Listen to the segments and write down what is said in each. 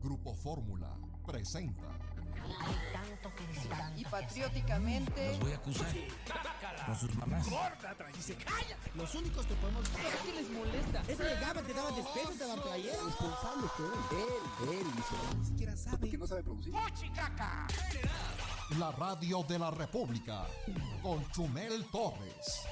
Grupo Fórmula presenta. Hay tanto que decir. Y patrióticamente. Los voy a acusar. Con sus mamás. Gorda, dice, cállate. Los únicos que podemos. ¿Qué les molesta? Ese llegaba, te daba despecho, te daba playera. Responsable fue él hizo. Ni siquiera sabe. Que no sabe producir. ¡Mochicaca! La radio de la República con Chumel Torres.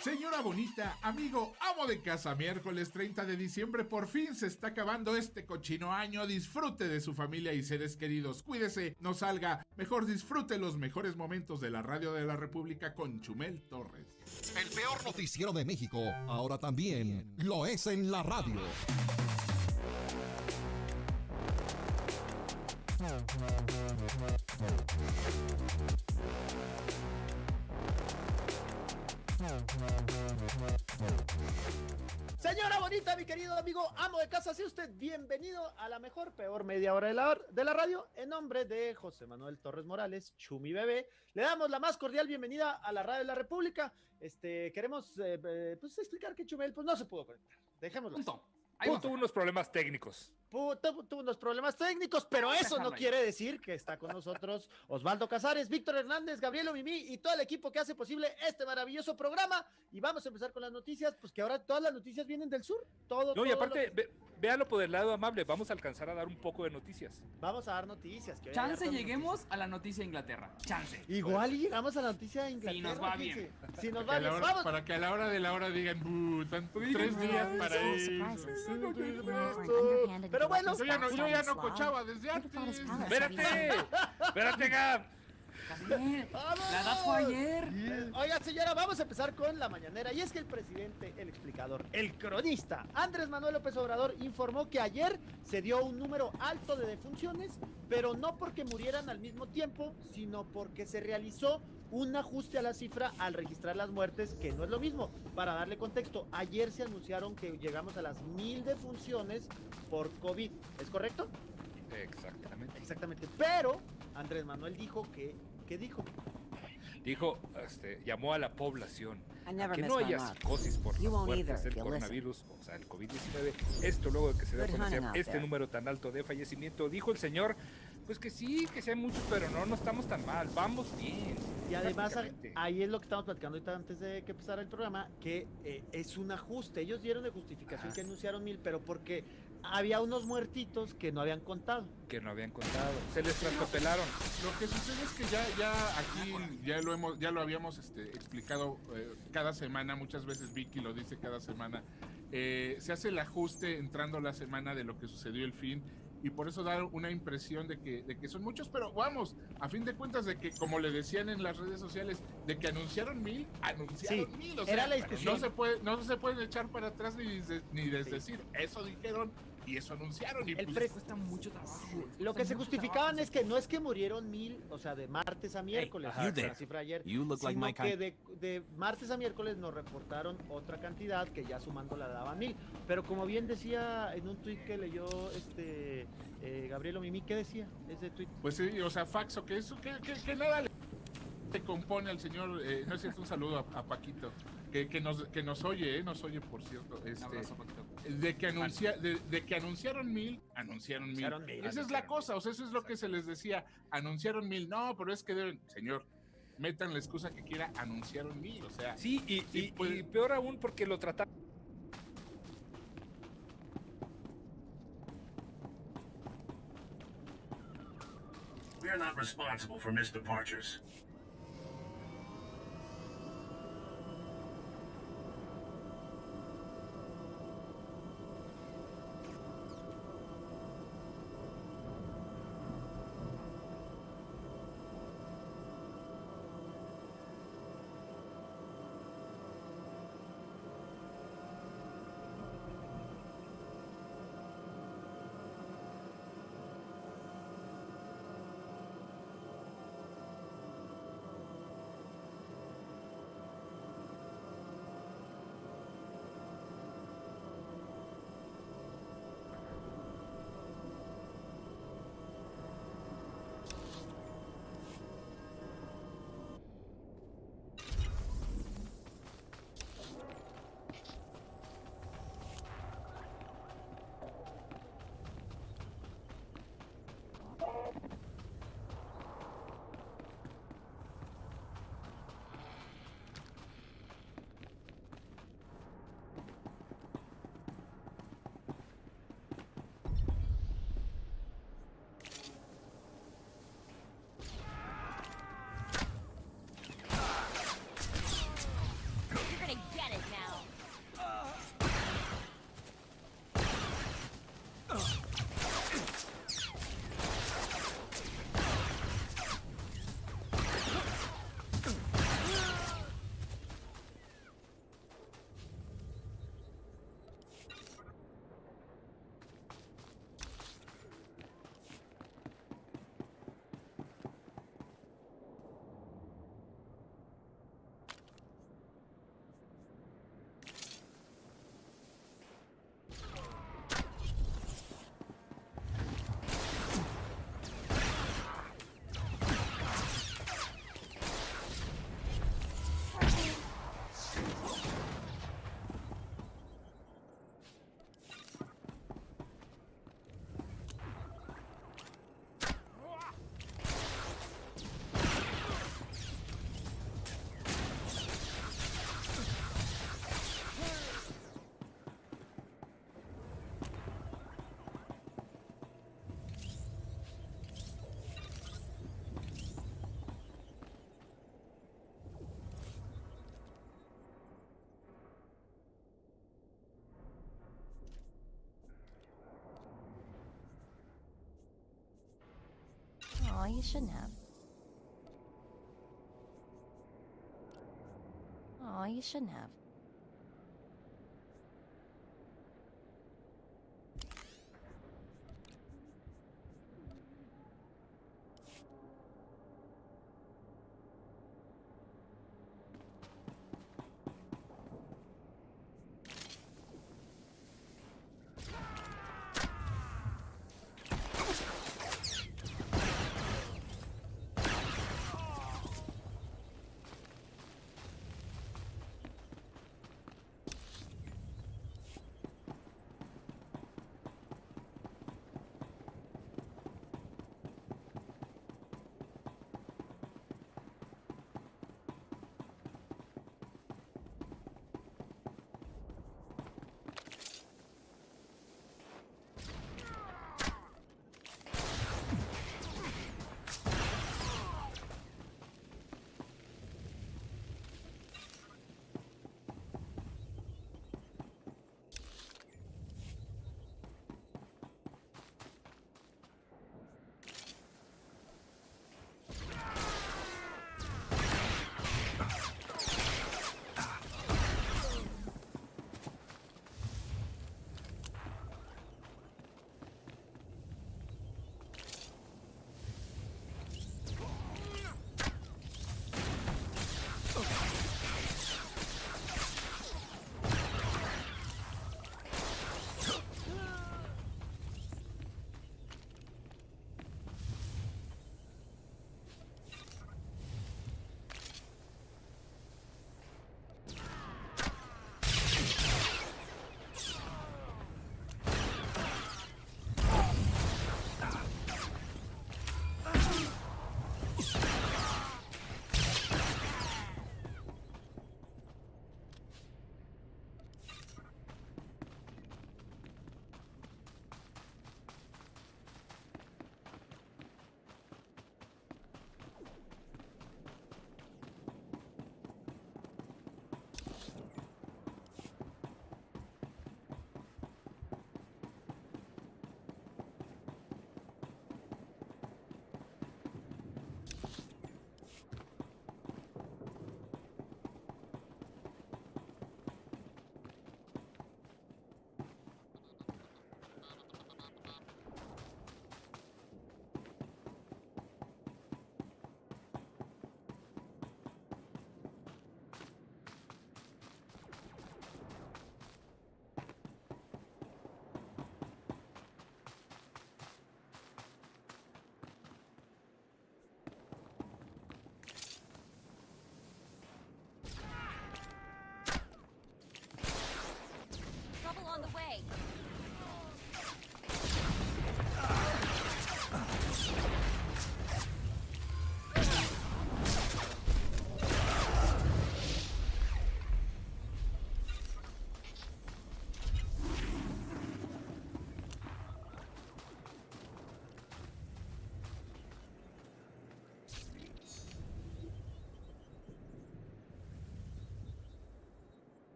Señora bonita, amigo, amo de casa, miércoles 30 de diciembre, por fin se está acabando este cochino año. Disfrute de su familia y seres queridos. Cuídese, no salga. Mejor disfrute los mejores momentos de la radio de la República con Chumel Torres. El peor noticiero de México, ahora también lo es en la radio. Señora bonita, mi querido amigo, amo de casa, sea usted bienvenido a la mejor, peor media hora de la radio. En nombre de José Manuel Torres Morales, Chumi Bebé, le damos la más cordial bienvenida a la radio de la República. Queremos pues explicar que Chumel pues no se pudo conectar. Dejémoslo así. Tuvo unos problemas técnicos. Tuvo unos problemas técnicos, pero eso no quiere decir que está con nosotros Osvaldo Casares, Víctor Hernández, Gabriel Mimí y todo el equipo que hace posible este maravilloso programa. Y vamos a empezar con las noticias, pues que ahora todas las noticias vienen del sur. Y aparte, véalo por el lado amable, vamos a alcanzar a dar un poco de noticias. Vamos a dar noticias. Que Chance lleguemos a la noticia de Inglaterra. Chance. Igual y llegamos a la noticia de Inglaterra. Si nos va bien. Si nos va bien. Para que a la hora de la hora digan, están 3 días para ir. Pero bueno, yo ya no cochaba desde antes. Espérate, Gab. La edad fue ayer. Oiga, señora, vamos a empezar con la mañanera. Y es que el presidente, el explicador, el cronista, Andrés Manuel López Obrador, informó que ayer se dio un número alto de defunciones, pero no porque murieran al mismo tiempo, sino porque se realizó un ajuste a la cifra al registrar las muertes, que no es lo mismo. Para darle contexto, ayer se anunciaron que llegamos a las 1,000 defunciones por COVID, ¿es correcto? Exactamente. Pero Andrés Manuel dijo ¿qué dijo? Dijo, llamó a la población a que no haya psicosis por las muertes del coronavirus, o sea, el COVID-19. Esto luego de que se dio a conocer este número tan alto de fallecimiento, dijo el señor, pues que sí, que sean muchos, pero no estamos tan mal, vamos bien. Y además, ahí es lo que estamos platicando ahorita antes de que empezara el programa, que es un ajuste. Ellos dieron de justificación que anunciaron 1,000, pero porque había unos muertitos que no habían contado. Se les traspapelaron. Lo que sucede es que ya aquí ya lo habíamos explicado cada semana, muchas veces Vicky lo dice cada semana. Se hace el ajuste entrando la semana de lo que sucedió el fin, y por eso da una impresión de que son muchos, pero vamos, a fin de cuentas, de que, como le decían en las redes sociales, de que anunciaron 1,000, o sea, era la discusión. no se pueden echar para atrás ni desdecir, eso dijeron y eso anunciaron, y cuesta mucho trabajo. Lo que se justificaban es que no es que murieron 1,000, o sea, de martes a miércoles, la cifra ayer, sino que de martes a miércoles nos reportaron otra cantidad que ya sumando la daban 1,000, pero como bien decía en un tuit que leyó Gabriel Mimí, ¿qué decía ese tuit? Pues sí, o sea, faxo, que nada le compone al señor, no sé, un saludo a Paquito, que nos oye, por cierto, Abrazo, Paquito. de que anunciaron 1,000. Esa es la cosa, o sea, eso es lo que se les decía, anunciaron 1,000, no, pero es que deben, señor, metan la excusa que quiera, anunciaron 1,000, o sea. Sí, y peor aún porque lo trataron. We are not responsible for missed departures. you shouldn't have. Aw, you shouldn't have.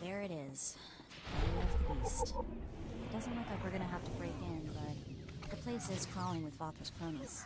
There it is. Belly of the beast. It doesn't look like we're gonna have to break in, but the place is crawling with Vathra's cronies.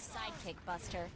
sidekick, Buster.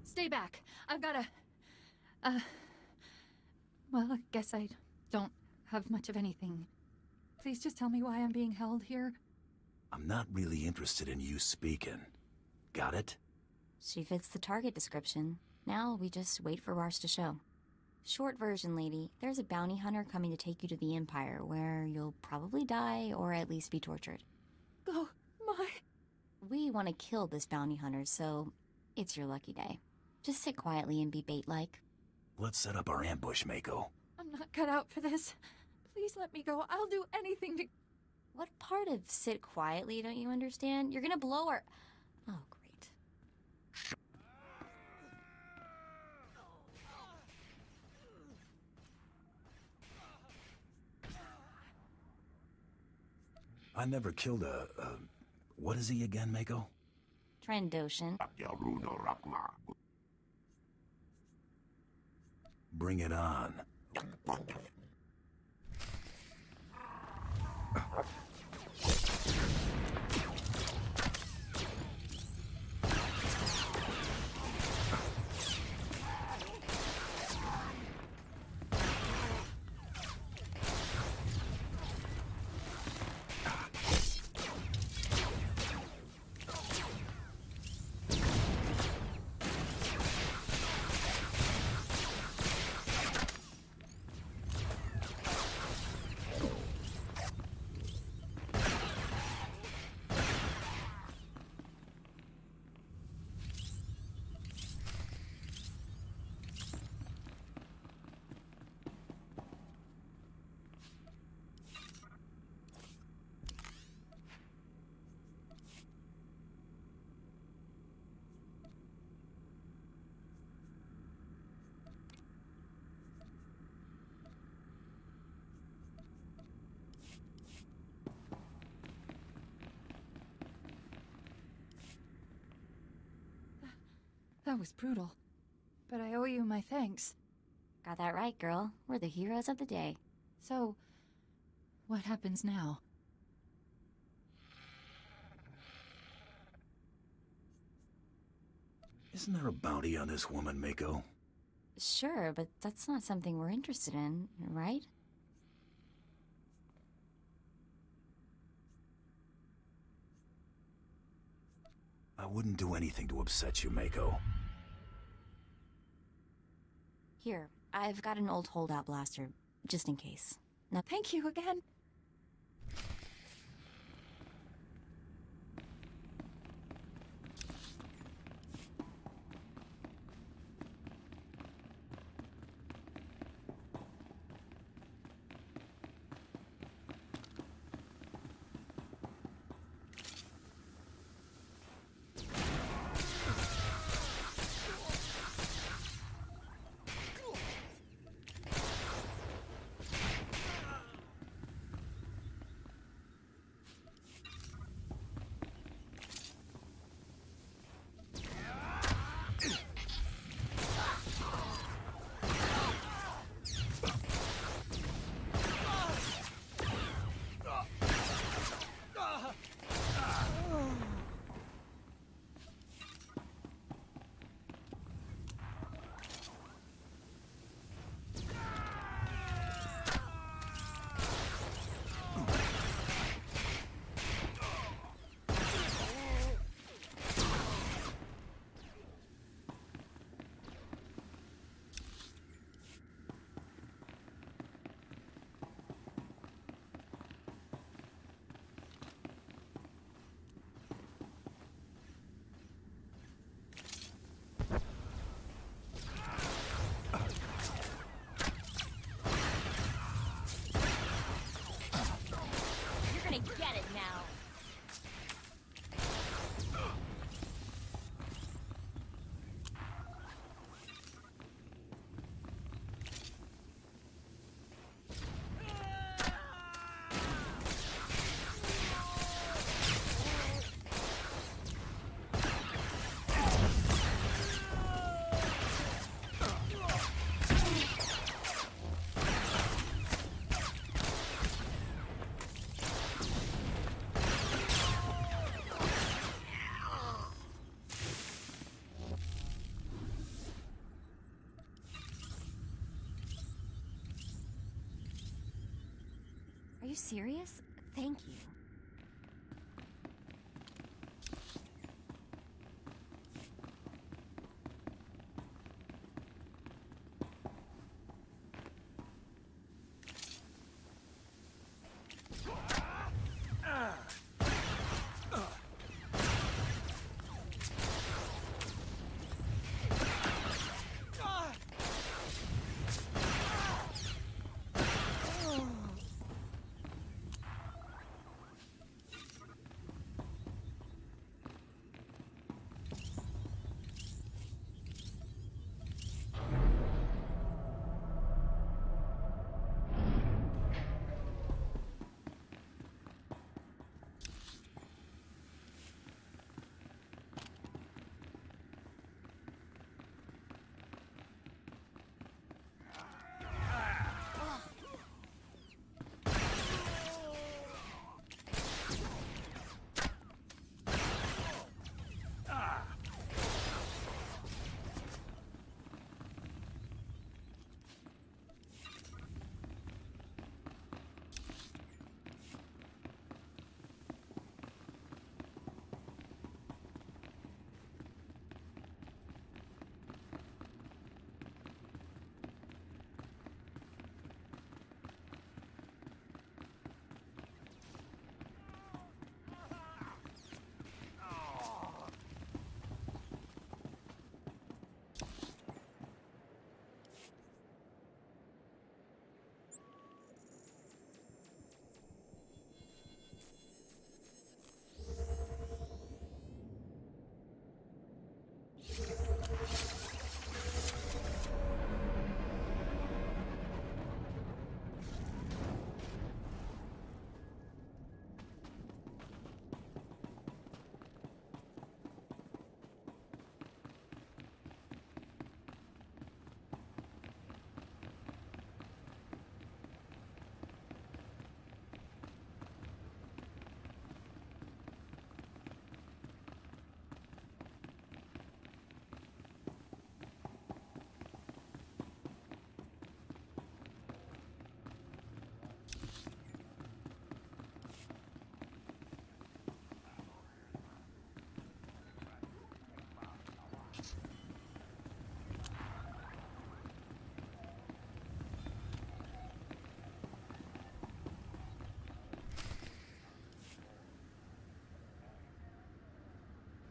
Stay back. I've got well, I guess I don't have much of anything. Please just tell me why I'm being held here. I'm not really interested in you speaking. Got it? She fits the target description. Now we just wait for Rars to show. Short version, lady. There's a bounty hunter coming to take you to the Empire, where you'll probably die or at least be tortured. Oh, my... We want to kill this bounty hunter, so it's your lucky day. Just sit quietly and be bait-like. Let's set up our ambush, Mako. I'm not cut out for this. Please let me go. I'll do anything to... What part of sit quietly don't you understand? You're gonna blow our... Oh, great. I never killed a what is he again, Mako? Trandoshan. Bring it on. That was brutal. But I owe you my thanks. Got that right, girl. We're the heroes of the day. So, what happens now? Isn't there a bounty on this woman, Mako? Sure, but that's not something we're interested in, right? I wouldn't do anything to upset you, Mako. Here, I've got an old holdout blaster, just in case. Now, thank you again. Get it now. Are you serious? Thank you.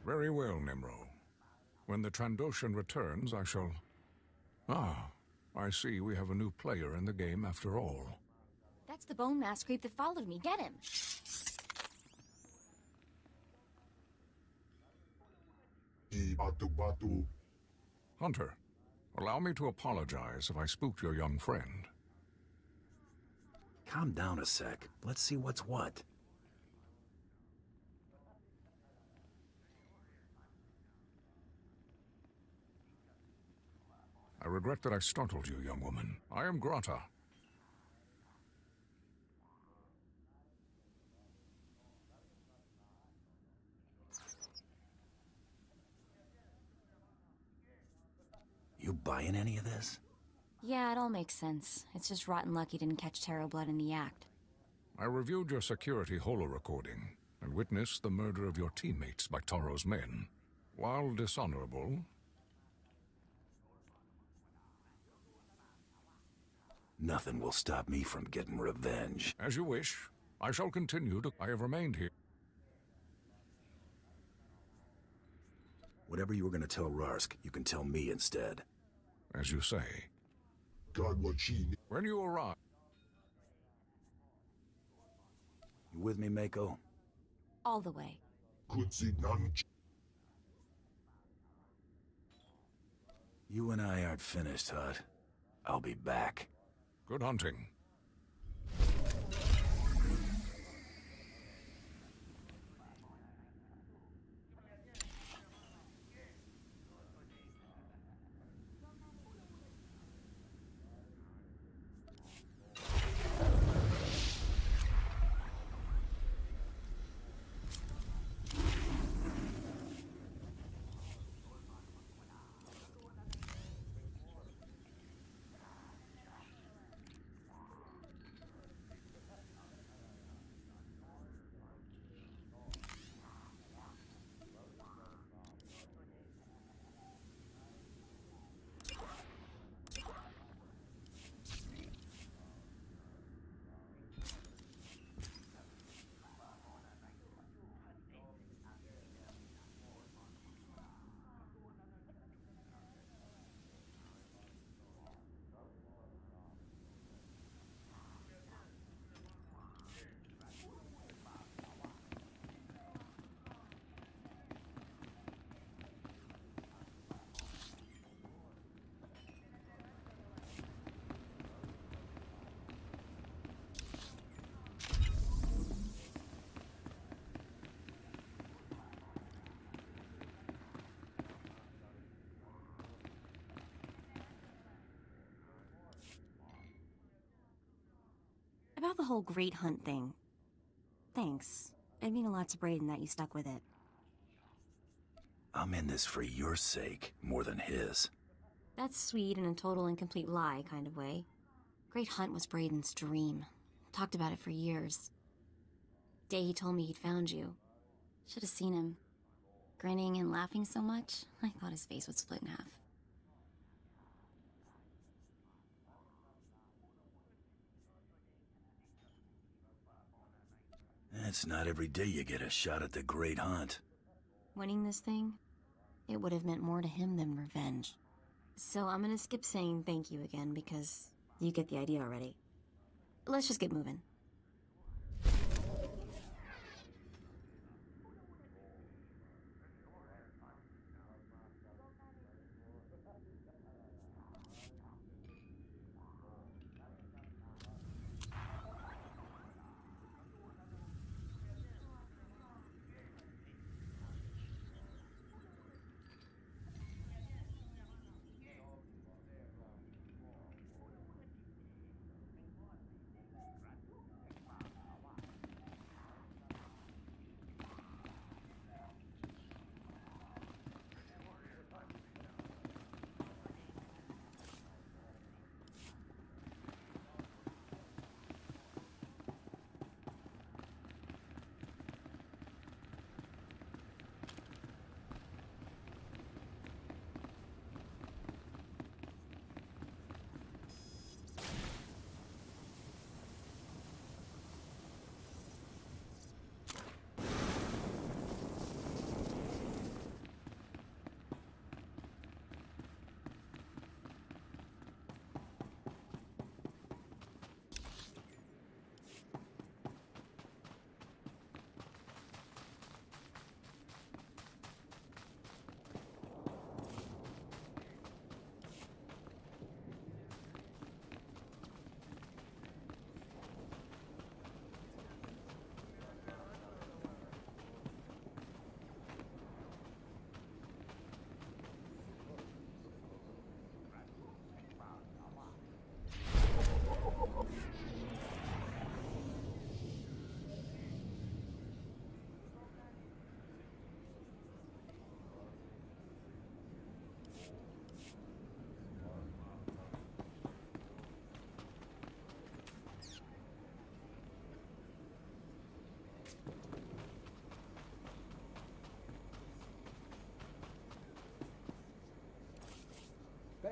Very well, Nimro. When the Trandoshan returns, I shall... Ah, I see we have a new player in the game after all. That's the bone mask creep that followed me. Get him! Hunter, allow me to apologize if I spooked your young friend. Calm down a sec. Let's see what's what. I regret that I startled you, young woman. I am Grata. You buying any of this? Yeah, it all makes sense. It's just rotten luck he didn't catch Tarot Blood in the act. I reviewed your security holo recording and witnessed the murder of your teammates by Taro's men. While dishonorable... Nothing will stop me from getting revenge. As you wish. I shall continue to... I have remained here. Whatever you were going to tell Rarsk, you can tell me instead. As you say. When you arrive... You with me, Mako? All the way. You and I aren't finished, Hut. I'll be back. Good hunting. About the whole great hunt thing. Thanks. It'd mean a lot to Brayden that you stuck with it. I'm in this for your sake, more than his. That's sweet in a total and complete lie kind of way. Great hunt was Brayden's dream. Talked about it for years. Day he told me he'd found you. Should have seen him. Grinning and laughing so much, I thought his face would split in half. It's not every day you get a shot at the Great Hunt. Winning this thing, it would have meant more to him than revenge. So I'm gonna skip saying thank you again because you get the idea already. Let's just get moving.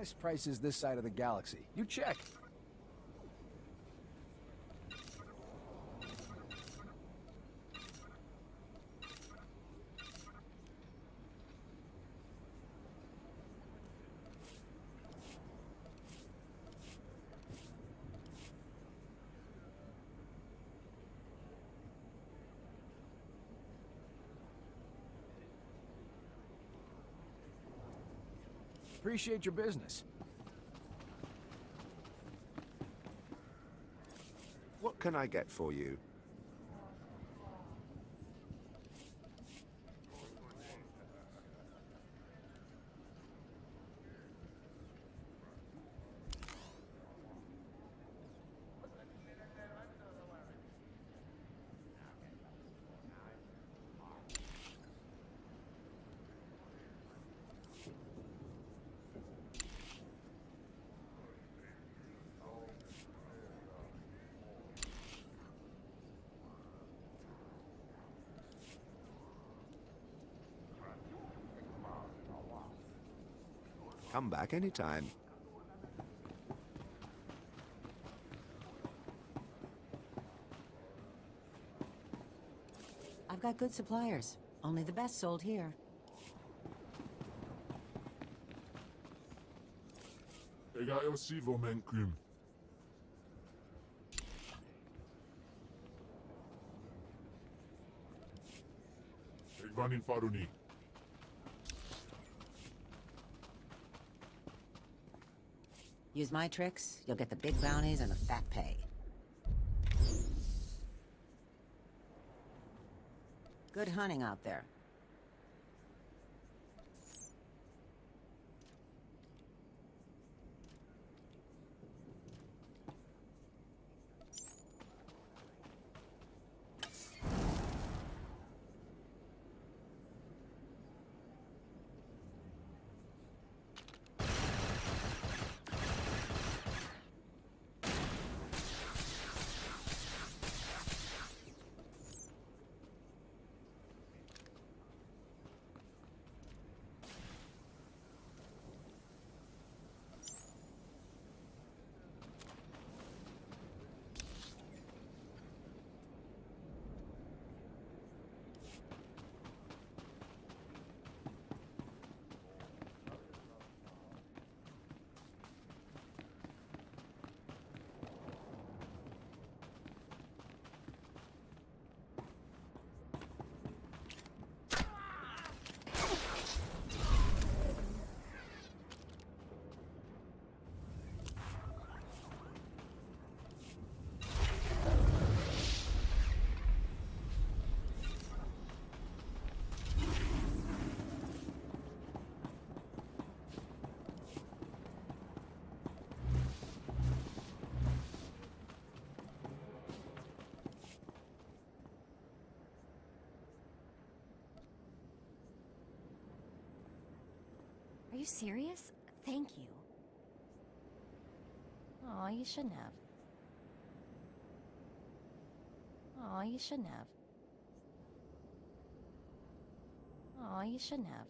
Highest prices this side of the galaxy. You check. Appreciate your business. What can I get for you? Come back anytime. I've got good suppliers. Only the best sold here. Ik ga jou zien voor mijn kum. Ik van in Faruni. Use my tricks, you'll get the big bounties and the fat pay. Good hunting out there. Are you serious? Thank you. Aw, you shouldn't have. Aw, you shouldn't have. Aw, you shouldn't have.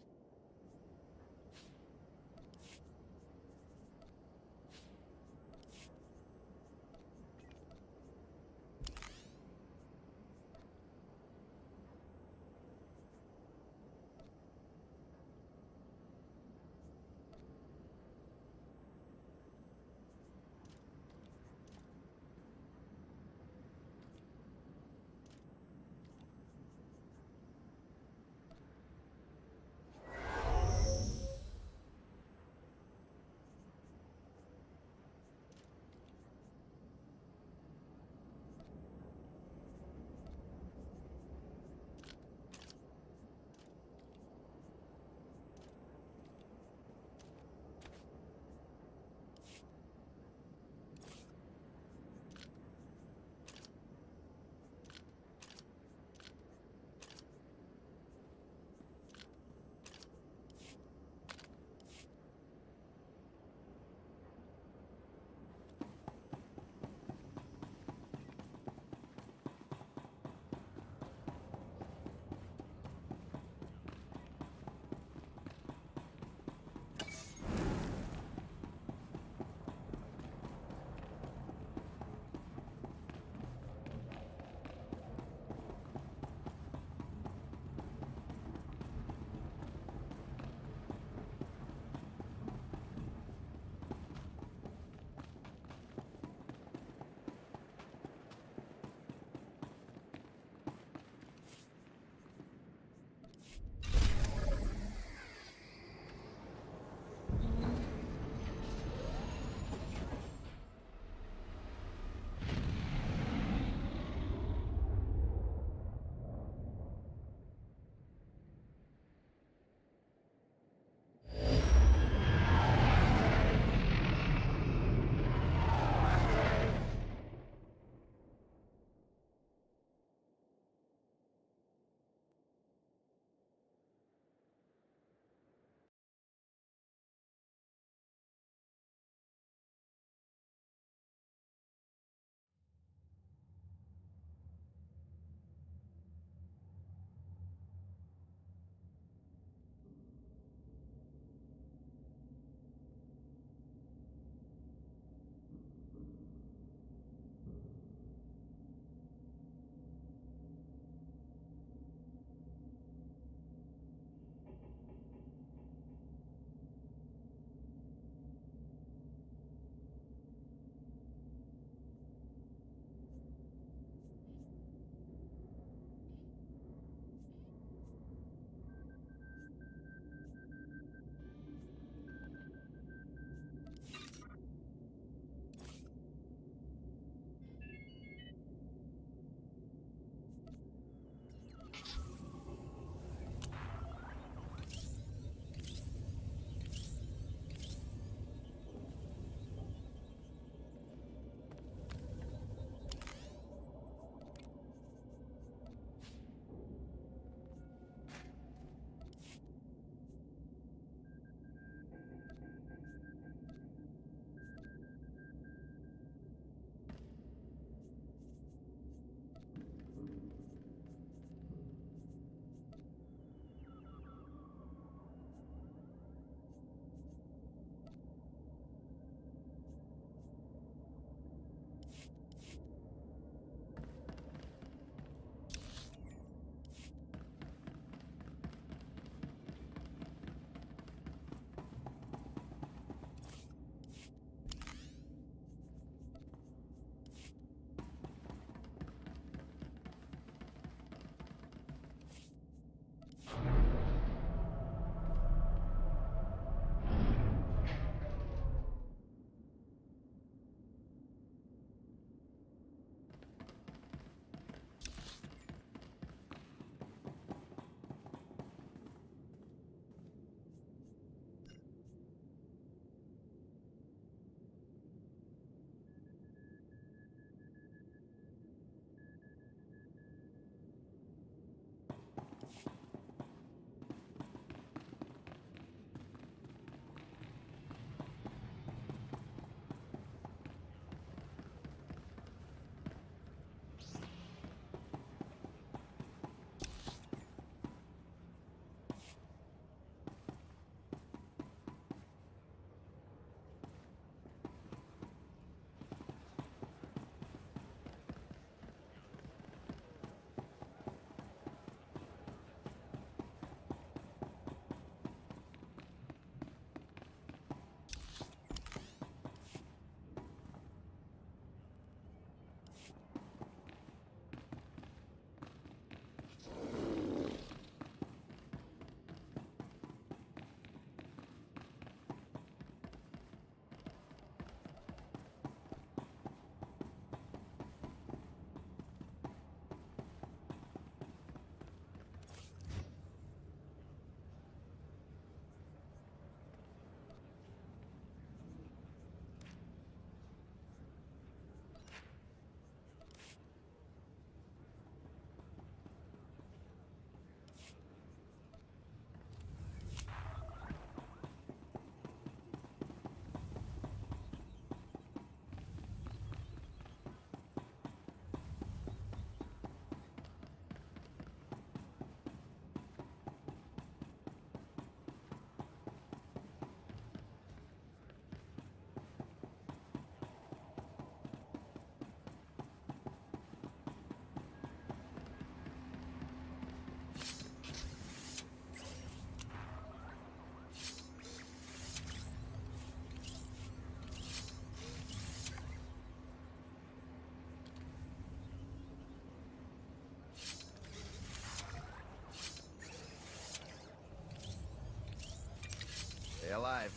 alive.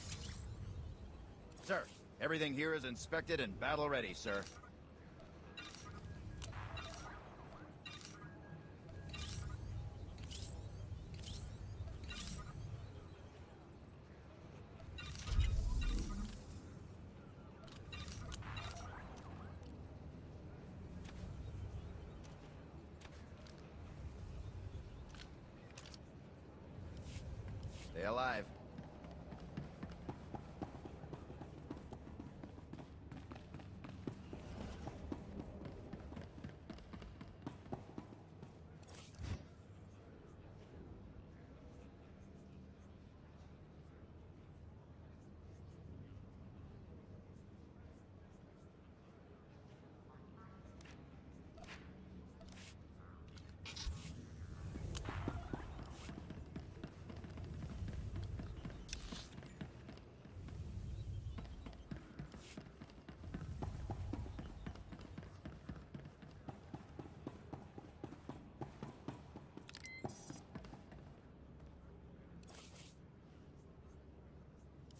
Sir, everything here is inspected and battle ready, sir. Stay alive.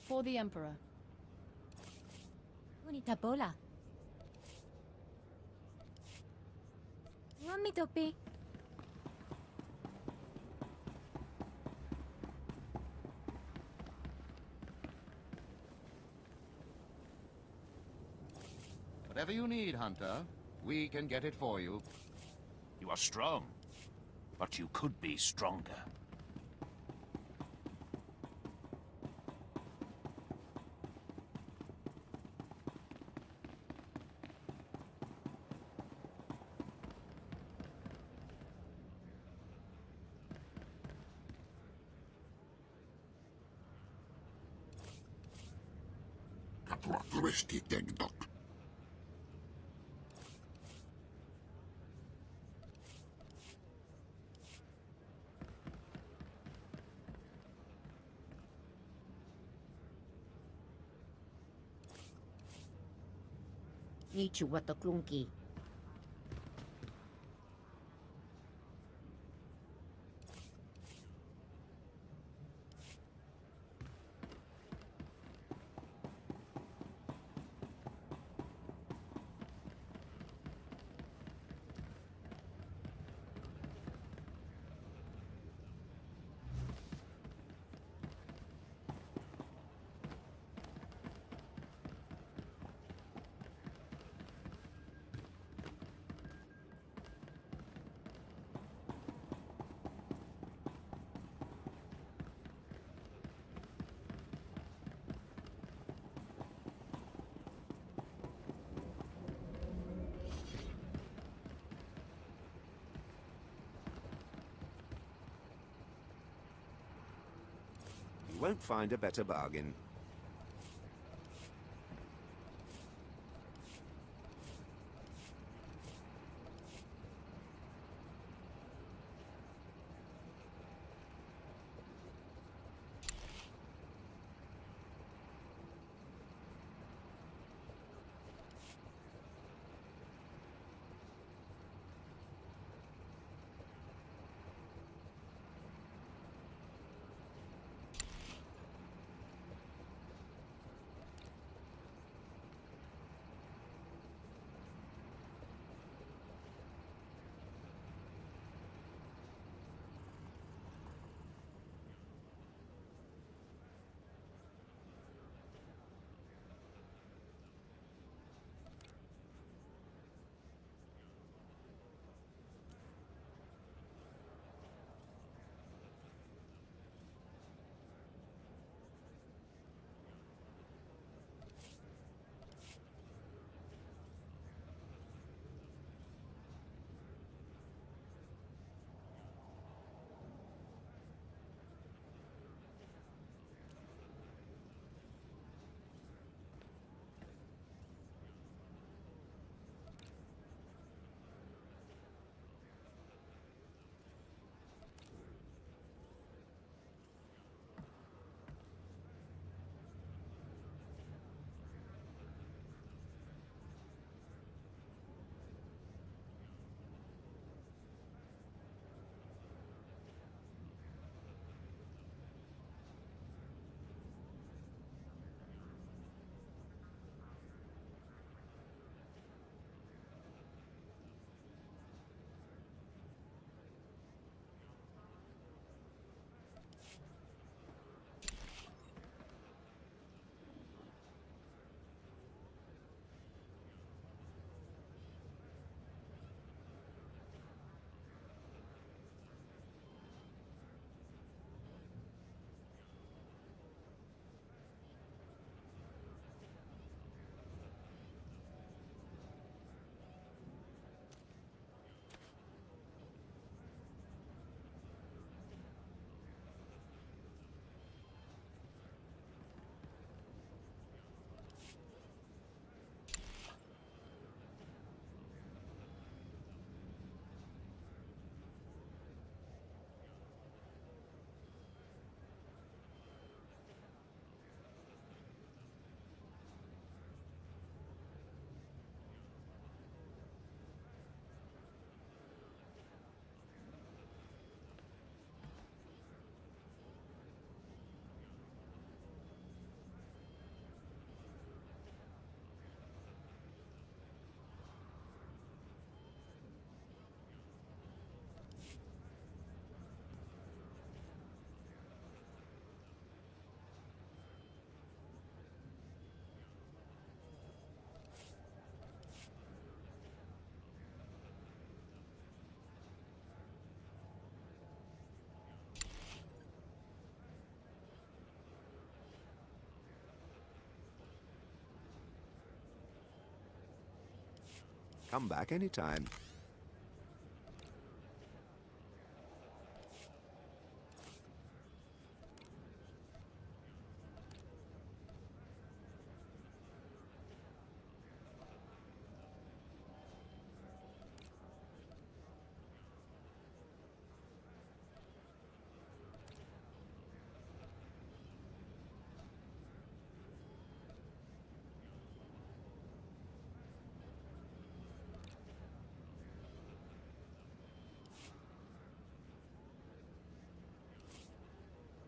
For the Emperor. Unitabola. Mami topi. Whatever you need, Hunter, we can get it for you. You are strong, but you could be stronger. Nichu wataklunki. You won't find a better bargain. Come back anytime.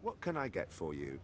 What can I get for you?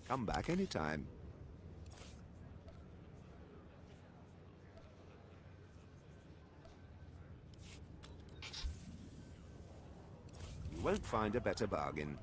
Come back anytime. You won't find a better bargain.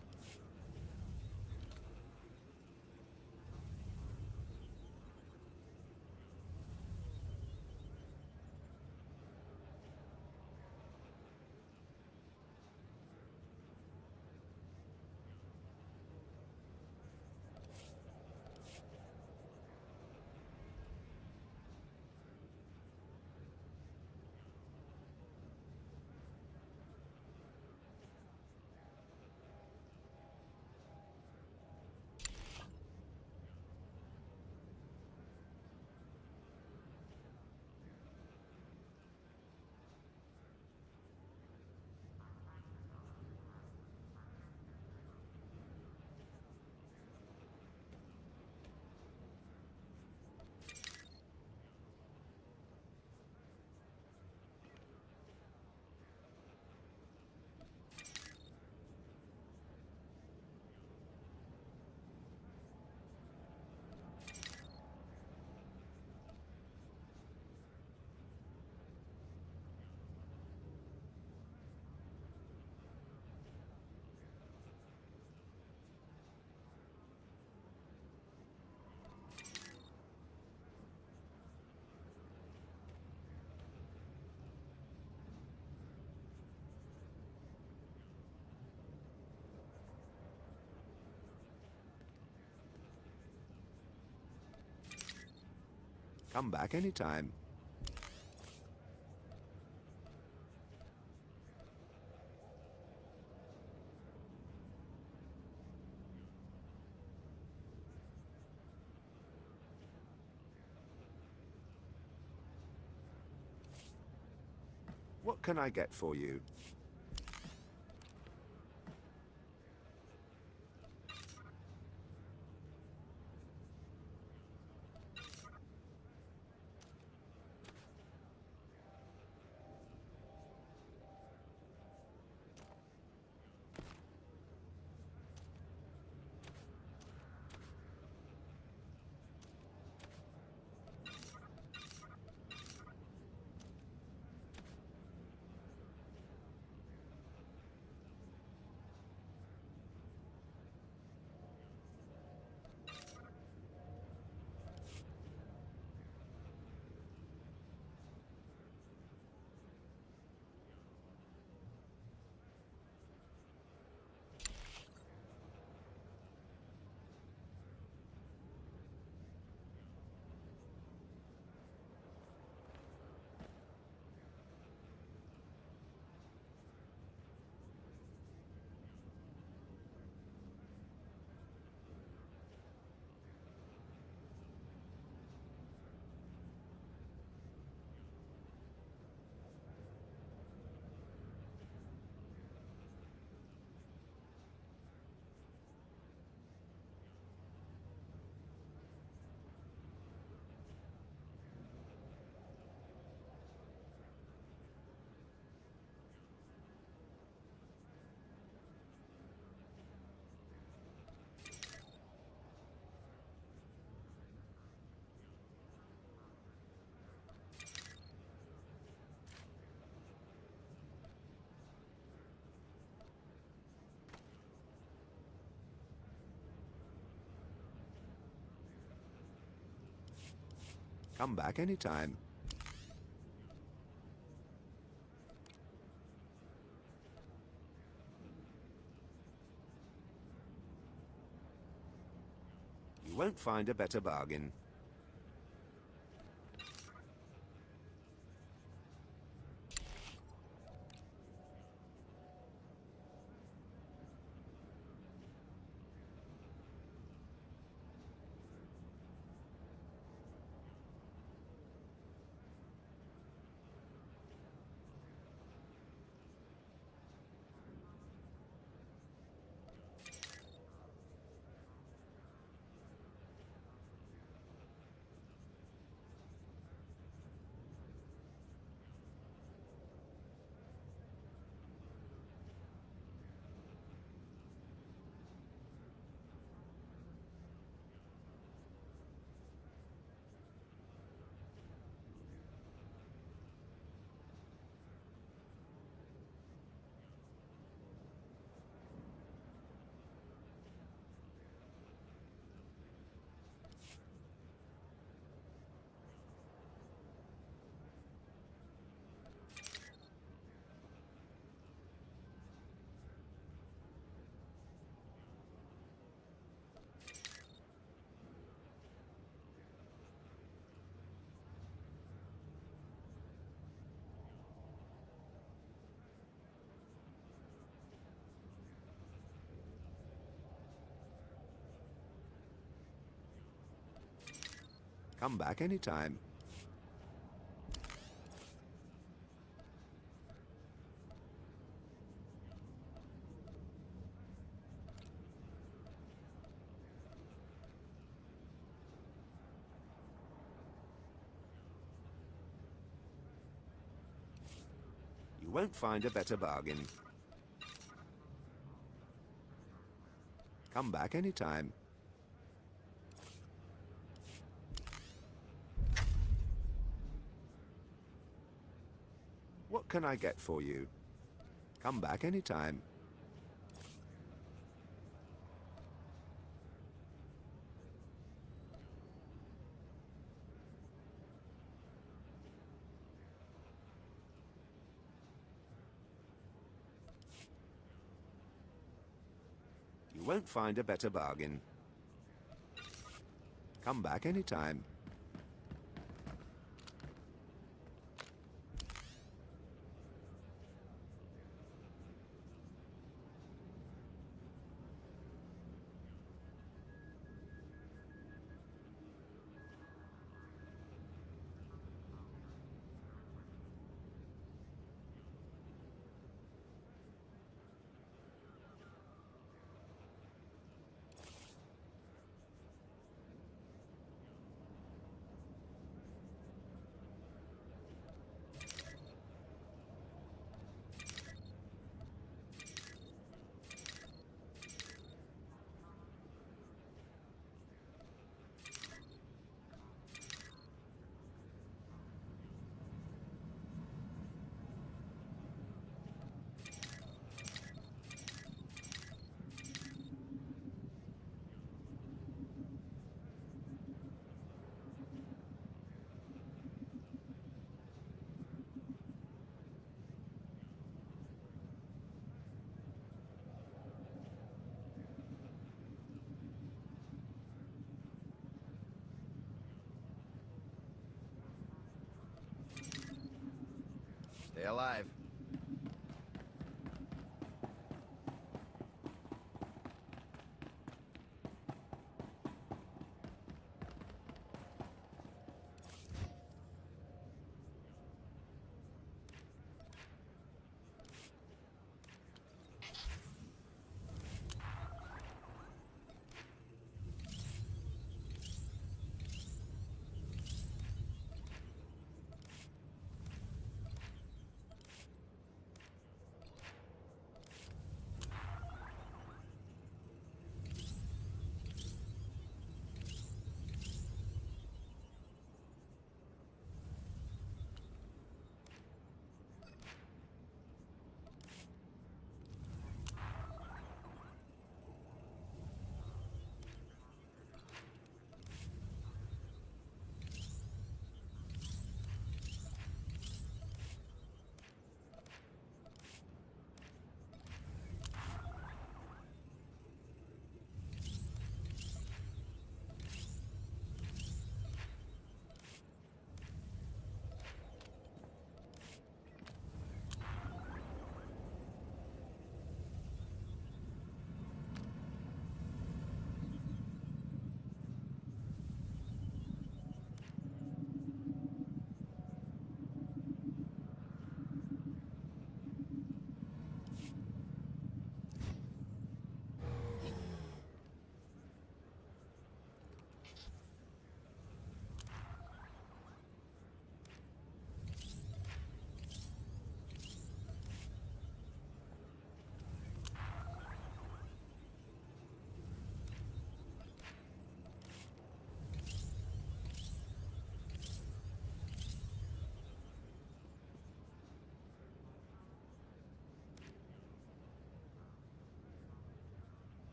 Come back anytime. What can I get for you? Come back anytime. You won't find a better bargain. Come back anytime. You won't find a better bargain. Come back anytime. What can I get for you? Come back anytime. You won't find a better bargain. Come back anytime. Stay alive.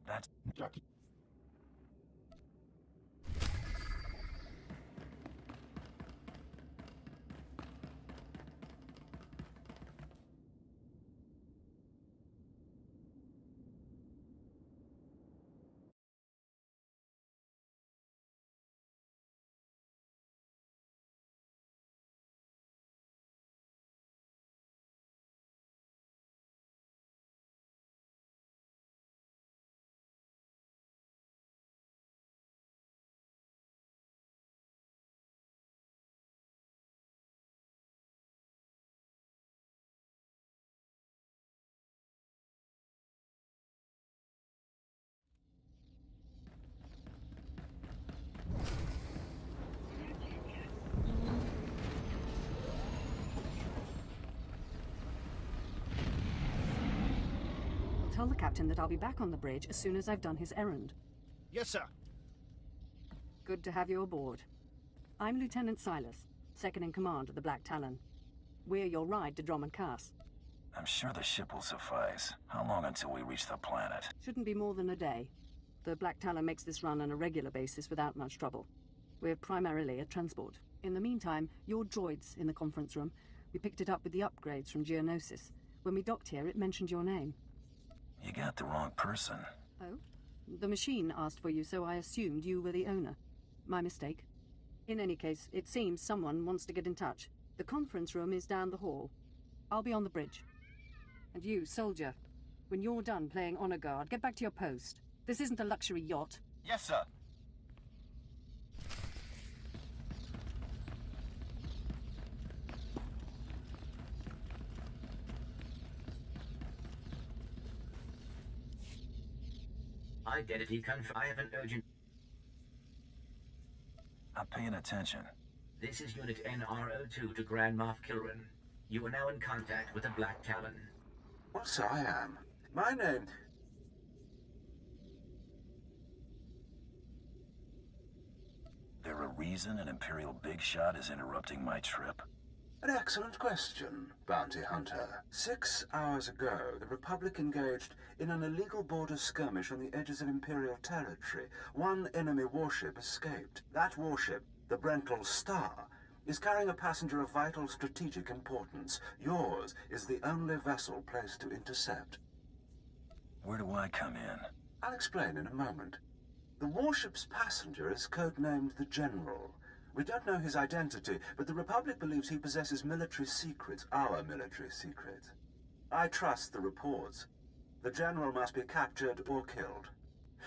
That's Tell the captain that I'll be back on the bridge as soon as I've done his errand. Yes, sir. Good to have you aboard. I'm Lieutenant Silas, second in command of the Black Talon. We're your ride to Drummond Cass. I'm sure the ship will suffice. How long until we reach the planet? Shouldn't be more than a day. The Black Talon makes this run on a regular basis without much trouble. We're primarily a transport. In the meantime, your droid's in the conference room. We picked it up with the upgrades from Geonosis. When we docked here, it mentioned your name. You got the wrong person. Oh? The machine asked for you, so I assumed you were the owner. My mistake. In any case, it seems someone wants to get in touch. The conference room is down the hall. I'll be on the bridge. And you, soldier, when you're done playing honor guard, get back to your post. This isn't a luxury yacht. Yes, sir. Identity I have an urgent... I'm paying attention. This is Unit NR02 to Grand Moff Kilran. You are now in contact with the Black Talon. Well, so I am. My name... There a reason an Imperial big shot is interrupting my trip? An excellent question, Bounty Hunter. 6 hours ago, the Republic engaged in an illegal border skirmish on the edges of Imperial territory. One enemy warship escaped. That warship, the Brental Star, is carrying a passenger of vital strategic importance. Yours is the only vessel placed to intercept. Where do I come in? I'll explain in a moment. The warship's passenger is codenamed the General. We don't know his identity, but the Republic believes he possesses military secrets, our military secrets. I trust the reports. The General must be captured or killed.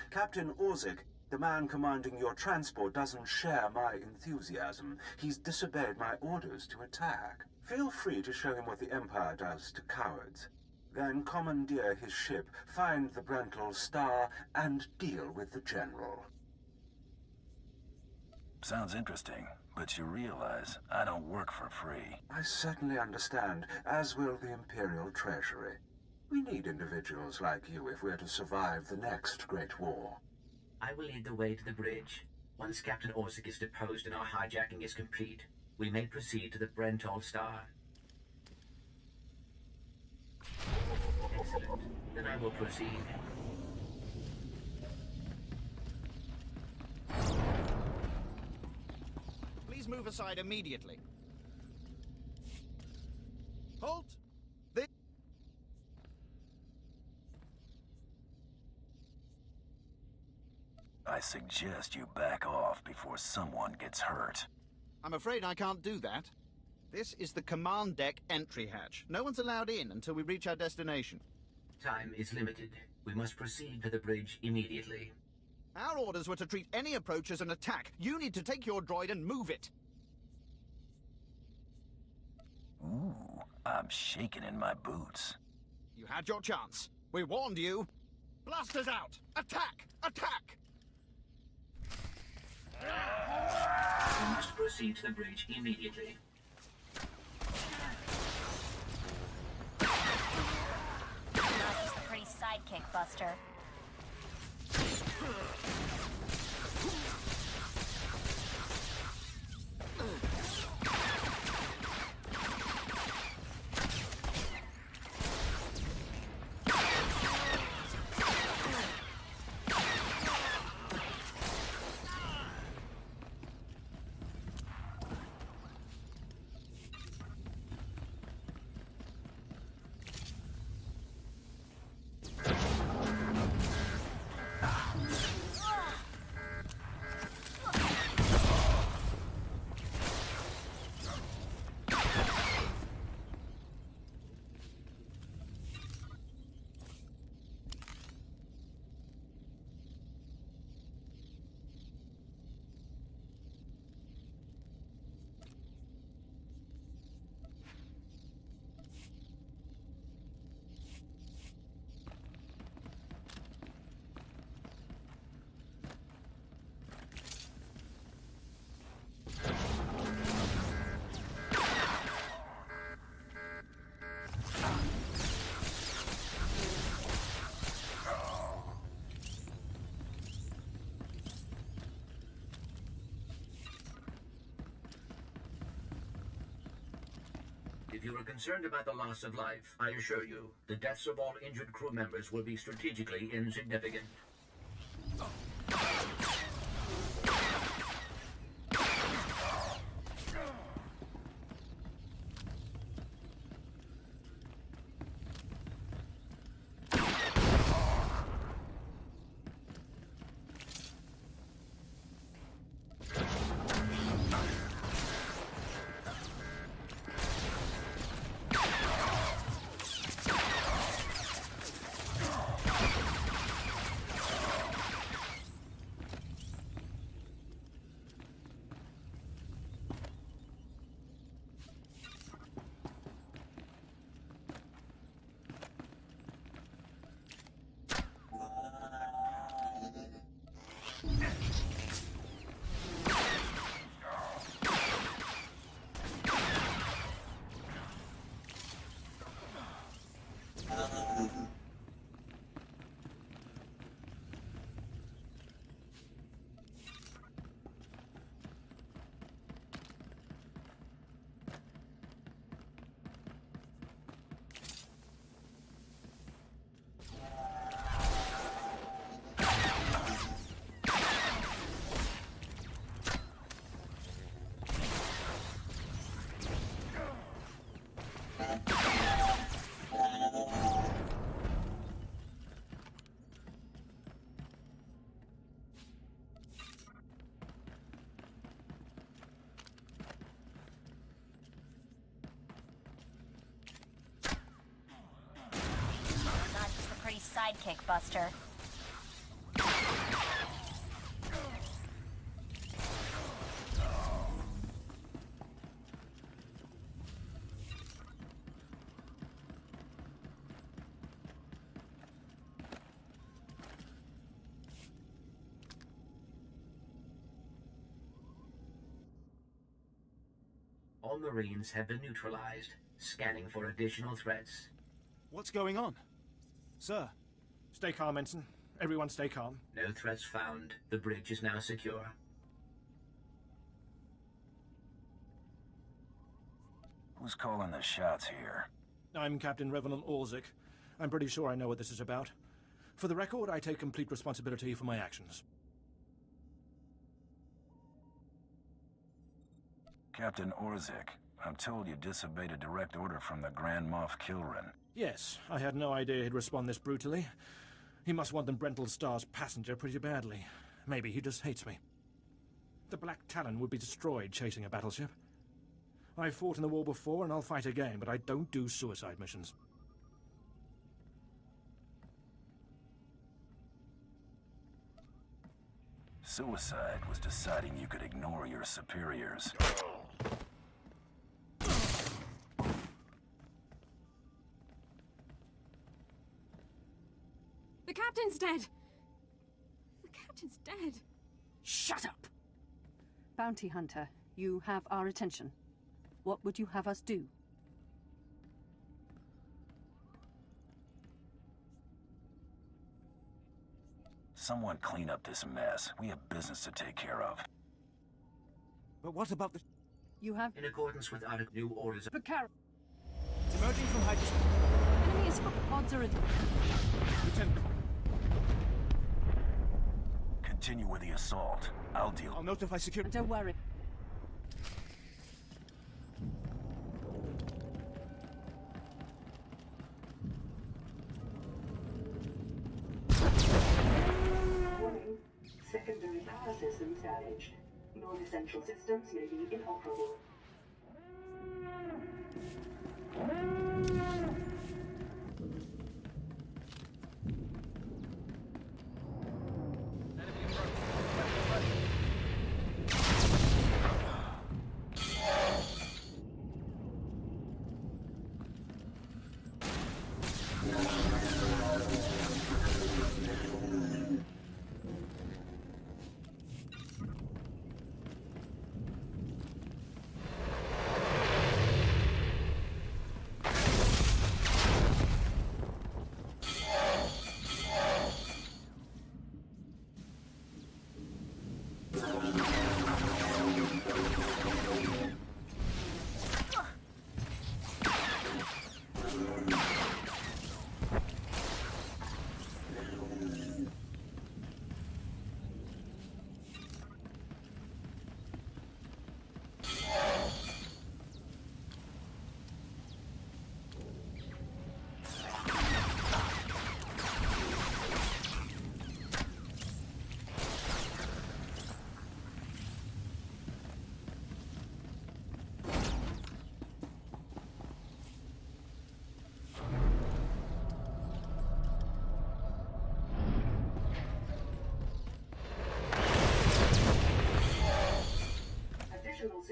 Captain Orzik, the man commanding your transport, doesn't share my enthusiasm. He's disobeyed my orders to attack. Feel free to show him what the Empire does to cowards. Then commandeer his ship, find the Brental Star, and deal with the General. Sounds interesting, but you realize I don't work for free. I certainly understand, as will the Imperial Treasury. We need individuals like you if we're to survive the next Great War. I will lead the way to the bridge. Once Captain Orzik is deposed and our hijacking is complete, we may proceed to the Brental Star. Excellent. Then I will proceed. Please move aside immediately. Halt! This... I suggest you back off before someone gets hurt. I'm afraid I can't do that. This is the command deck entry hatch. No one's allowed in until we reach our destination. Time is limited. We must proceed to the bridge immediately. Our orders were to treat any approach as an attack. You need to take your droid and move it. Ooh, I'm shaking in my boots. You had your chance. We warned you. Blasters out! Attack! Attack! We must proceed to the bridge immediately. Not just a pretty sidekick, Buster. If you are concerned about the loss of life, I assure you, the deaths of all injured crew members will be strategically insignificant. Sidekick, Buster. All Marines have been neutralized. Scanning for additional threats. What's going on? Sir, stay calm, Ensign. Everyone stay calm. No threats found. The bridge is now secure. Who's calling the shots here? I'm Captain Revenant Orzik. I'm pretty sure I know what this is about. For the record, I take complete responsibility for my actions. Captain Orzik, I'm told you disobeyed a direct order from the Grand Moff Kilrin. Yes, I had no idea he'd respond this brutally. He must want the Brental Star's passenger pretty badly. Maybe he just hates me. The Black Talon would be destroyed chasing a battleship. I've fought in the war before and I'll fight again, but I don't do suicide missions. Suicide was deciding you could ignore your superiors. The captain's dead! The captain's dead! Shut up! Bounty Hunter, you have our attention. What would you have us do? Someone clean up this mess. We have business to take care of. But what about the... You have... In accordance with our new orders... Picard! It's emerging from hyperspace. Enemy escape pods are... Lieutenant. Continue with the assault. I'll deal. I'll notify security. Don't worry. Warning. Secondary power systems damaged. Non-essential systems may be inoperable.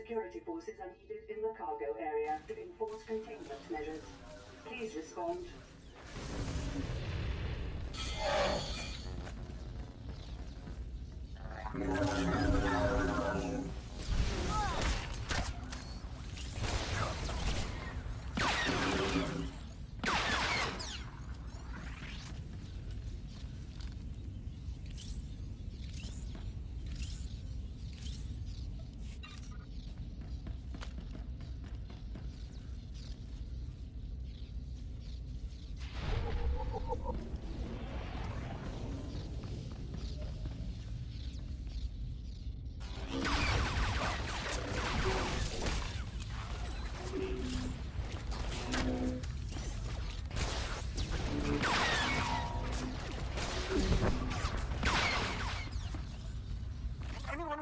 security forces are needed in the cargo area to enforce containment measures. Please respond.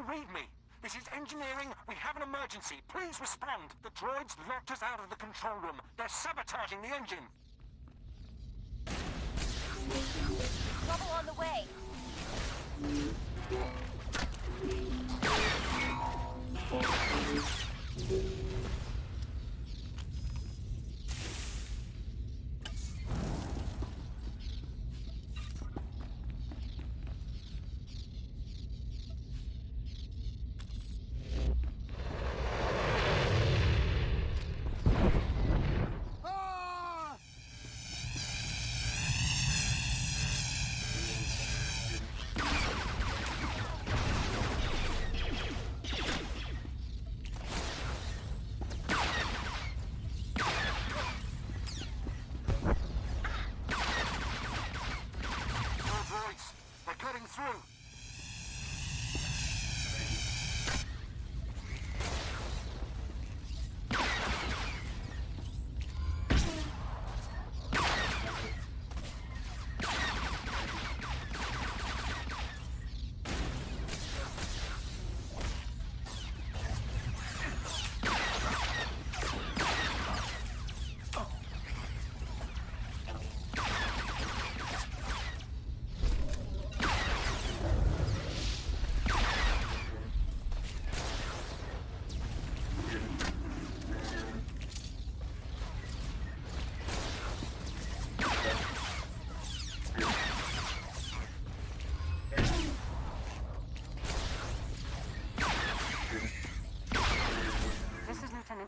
Read me. This is engineering. We have an emergency. Please respond. The droids locked us out of the control room. They're sabotaging the engine. Trouble on the way.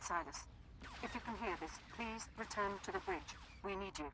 Silas, if you can hear this, please return to the bridge. We need you.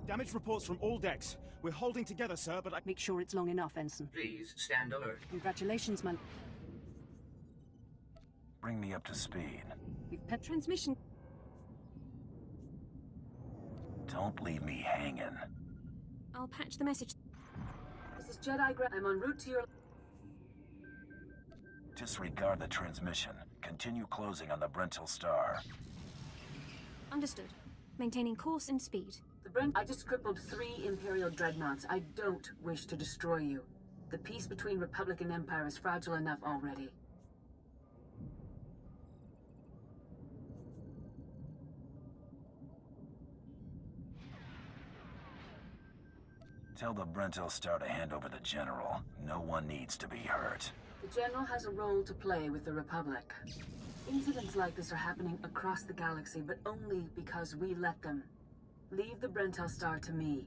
Damage reports from all decks. We're holding together, sir, but I... Make sure it's long enough, Ensign. Please, stand alert. Congratulations, man. Bring me up to speed. We've pet transmission. Don't leave me hanging. I'll patch the message. This is Jedi Gra- I'm en route to your... Disregard the transmission. Continue closing on the Brental Star. Understood. Maintaining course and speed. The Brent... I just crippled 3 Imperial dreadnoughts. I don't wish to destroy you. The peace between Republic and Empire is fragile enough already. Tell the Brental Star to hand over the General. No one needs to be hurt. The General has a role to play with the Republic. Incidents like this are happening across the galaxy, but only because we let them. Leave the Brentel Star to me.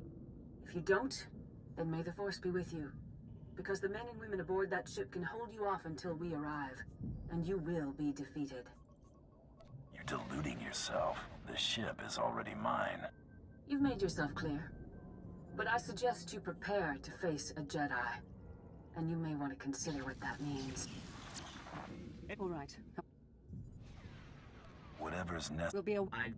If you don't, then may the Force be with you. Because the men and women aboard that ship can hold you off until we arrive. And you will be defeated. You're deluding yourself. The ship is already mine. You've made yourself clear. But I suggest you prepare to face a Jedi. And you may want to consider what that means. All right. Whatever's necessary. Will be a...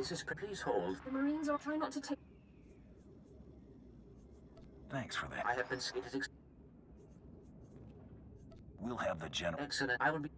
This is... Please hold. The Marines are trying not to take... Thanks for that. I have been... It is... We'll have the general... Excellent. I will be...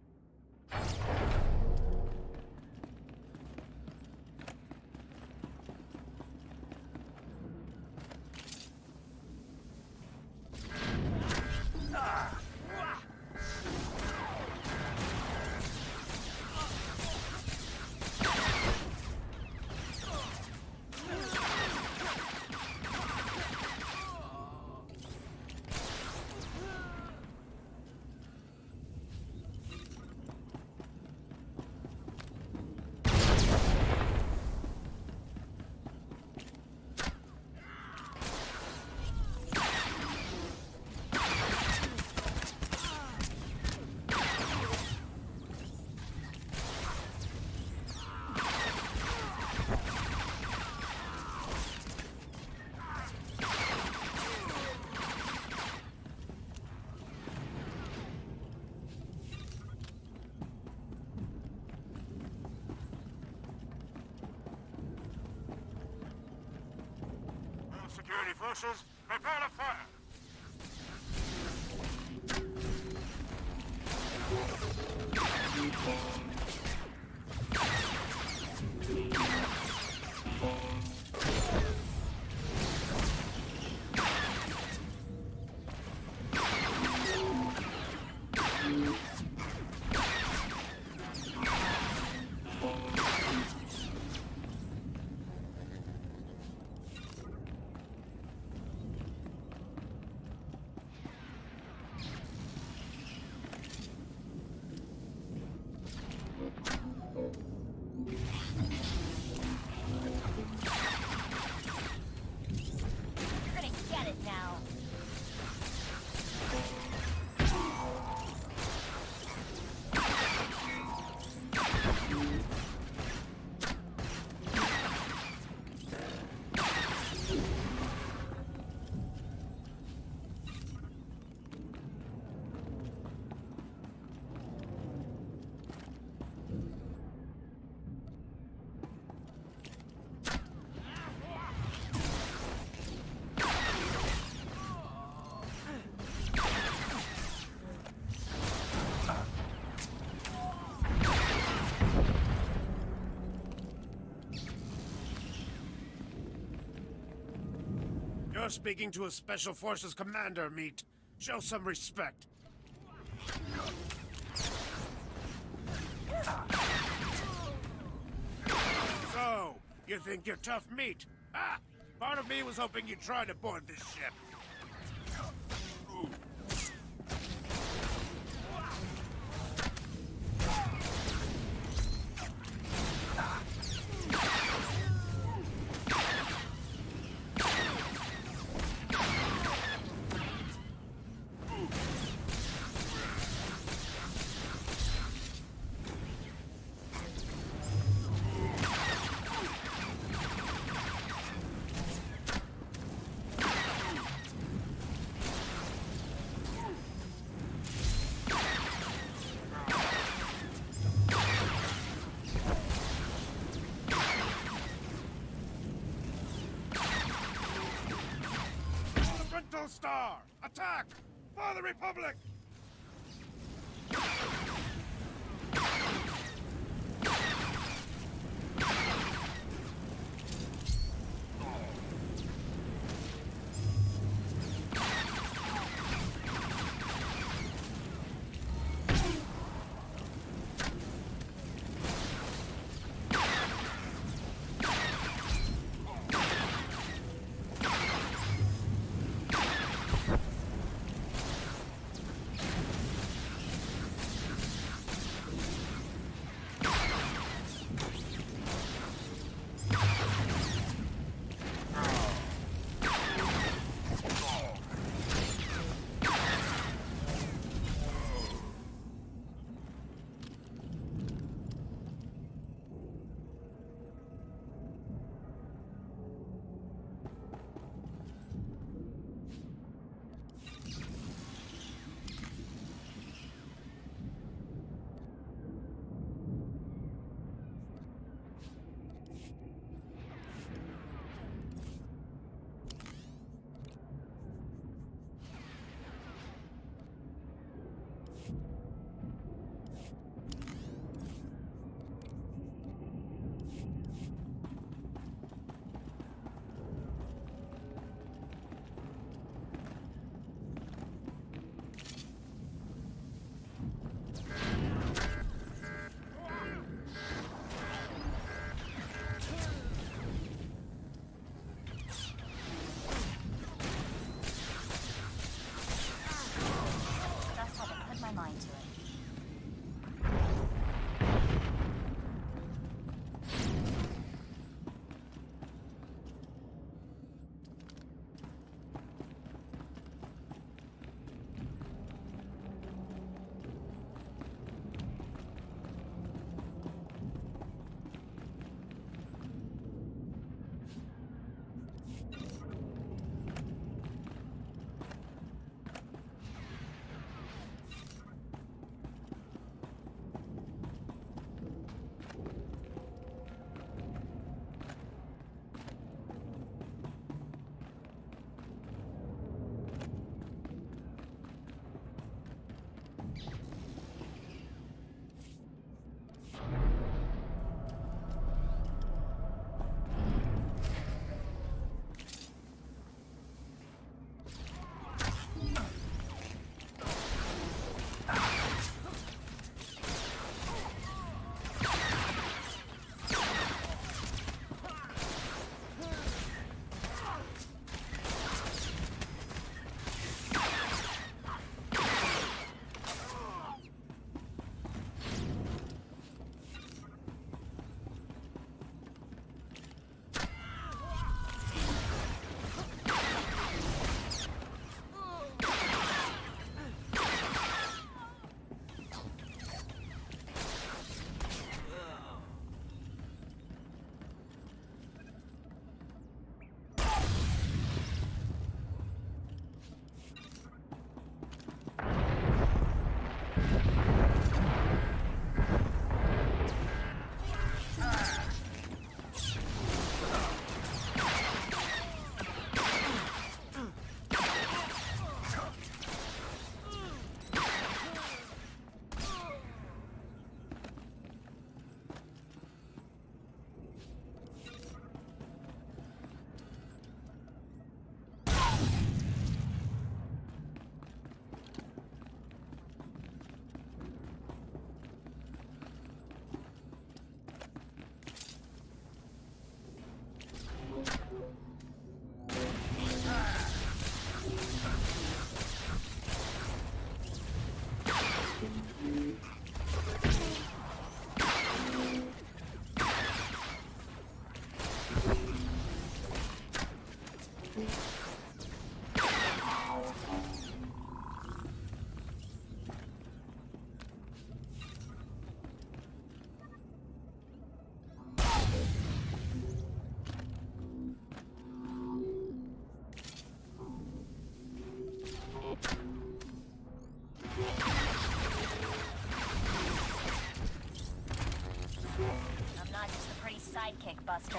Security forces, prepare to fire! You're speaking to a Special Forces commander, Meat. Show some respect. So, you think you're tough meat? Ah! Part of me was hoping you'd try to board this ship. SWTOR! Attack! For the Republic! Buster.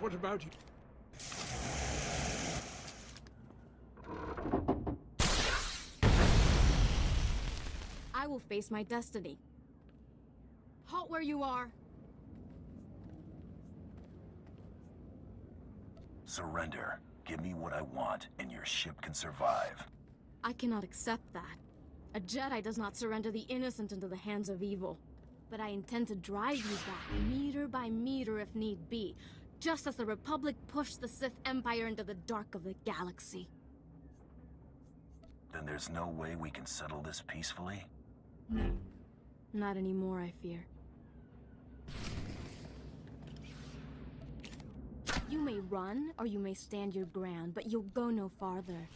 What about you? I will face my destiny. Halt where you are. Surrender. Give me what I want, and your ship can survive. I cannot accept that. A Jedi does not surrender the innocent into the hands of evil. But I intend to drive you back, meter by meter if need be, just as the Republic pushed the Sith Empire into the dark of the galaxy. Then there's no way we can settle this peacefully? No. Not anymore, I fear. You may run, or you may stand your ground, but you'll go no farther.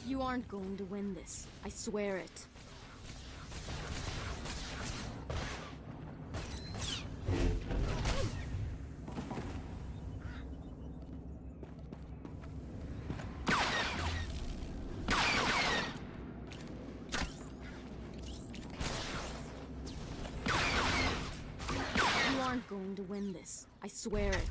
You aren't going to win this. I swear it. You aren't going to win this. I swear it.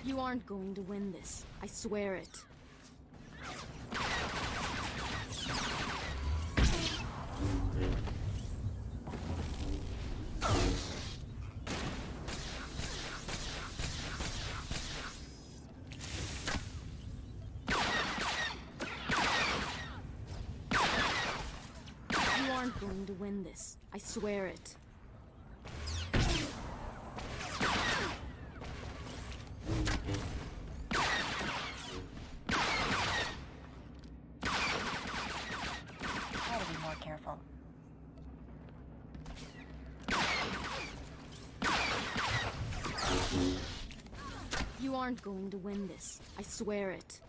You aren't going to win this. I swear it. You aren't going to win this. I swear it. Careful. You aren't going to win this. I swear it.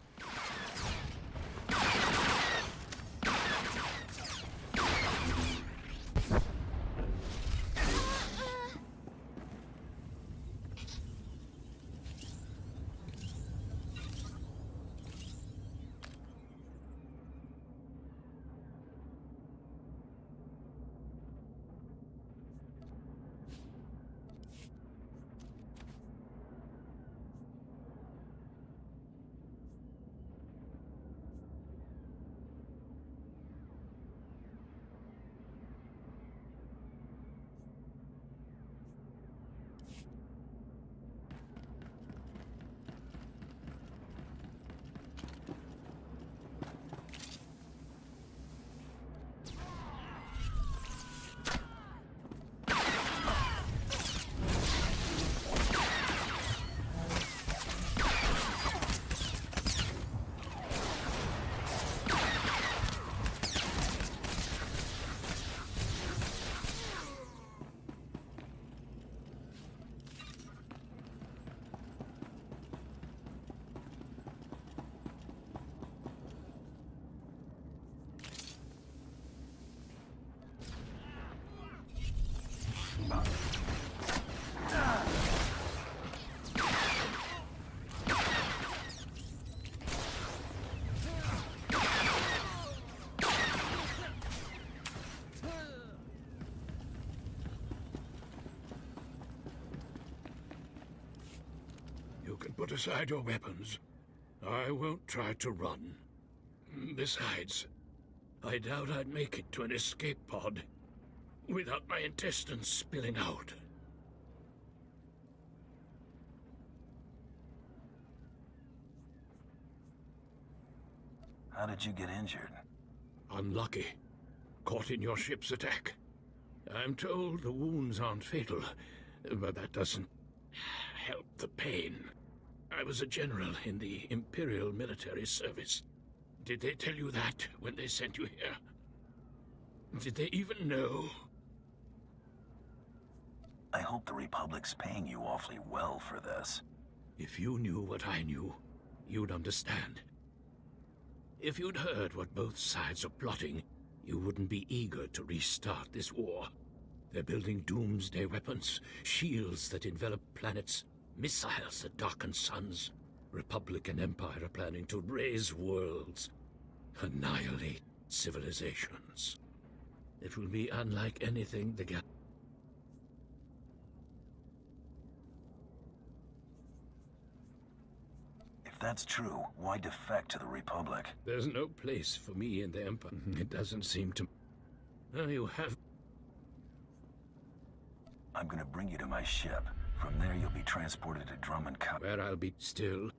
You can put aside your weapons. I won't try to run. Besides, I doubt I'd make it to an escape pod without my intestines spilling out. How did you get injured? Unlucky. Caught in your ship's attack. I'm told the wounds aren't fatal, but that doesn't help the pain. I was a general in the Imperial military service. Did they tell you that when they sent you here? Did they even know? I hope the Republic's paying you awfully well for this. If you knew what I knew, you'd understand. If you'd heard what both sides are plotting, you wouldn't be eager to restart this war. They're building doomsday weapons, shields that envelop planets, missiles that darken suns, Republic and Empire are planning to raise worlds, annihilate civilizations. It will be unlike anything the If that's true, why defect to the Republic? There's no place for me in the Empire. It doesn't seem to... You have... I'm gonna bring you to my ship. From there, you'll be transported to Drummond Cup. Where I'll be still.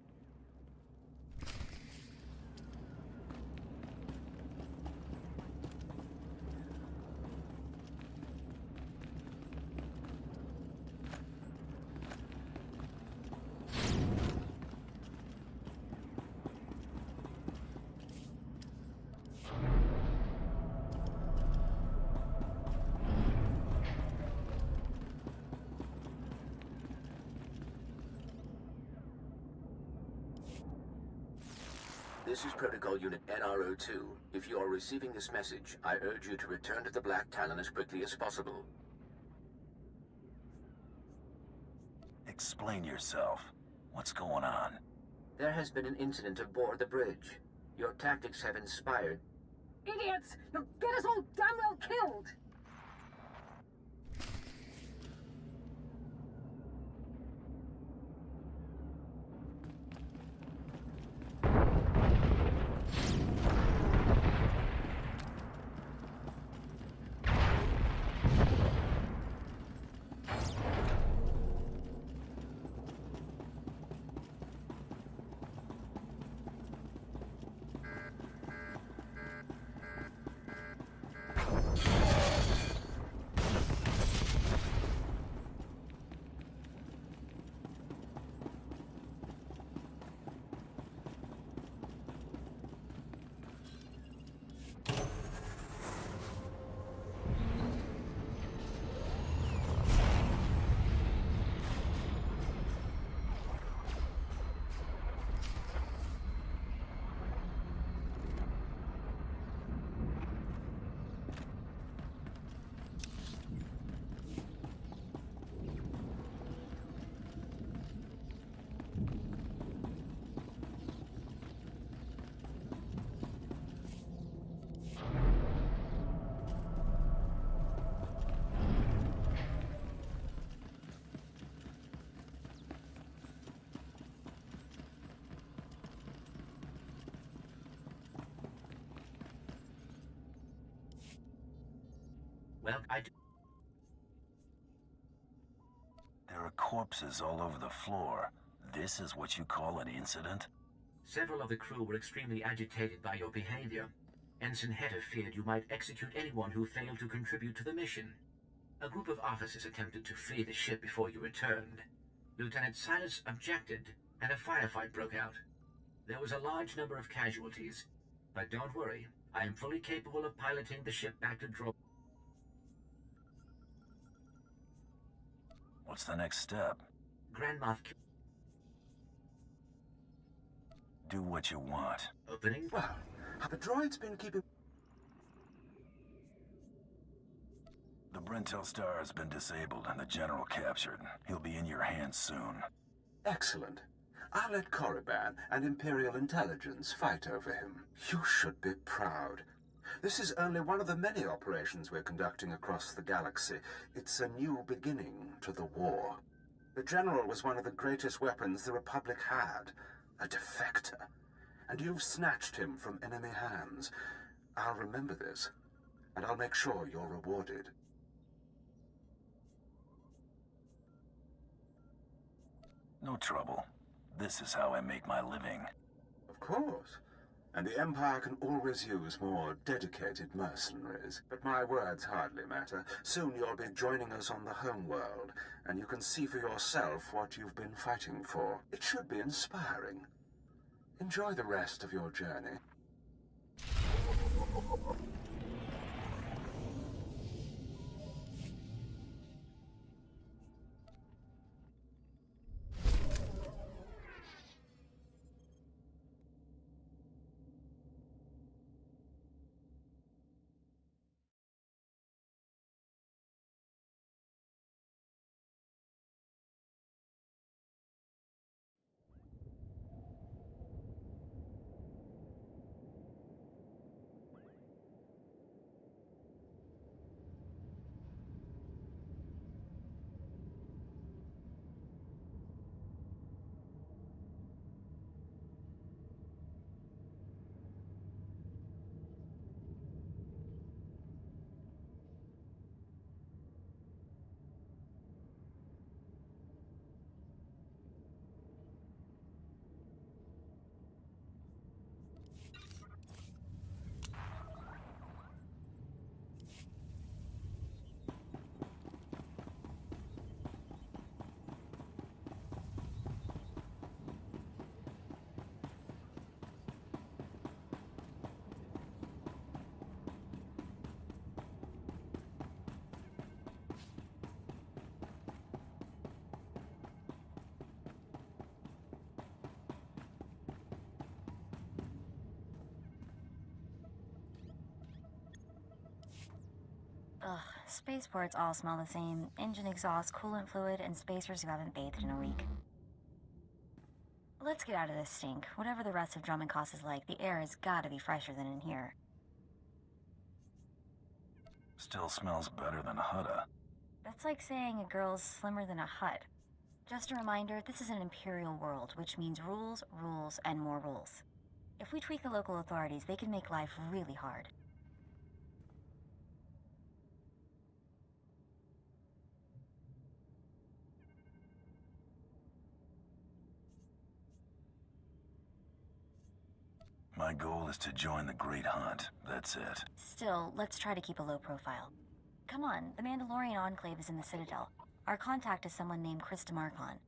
This is Protocol Unit NRO2. If you are receiving this message, I urge you to return to the Black Talon as quickly as possible. Explain yourself. What's going on? There has been an incident aboard the bridge. Your tactics have inspired... Idiots! You'll get us all damn well killed! Well, There are corpses all over the floor. This is what you call an incident? Several of the crew were extremely agitated by your behavior. Ensign Hedder feared you might execute anyone who failed to contribute to the mission. A group of officers attempted to flee the ship before you returned. Lieutenant Silas objected, and a firefight broke out. There was a large number of casualties, but don't worry, I am fully capable of piloting the ship back to Dro... What's the next step? Grand Moff... Do what you want. Opening? Well, have the droids been keeping... The Brentel Star has been disabled and the General captured. He'll be in your hands soon. Excellent. I'll let Korriban and Imperial Intelligence fight over him. You should be proud. This is only one of the many operations we're conducting across the galaxy. It's a new beginning to the war. The General was one of the greatest weapons the Republic had. A defector. And you've snatched him from enemy hands. I'll remember this, and I'll make sure you're rewarded. No trouble. This is how I make my living. Of course. And the Empire can always use more dedicated mercenaries. But my words hardly matter. Soon you'll be joining us on the homeworld, and you can see for yourself what you've been fighting for. It should be inspiring. Enjoy the rest of your journey. Ugh, spaceports all smell the same. Engine exhaust, coolant fluid, and spacers who haven't bathed in a week. Let's get out of this stink. Whatever the rest of Drummondcross is like, the air has gotta be fresher than in here. Still smells better than Hutta. That's like saying a girl's slimmer than a hut. Just a reminder, this is an imperial world, which means rules, rules, and more rules. If we tweak the local authorities, they can make life really hard. My goal is to join the Great Hunt. That's it. Still, let's try to keep a low profile. Come on, the Mandalorian Enclave is in the Citadel. Our contact is someone named Chris DeMarcon.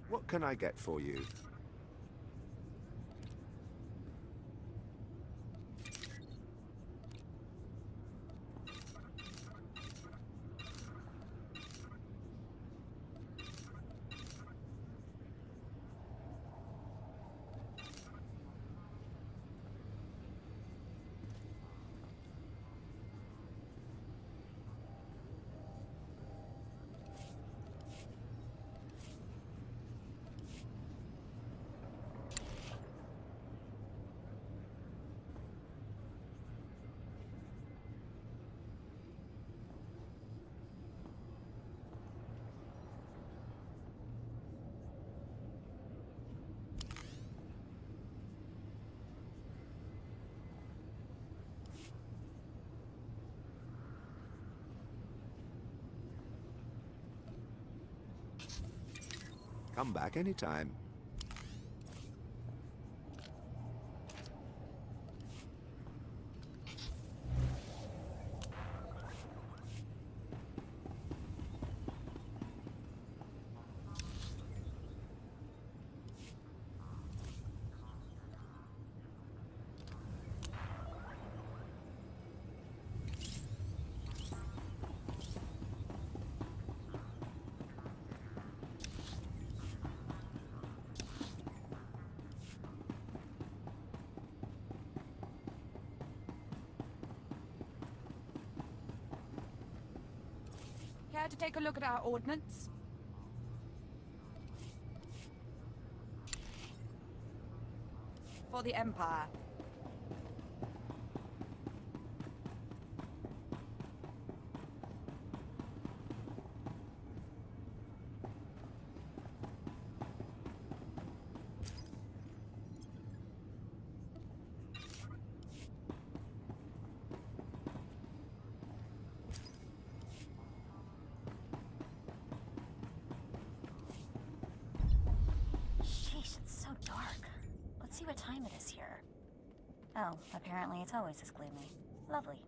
What can I get for you? Come back anytime. Care to take a look at our ordnance? For the Empire. See what time it is here. Oh, apparently it's always this gloomy. Lovely.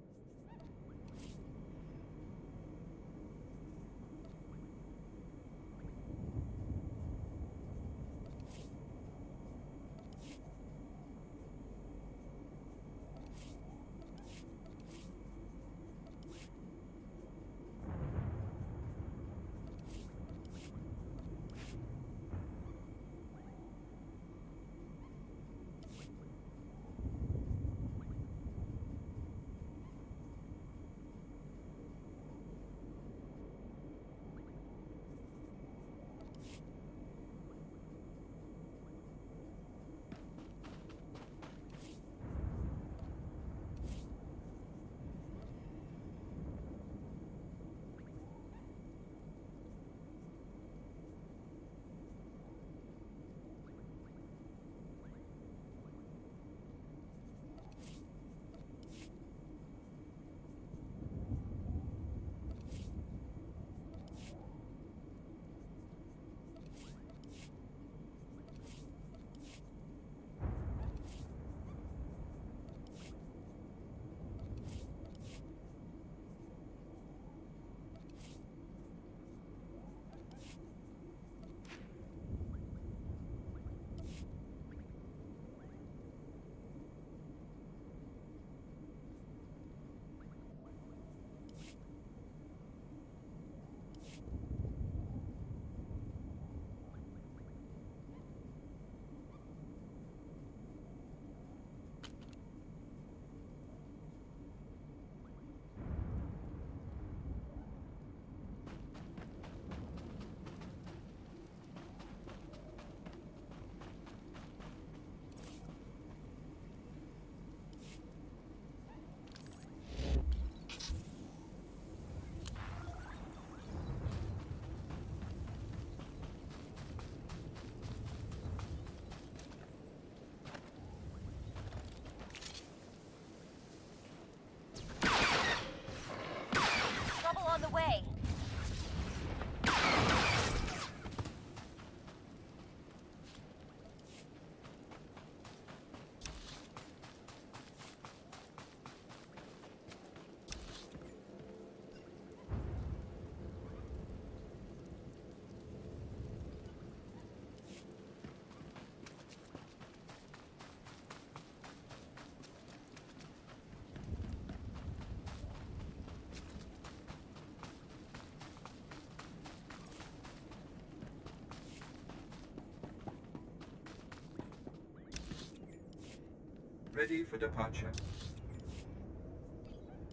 Ready for departure.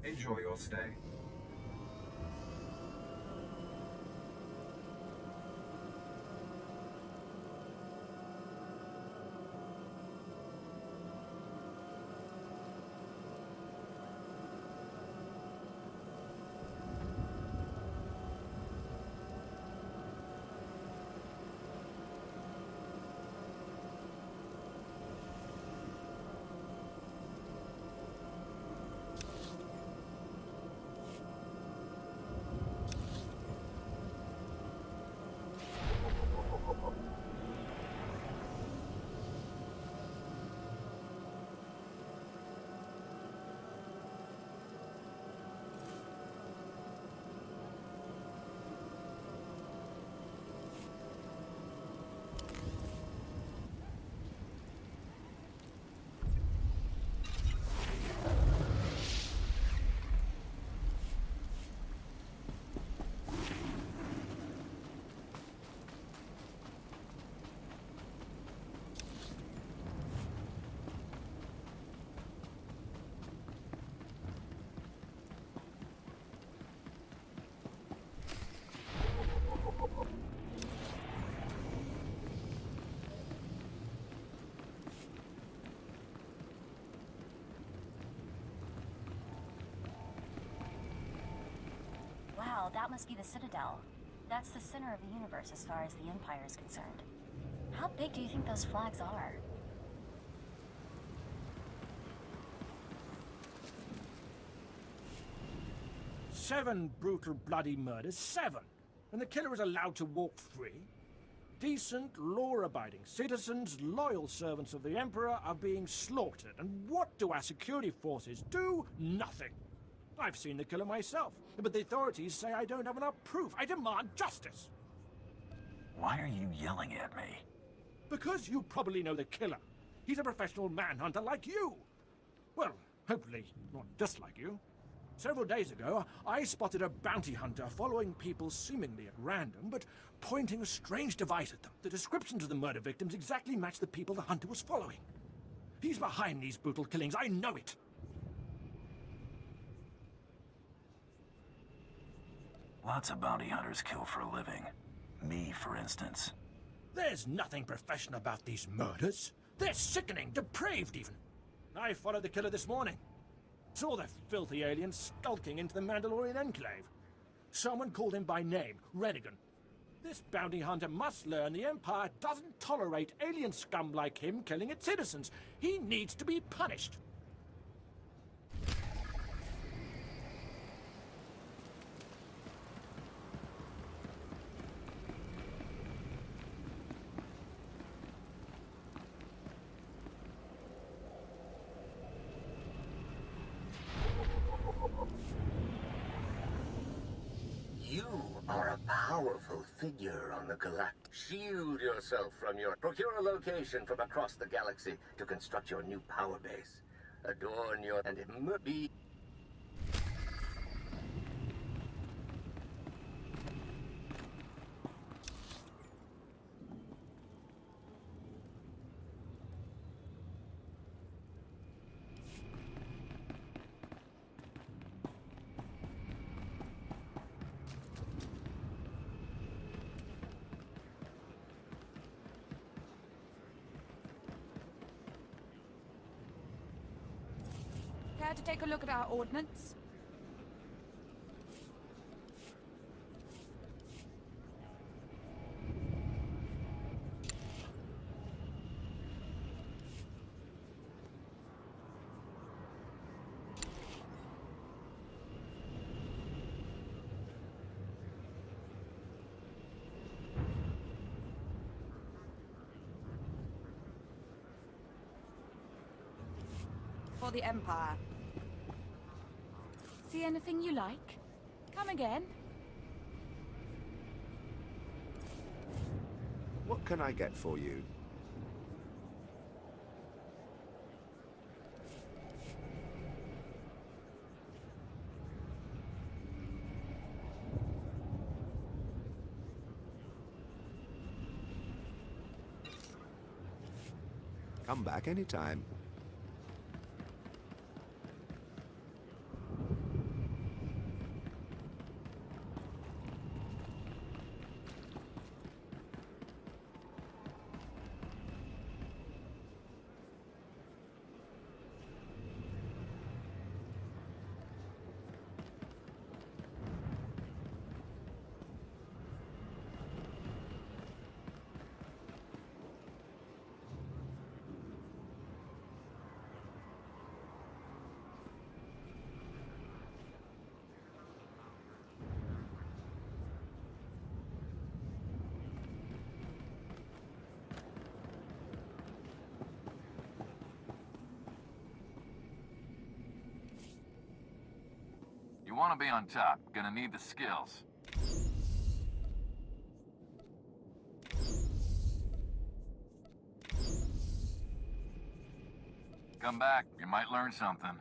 Enjoy your stay. Wow, that must be the Citadel. That's the center of the universe as far as the Empire is concerned. How big do you think those flags are? Seven brutal, bloody murders. 7! And the killer is allowed to walk free? Decent, law-abiding citizens, loyal servants of the Emperor are being slaughtered. And what do our security forces do? Nothing. I've seen the killer myself, but the authorities say I don't have enough proof. I demand justice. Why are you yelling at me? Because you probably know the killer. He's a professional manhunter like you. Well, hopefully not just like you. Several days ago, I spotted a bounty hunter following people seemingly at random, but pointing a strange device at them. The descriptions of the murder victims exactly match the people the hunter was following. He's behind these brutal killings, I know it. Lots of bounty hunters kill for a living. Me, for instance. There's nothing professional about these murders. They're sickening, depraved even. I followed the killer this morning. Saw the filthy alien skulking into the Mandalorian enclave. Someone called him by name, Redigan. This bounty hunter must learn the Empire doesn't tolerate alien scum like him killing its citizens. He needs to be punished. You are a powerful figure on the galactic. Shield yourself from your... Procure a location from across the galaxy to construct your new power base. Adorn your... and be... Care to take a look at our ordnance? For the Empire. See anything you like? Come again. What can I get for you? Come back anytime. want to be on top, gonna need the skills. Come back, you might learn something.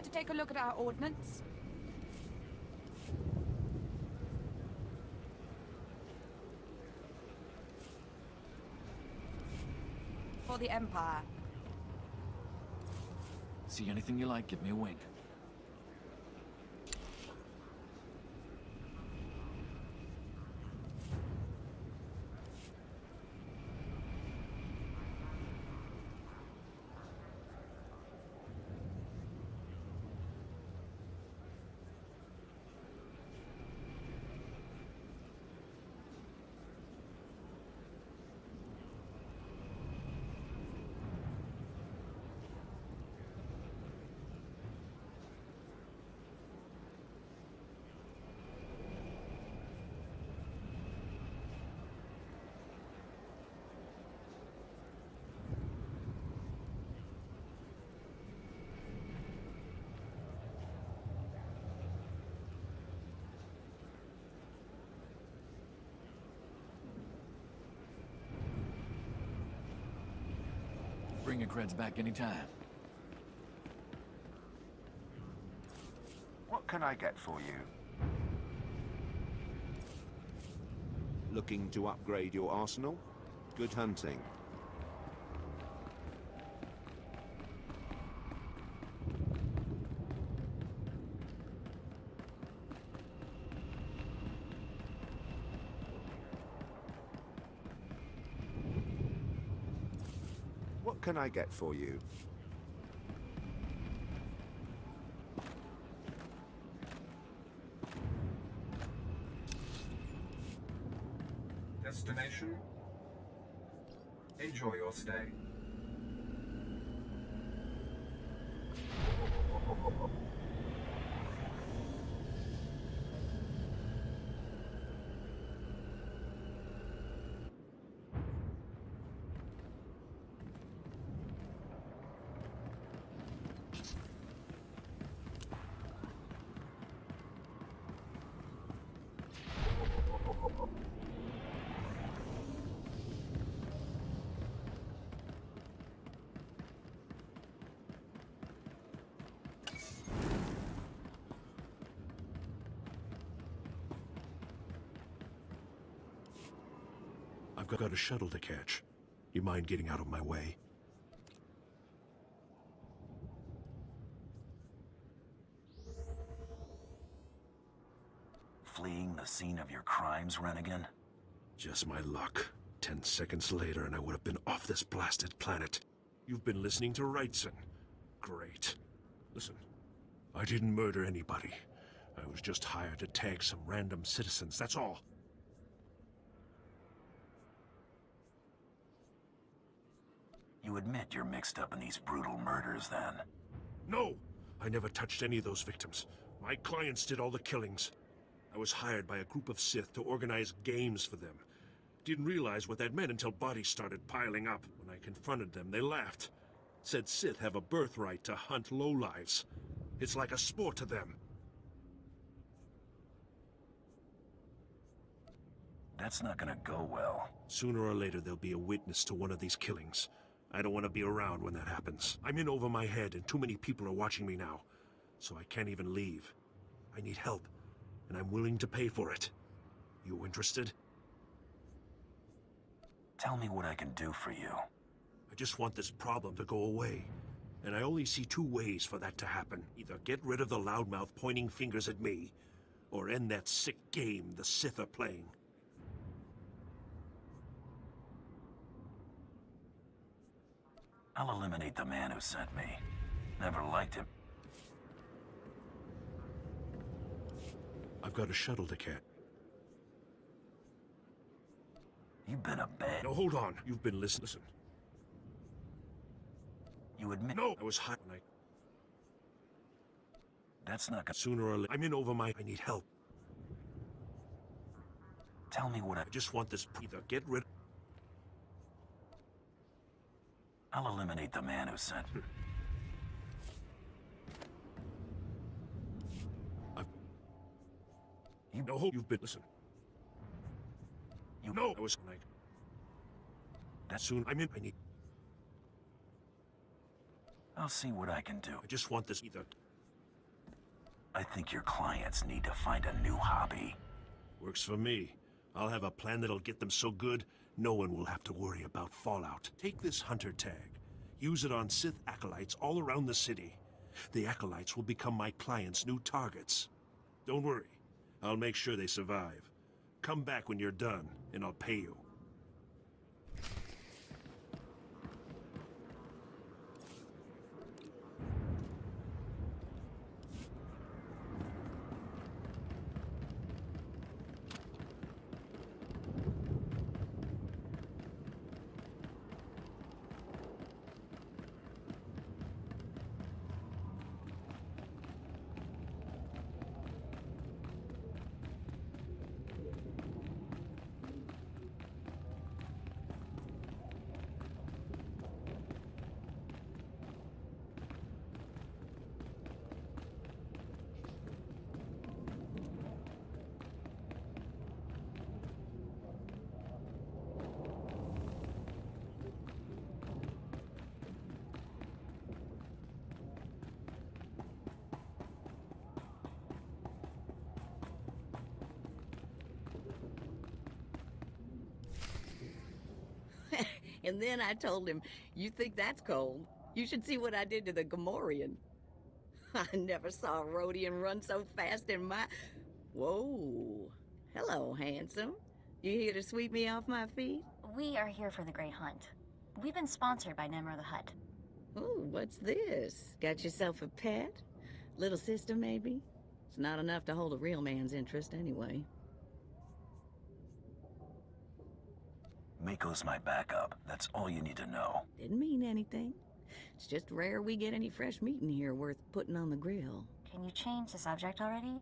Care to take a look at our ordnance? For the Empire. See anything you like, give me a wink. Bring your creds back anytime. What can I get for you? Looking to upgrade your arsenal? Good hunting. What can I get for you? Destination? Enjoy your stay. I've got a shuttle to catch. You mind getting out of my way? Fleeing the scene of your crimes, Rennigan? Just my luck. 10 seconds later and I would have been off this blasted planet. You've been listening to Wrightson. Great. Listen, I didn't murder anybody. I was just hired to tag some random citizens, that's all. You admit you're mixed up in these brutal murders, then? No! I never touched any of those victims. My clients did all the killings. I was hired by a group of Sith to organize games for them. Didn't realize what that meant until bodies started piling up. When I confronted them, they laughed. Said Sith have a birthright to hunt lowlives. It's like a sport to them. That's not gonna go well. Sooner or later, there'll be a witness to one of these killings. I don't want to be around when that happens. I'm in over my head, and too many people are watching me now. So I can't even leave. I need help, and I'm willing to pay for it. You interested? Tell me what I can do for you. I just want this problem to go away. And I only see two ways for that to happen. Either get rid of the loudmouth pointing fingers at me, or end that sick game the Sith are playing. I'll eliminate the man who sent me. Never liked him. I've got a shuttle to catch. You've been a bad... No, hold on. You've been listening. Listen. You admit... No! I was hot when I... That's not gonna... Sooner or later... I'm in over my... I need help. Tell me what I just want this... Either get rid... I'll eliminate the man who sent... You know, you've been... Listen. You know... I was... Like, that soon... I'm in... I need... I'll see what I can do. I just want this... Either... I think your clients need to find a new hobby. Works for me. I'll have a plan that'll get them so good, no one will have to worry about fallout. Take this hunter tag. Use it on Sith acolytes all around the city. The acolytes will become my clients' new targets. Don't worry. I'll make sure they survive. Come back when you're done, and I'll pay you. And then I told him, "You think that's cold? You should see what I did to the Gamorrean." I never saw a Rhodian run so fast in my... Whoa. Hello, handsome. You here to sweep me off my feet? We are here for the Great Hunt. We've been sponsored by Nemro the Hutt. Ooh, what's this? Got yourself a pet? Little sister, maybe? It's not enough to hold a real man's interest, anyway. Mako's my backup. That's all you need to know. Didn't mean anything. It's just rare we get any fresh meat in here worth putting on the grill. Can you change the subject already?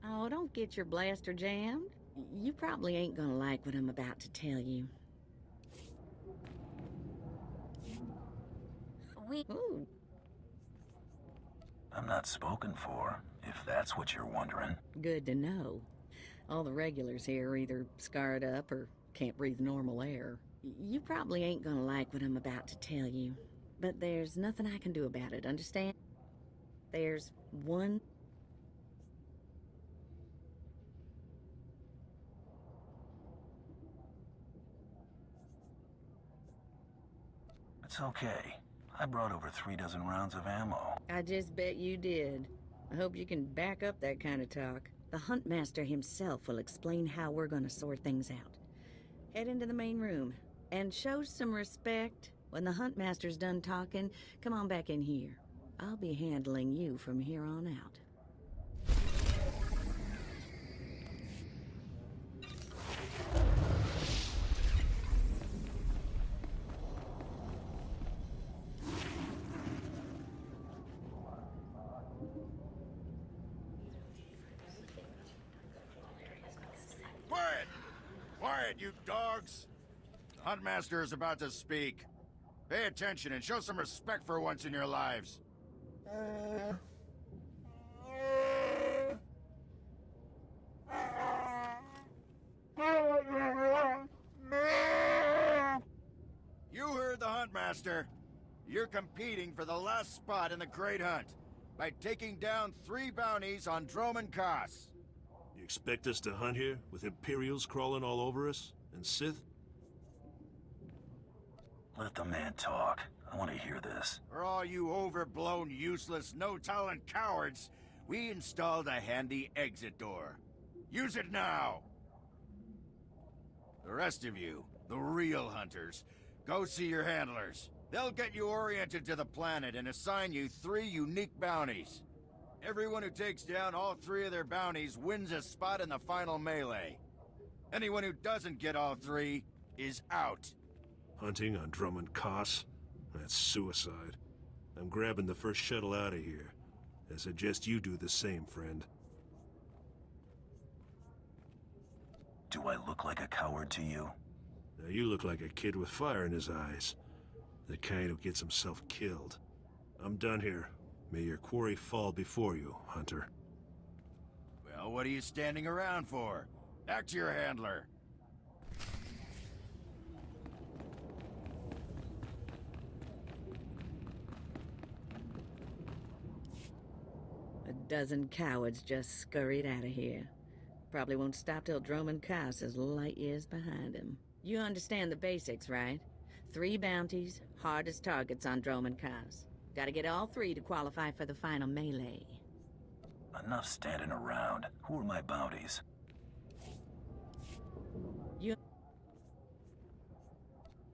Oh, don't get your blaster jammed. You probably ain't gonna like what I'm about to tell you. Ooh. I'm not spoken for, if that's what you're wondering. Good to know. All the regulars here are either scarred up or can't breathe normal air. You probably ain't gonna like what I'm about to tell you, but there's nothing I can do about it, understand? There's one... It's okay. I brought over 3 dozen rounds of ammo. I just bet you did. I hope you can back up that kind of talk. The Huntmaster himself will explain how we're gonna sort things out. Head into the main room, and show some respect. When the Huntmaster's done talking, come on back in here. I'll be handling you from here on out. Quiet! Quiet, you dogs! The Huntmaster is about to speak. Pay attention and show some respect for once in your lives. You heard the Huntmaster. You're competing for the last spot in the Great Hunt by taking down 3 bounties on Droman Koss. You expect us to hunt here, with Imperials crawling all over us? And Sith? Let the man talk. I want to hear this. For all you overblown, useless, no-talent cowards, we installed a handy exit door. Use it now! The rest of you, the real hunters, go see your handlers. They'll get you oriented to the planet and assign you 3 unique bounties. Everyone who takes down all 3 of their bounties wins a spot in the final melee. Anyone who doesn't get all 3 is out. Hunting on Droman Koss? That's suicide. I'm grabbing the first shuttle out of here. I suggest you do the same, friend. Do I look like a coward to you? Now you look like a kid with fire in his eyes. The kind who gets himself killed. I'm done here. May your quarry fall before you, Hunter. Well, what are you standing around for? Back to your handler. A dozen cowards just scurried out of here. Probably won't stop till Droman Kaas is light years behind him. You understand the basics, right? 3 bounties, hardest targets on Droman Kaas. Gotta get all 3 to qualify for the final melee. Enough standing around. Who are my bounties?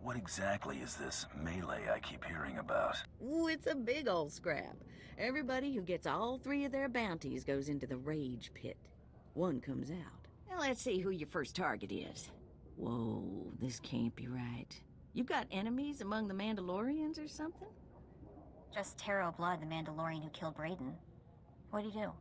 What exactly is this melee I keep hearing about? Ooh, it's a big old scrap. Everybody who gets all 3 of their bounties goes into the rage pit. One comes out. Now let's see who your first target is. Whoa, this can't be right. You got enemies among the Mandalorians or something? Just Taro Blood, the Mandalorian who killed Brayden. What'd he do?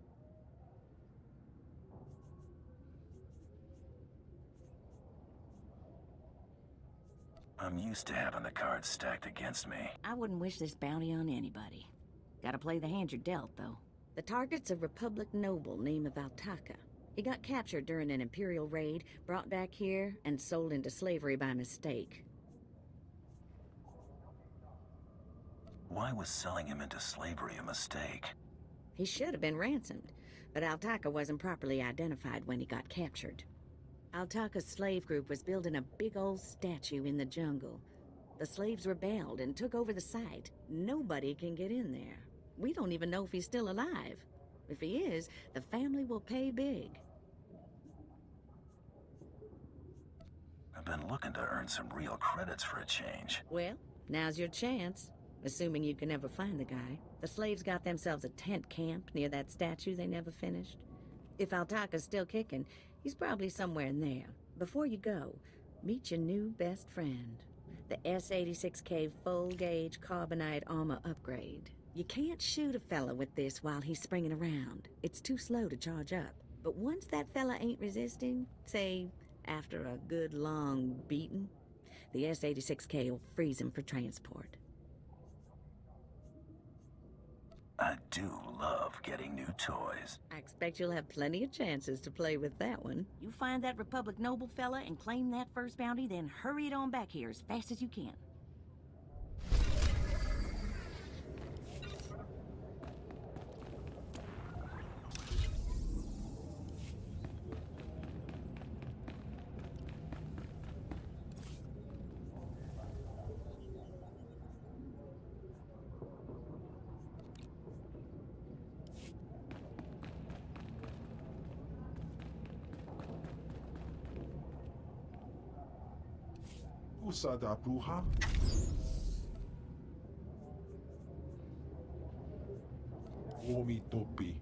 I'm used to having the cards stacked against me. I wouldn't wish this bounty on anybody. Gotta play the hand you're dealt, though. The target's a Republic noble named Altaka. He got captured during an Imperial raid, brought back here, and sold into slavery by mistake. Why was selling him into slavery a mistake? He should have been ransomed, but Altaka wasn't properly identified when he got captured. Altaka's slave group was building a big old statue in the jungle. The slaves rebelled and took over the site. Nobody can get in there. We don't even know if he's still alive. If he is, the family will pay big. I've been looking to earn some real credits for a change. Well, now's your chance, assuming you can ever find the guy. The slaves got themselves a tent camp near that statue they never finished. If Altaka's still kicking, he's probably somewhere in there. Before you go, meet your new best friend. The S-86K full-gauge carbonite armor upgrade. You can't shoot a fella with this while he's springing around. It's too slow to charge up. But once that fella ain't resisting, say, after a good long beating, the S-86K will freeze him for transport. I do love getting new toys. I expect you'll have plenty of chances to play with that one. You find that Republic noble fella and claim that first bounty, then hurry it on back here as fast as you can. Usada bruja? Omi topi.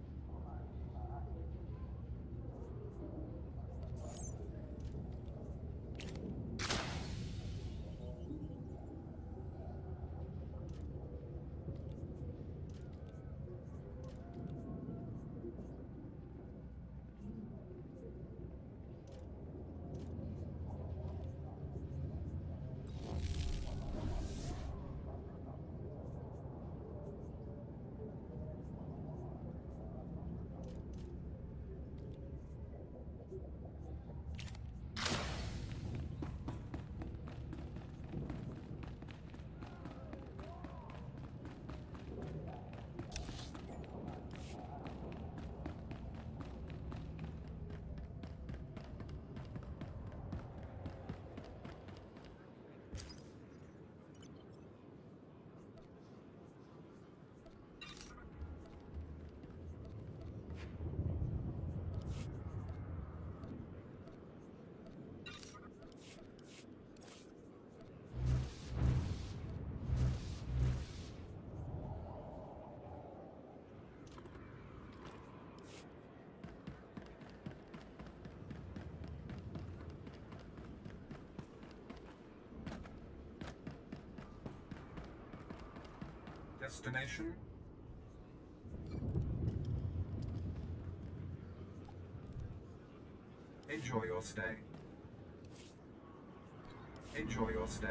Destination? Enjoy your stay. Enjoy your stay.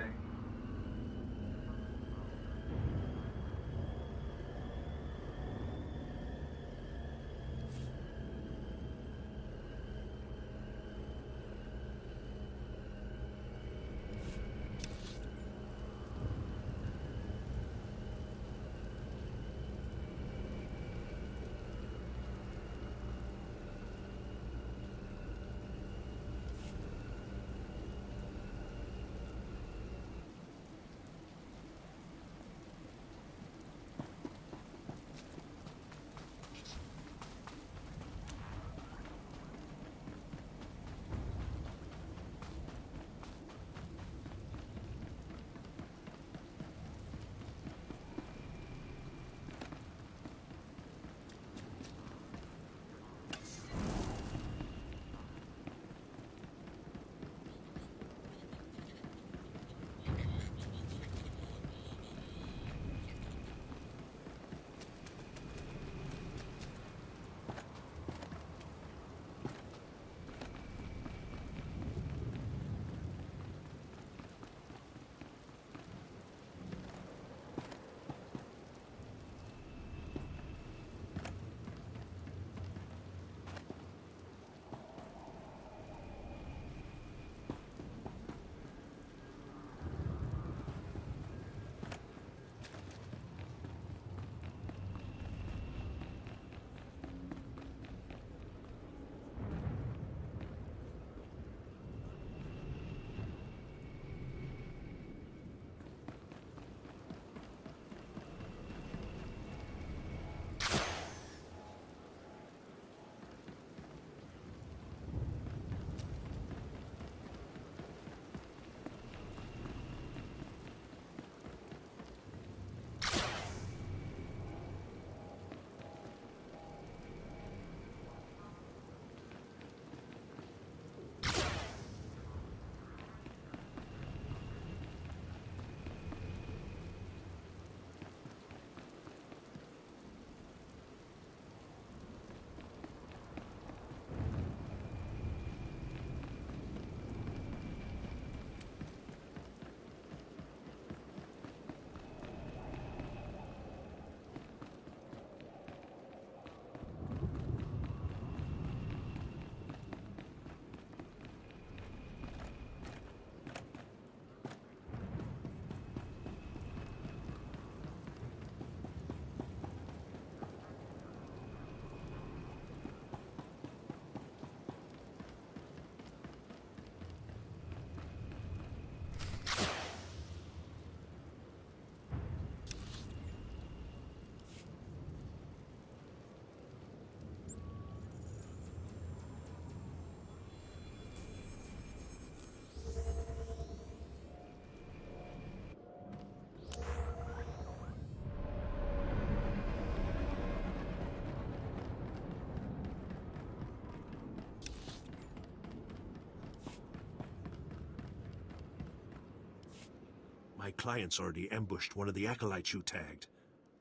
My clients already ambushed one of the acolytes you tagged.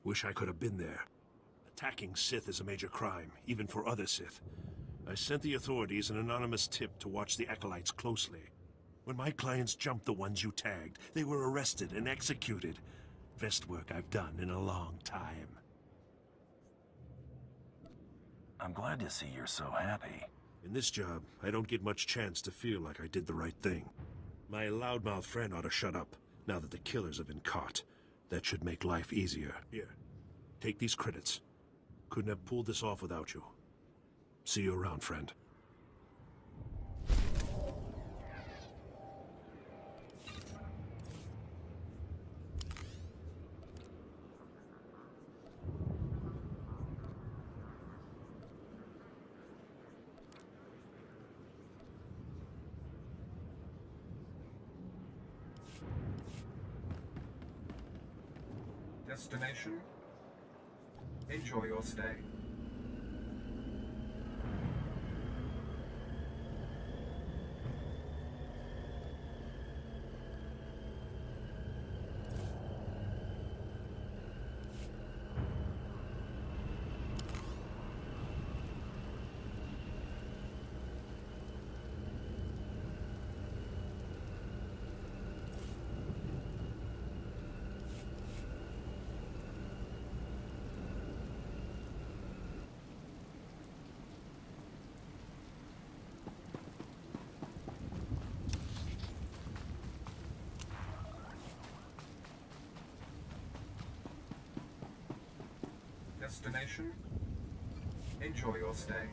Wish I could have been there. Attacking Sith is a major crime, even for other Sith. I sent the authorities an anonymous tip to watch the acolytes closely. When my clients jumped the ones you tagged, they were arrested and executed. Best work I've done in a long time. I'm glad to see you're so happy. In this job, I don't get much chance to feel like I did the right thing. My loudmouth friend ought to shut up, now that the killers have been caught. That should make life easier. Here, take these credits. Couldn't have pulled this off without you. See you around, friend. Destination? Enjoy your stay. Destination? Enjoy your stay.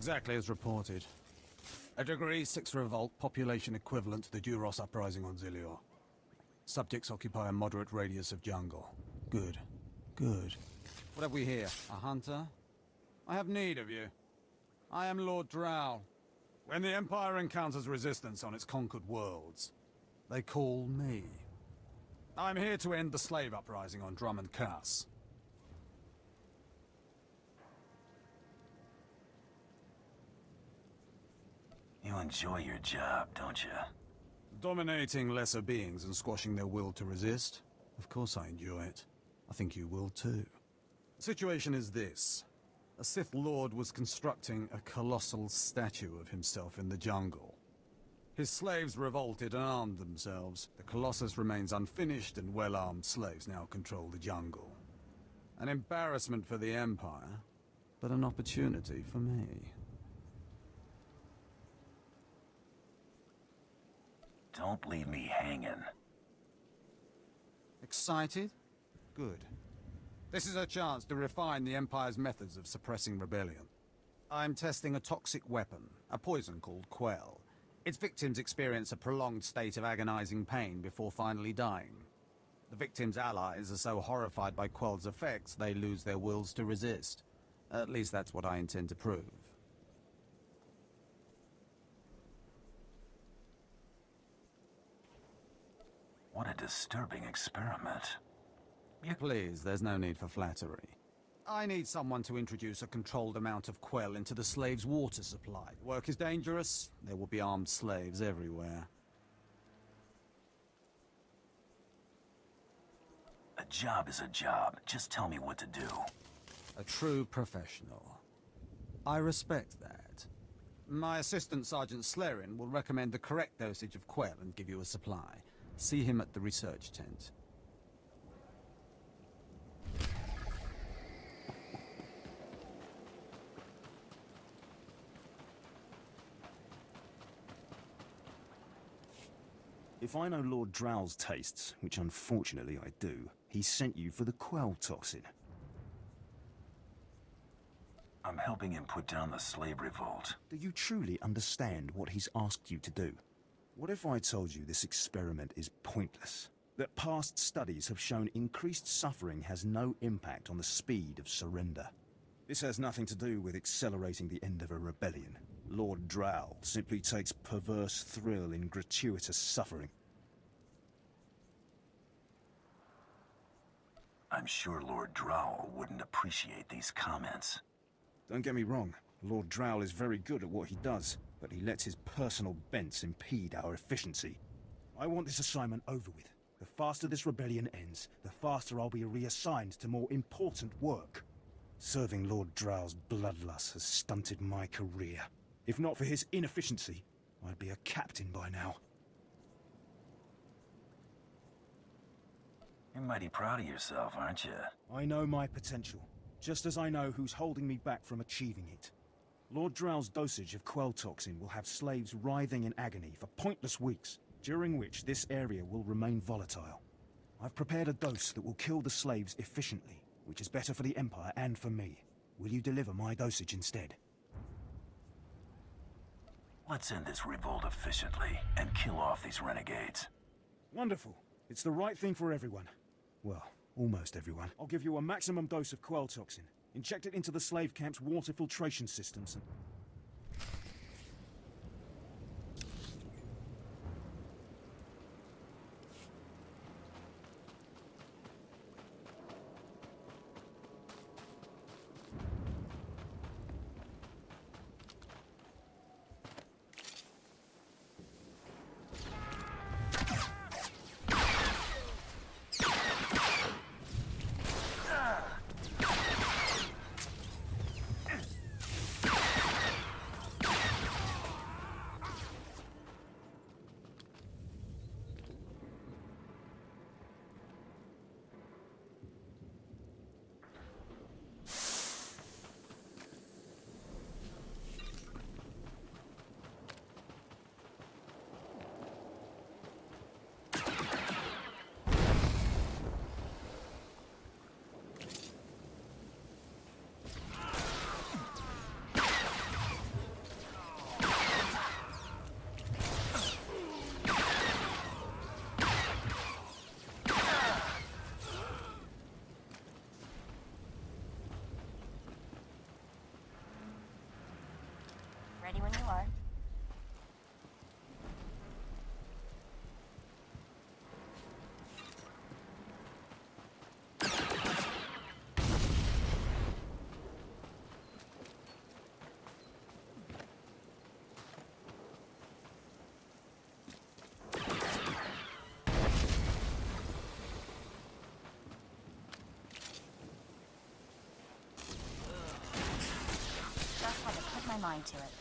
Exactly as reported. A Degree 6 revolt, population equivalent to the Duros uprising on Zilior. Subjects occupy a moderate radius of jungle. Good. Good. What have we here? A hunter? I have need of you. I am Lord Drow. When the Empire encounters resistance on its conquered worlds, they call me. I'm here to end the slave uprising on Drummond Cass. You enjoy your job, don't you? Dominating lesser beings and squashing their will to resist? Of course I enjoy it. I think you will too. The situation is this. A Sith Lord was constructing a colossal statue of himself in the jungle. His slaves revolted and armed themselves. The Colossus remains unfinished, and well-armed slaves now control the jungle. An embarrassment for the Empire, but an opportunity for me. Don't leave me hanging. Excited? Good. This is a chance to refine the Empire's methods of suppressing rebellion. I'm testing a toxic weapon, a poison called Quell. Its victims experience a prolonged state of agonizing pain before finally dying. The victims' allies are so horrified by Quell's effects, they lose their wills to resist. At least that's what I intend to prove. What a disturbing experiment. Please, there's no need for flattery. I need someone to introduce a controlled amount of Quell into the slaves' water supply. Work is dangerous. There will be armed slaves everywhere. A job is a job. Just tell me what to do. A true professional. I respect that. My assistant, Sergeant Slarin, will recommend the correct dosage of Quell and give you a supply. See him at the research tent. If I know Lord Drow's tastes, which unfortunately I do, he sent you for the Quell toxin. I'm helping him put down the slave revolt. Do you truly understand what he's asked you to do? What if I told you this experiment is pointless? That past studies have shown increased suffering has no impact on the speed of surrender? This has nothing to do with accelerating the end of a rebellion. Lord Drow simply takes perverse thrill in gratuitous suffering. I'm sure Lord Drow wouldn't appreciate these comments. Don't get me wrong, Lord Drow is very good at what he does, but he lets his personal bents impede our efficiency. I want this assignment over with. The faster this rebellion ends, the faster I'll be reassigned to more important work. Serving Lord Drow's bloodlust has stunted my career. If not for his inefficiency, I'd be a captain by now. You're mighty proud of yourself, aren't you? I know my potential, just as I know who's holding me back from achieving it. Lord Drow's dosage of Quell toxin will have slaves writhing in agony for pointless weeks, during which this area will remain volatile. I've prepared a dose that will kill the slaves efficiently, which is better for the Empire and for me. Will you deliver my dosage instead? Let's end this revolt efficiently and kill off these renegades. Wonderful. It's the right thing for everyone. Well, almost everyone. I'll give you a maximum dose of Quell toxin. Inject it into the slave camp's water filtration systems and... mind to it.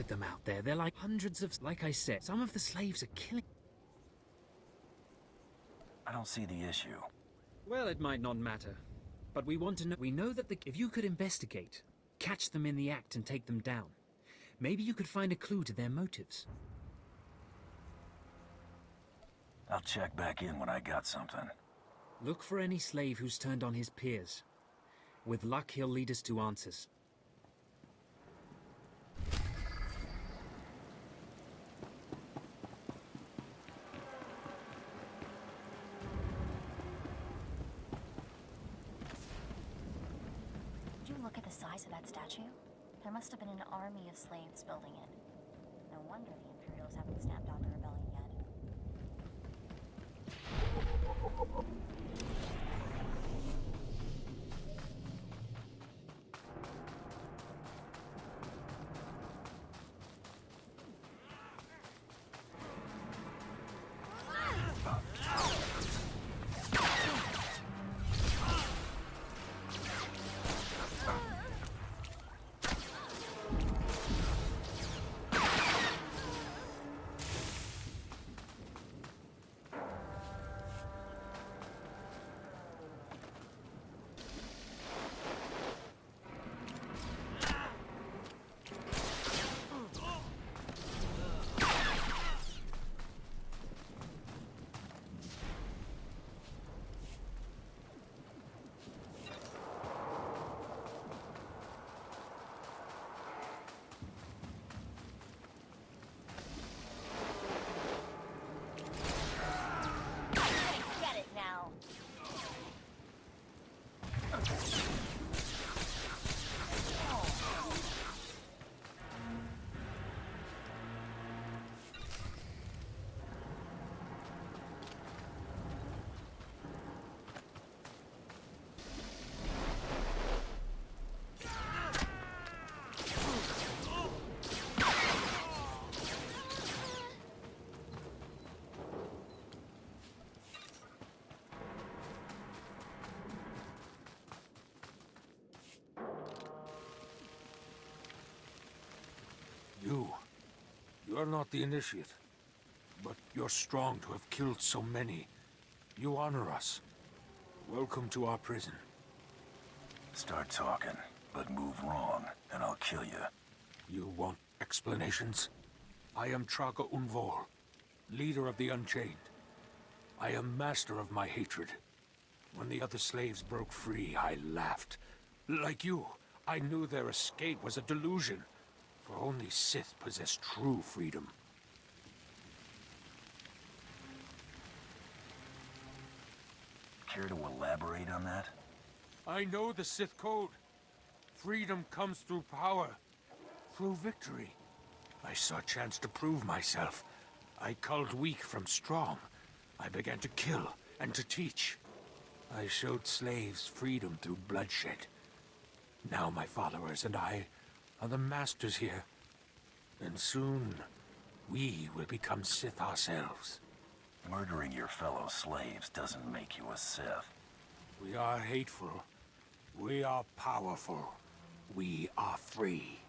with them out there. They're like hundreds of... Like I said, some of the slaves are killing... I don't see the issue. Well, it might not matter. But we want to know... We know that if you could investigate, catch them in the act and take them down, maybe you could find a clue to their motives. I'll check back in when I got something. Look for any slave who's turned on his peers. With luck, he'll lead us to answers. Did you look at the size of that statue? There must have been an army of slaves building it. No wonder the Imperials haven't snapped out the rebellion yet. You're not the initiate, but you're strong to have killed so many. You honor us. Welcome to our prison. Start talking, but move wrong, and I'll kill you. You want explanations? I am Traga Unvol, leader of the Unchained. I am master of my hatred. When the other slaves broke free, I laughed. Like you, I knew their escape was a delusion. For only Sith possess true freedom. Care to elaborate on that? I know the Sith code. Freedom comes through power, through victory. I saw a chance to prove myself. I culled weak from strong. I began to kill and to teach. I showed slaves freedom through bloodshed. Now my followers and I are the masters here. And soon, we will become Sith ourselves. Murdering your fellow slaves doesn't make you a Sith. We are hateful. We are powerful. We are free.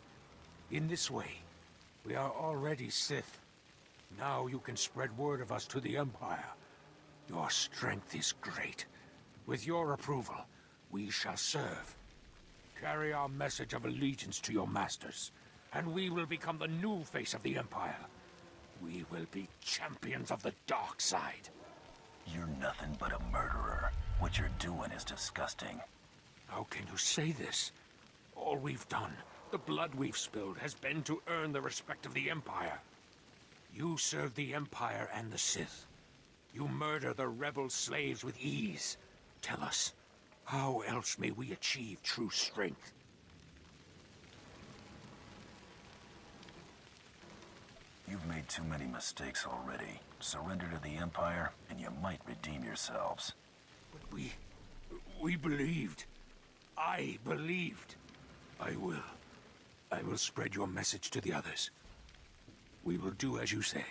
In this way, we are already Sith. Now you can spread word of us to the Empire. Your strength is great. With your approval, we shall serve. Carry our message of allegiance to your masters, and we will become the new face of the Empire. We will be champions of the dark side. You're nothing but a murderer. What you're doing is disgusting. How can you say this? All we've done, the blood we've spilled, has been to earn the respect of the Empire. You serve the Empire and the Sith. You murder the rebel slaves with ease. Tell us, how else may we achieve true strength? You've made too many mistakes already. Surrender to the Empire, and you might redeem yourselves. But we believed. I believed. I will spread your message to the others. We will do as you say.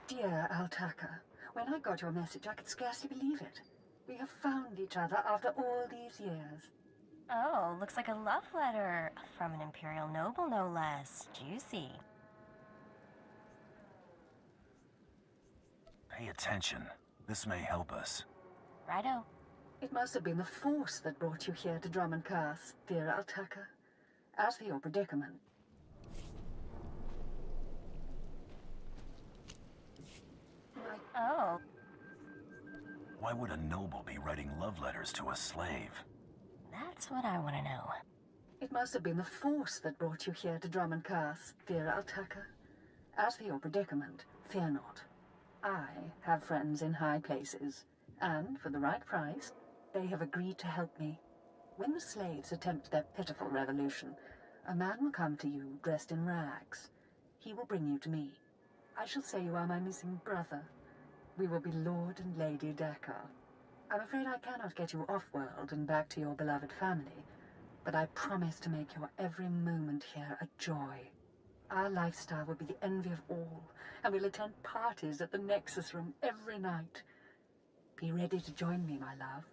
Dear Altaka, when I got your message, I could scarcely believe it. We have found each other after all these years. Oh, looks like a love letter. From an Imperial noble, no less. Juicy. Pay attention. This may help us. Righto. It must have been the Force that brought you here to Drummond Curse, dear Altaka. As for your predicament... Oh. Why would a noble be writing love letters to a slave? That's what I want to know. It must have been the Force that brought you here to Drummond Curse, dear Altaka. As for your predicament, fear not. I have friends in high places, and for the right price, they have agreed to help me. When the slaves attempt their pitiful revolution, a man will come to you dressed in rags. He will bring you to me. I shall say you are my missing brother. We will be Lord and Lady Dakar. I'm afraid I cannot get you off-world and back to your beloved family, but I promise to make your every moment here a joy. Our lifestyle will be the envy of all, and we'll attend parties at the Nexus Room every night. Be ready to join me, my love.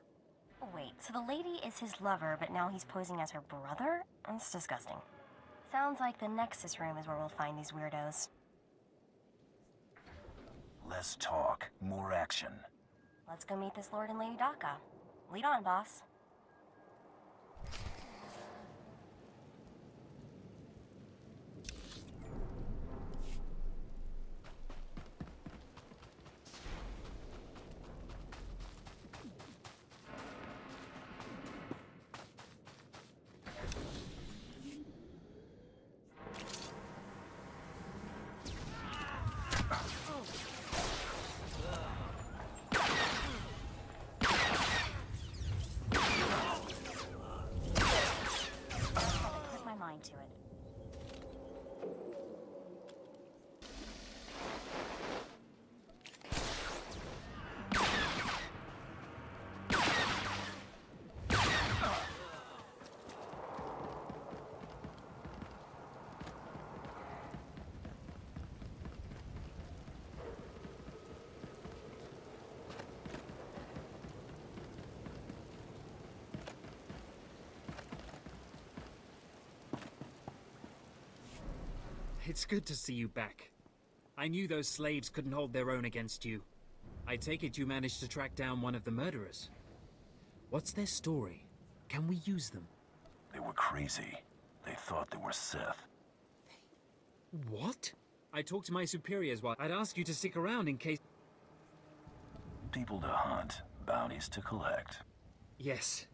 Wait, so the lady is his lover, but now he's posing as her brother? That's disgusting. Sounds like the Nexus Room is where we'll find these weirdos. Less talk, more action. Let's go meet this Lord and Lady Daka. Lead on, boss. To it. It's good to see you back. I knew those slaves couldn't hold their own against you. I take it you managed to track down one of the murderers. What's their story? Can we use them? They were crazy. They thought they were Sith. What? I talked to my superiors while I'd ask you to stick around in case... People to hunt, bounties to collect. Yes.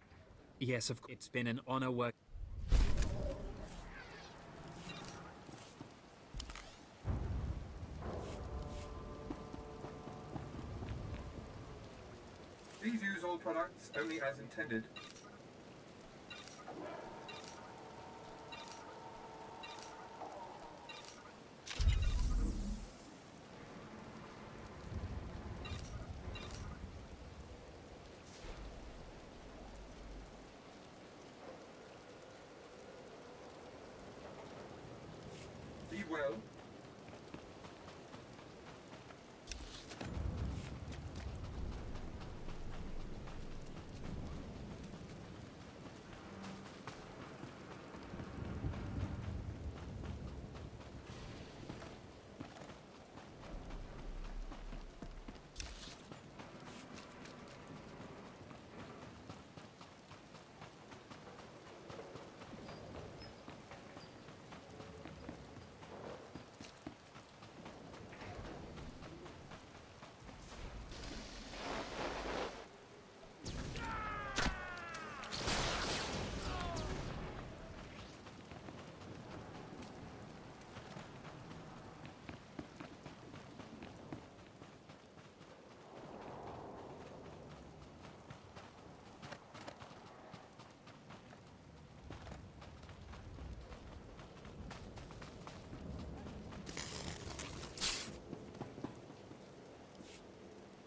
Yes, of course. It's been an honor work... Please use all products only as intended. Be well.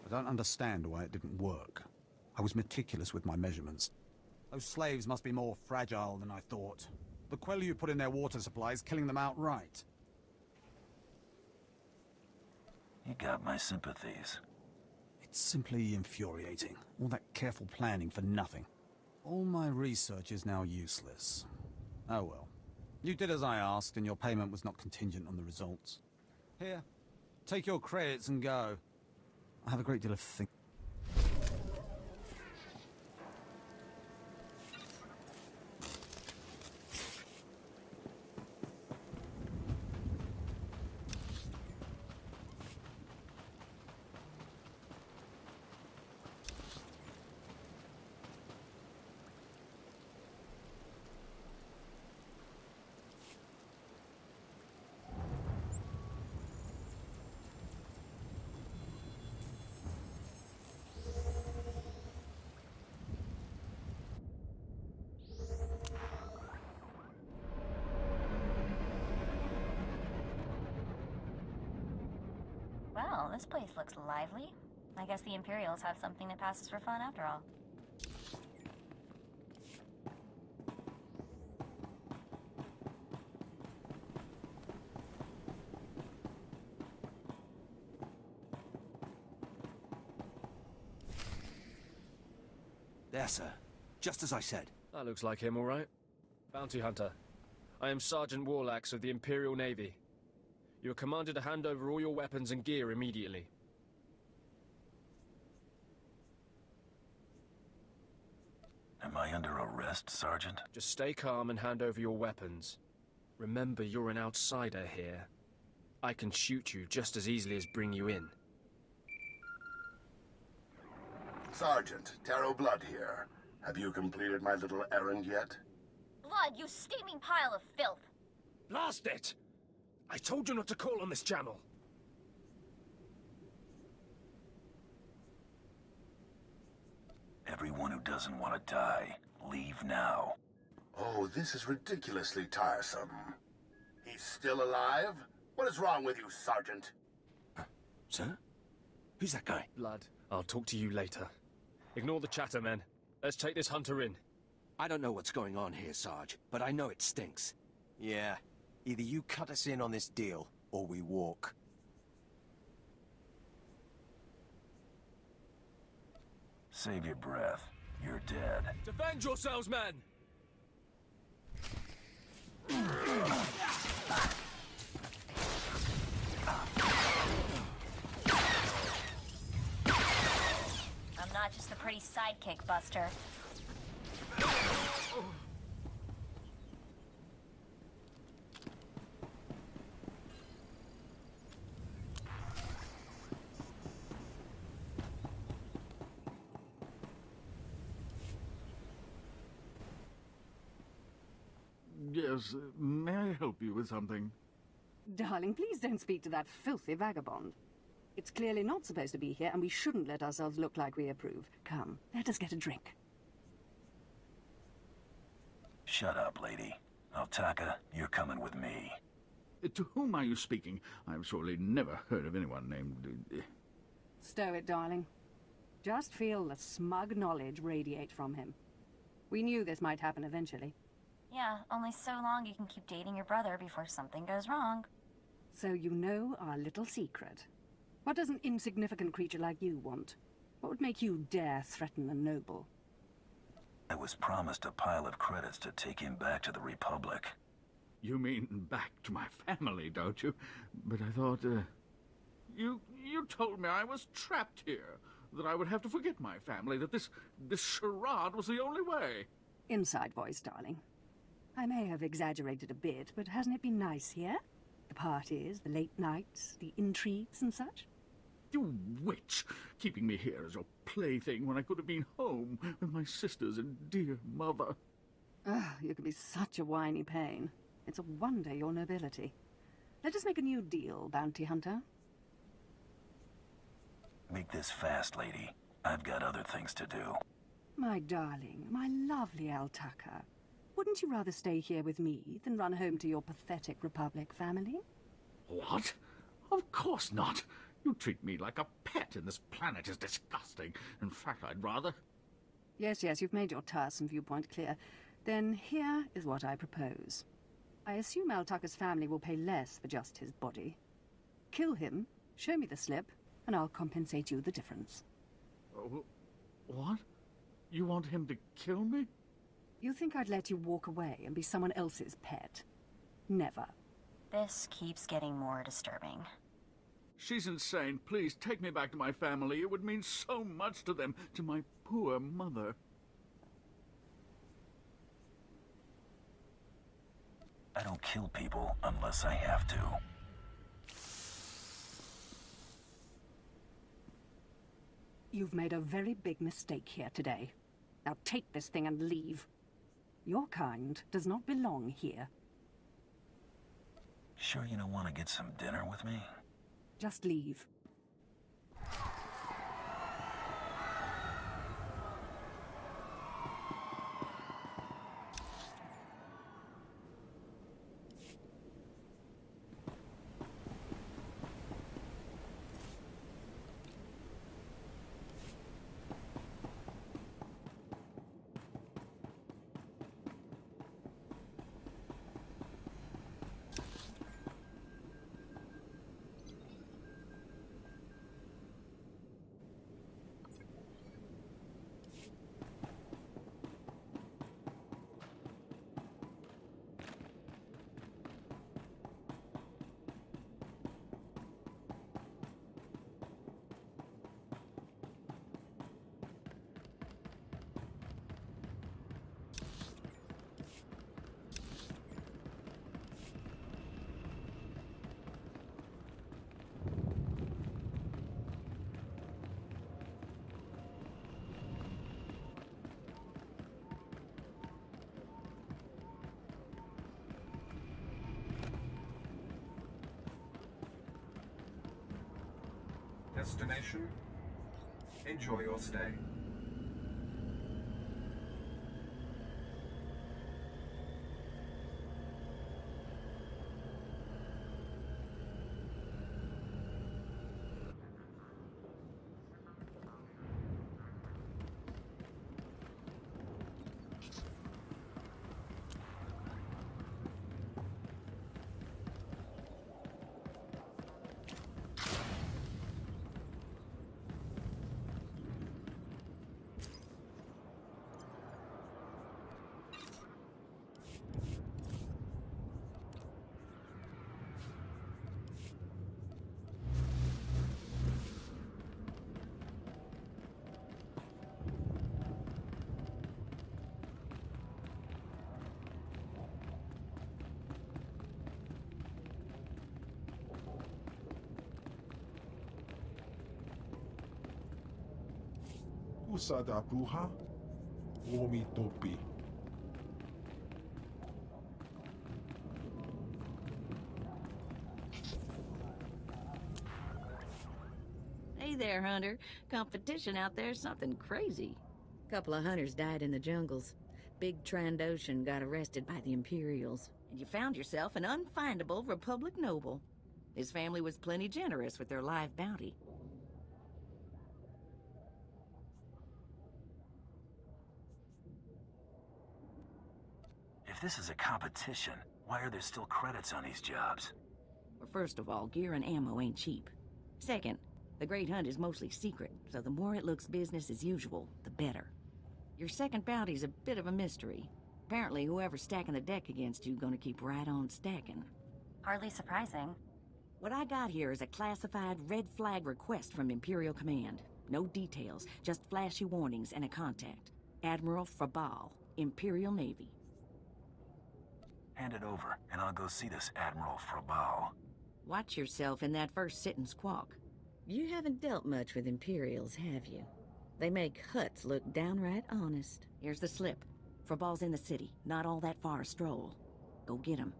I don't understand why it didn't work. I was meticulous with my measurements. Those slaves must be more fragile than I thought. The Quellu you put in their water supply is killing them outright. You got my sympathies. It's simply infuriating. All that careful planning for nothing. All my research is now useless. Oh well. You did as I asked, and your payment was not contingent on the results. Here, take your credits and go. I have a great deal of thinking. Well, this place looks lively. I guess the Imperials have something that passes for fun after all. There, sir. Just as I said. That looks like him, all right. Bounty Hunter. I am Sergeant Warlax of the Imperial Navy. You are commanded to hand over all your weapons and gear immediately. Am I under arrest, Sergeant? Just stay calm and hand over your weapons. Remember, you're an outsider here. I can shoot you just as easily as bring you in. Sergeant, Taro Blood here. Have you completed my little errand yet? Blood, you steaming pile of filth! Blast it! I told you not to call on this channel. Everyone who doesn't want to die, leave now. Oh, this is ridiculously tiresome. He's still alive? What is wrong with you, Sergeant? Sir? Who's that guy? Blood, I'll talk to you later. Ignore the chatter, men. Let's take this hunter in. I don't know what's going on here, Sarge, but I know it stinks. Yeah. Either you cut us in on this deal, or we walk. Save your breath. You're dead. Defend yourselves, men! I'm not just the pretty sidekick, Buster. Yes, may I help you with something? Darling, please don't speak to that filthy vagabond. It's clearly not supposed to be here, and we shouldn't let ourselves look like we approve. Come, let us get a drink. Shut up, lady. Altaka, you're coming with me. To whom are you speaking? I've surely never heard of anyone named... Stow it, darling. Just feel the smug knowledge radiate from him. We knew this might happen eventually. Yeah, only so long you can keep dating your brother before something goes wrong. So you know our little secret. What does an insignificant creature like you want? What would make you dare threaten the noble? I was promised a pile of credits to take him back to the Republic. You mean back to my family, don't you? But I thought, You told me I was trapped here, that I would have to forget my family, that this charade was the only way. Inside voice, darling. I may have exaggerated a bit, but hasn't it been nice here? The parties, the late nights, the intrigues and such? You witch! Keeping me here as your plaything when I could have been home with my sisters and dear mother. Ah, you can be such a whiny pain. It's a wonder your nobility. Let us make a new deal, bounty hunter. Make this fast, lady. I've got other things to do. My darling, my lovely Altaka. Wouldn't you rather stay here with me than run home to your pathetic Republic family? What? Of course not. You treat me like a pet, and this planet is disgusting. In fact, I'd rather... Yes, you've made your tiresome viewpoint clear. Then here is what I propose. I assume Altaka's family will pay less for just his body. Kill him, Show me the slip, and I'll compensate you the difference. What? You want him to kill me? You think I'd let you walk away and be someone else's pet? Never. This keeps getting more disturbing. She's insane. Please, take me back to my family. It would mean so much to them, to my poor mother. I don't kill people unless I have to. You've made a very big mistake here today. Now take this thing and leave. Your kind does not belong here. Sure you don't want to get some dinner with me? Just leave. Destination? Enjoy your stay. Usada bruja? Omi topi. Hey there, Hunter. Competition out there's something crazy. Couple of hunters died in the jungles. Big Trandoshan got arrested by the Imperials. And you found yourself an unfindable Republic noble. His family was plenty generous with their live bounty. If this is a competition, why are there still credits on these jobs? Well, first of all, gear and ammo ain't cheap. Second, the Great Hunt is mostly secret, so the more it looks business as usual, the better. Your second bounty's a bit of a mystery. Apparently, whoever's stacking the deck against you gonna keep right on stacking. Hardly surprising. What I got here is a classified red flag request from Imperial Command. No details, just flashy warnings and a contact. Admiral Frabal, Imperial Navy. Hand it over, and I'll go see this Admiral Frabal. Watch yourself in that first sit and squawk. You haven't dealt much with Imperials, have you? They make Hutts look downright honest. Here's the slip. Frabal's in the city, not all that far a stroll. Go get him.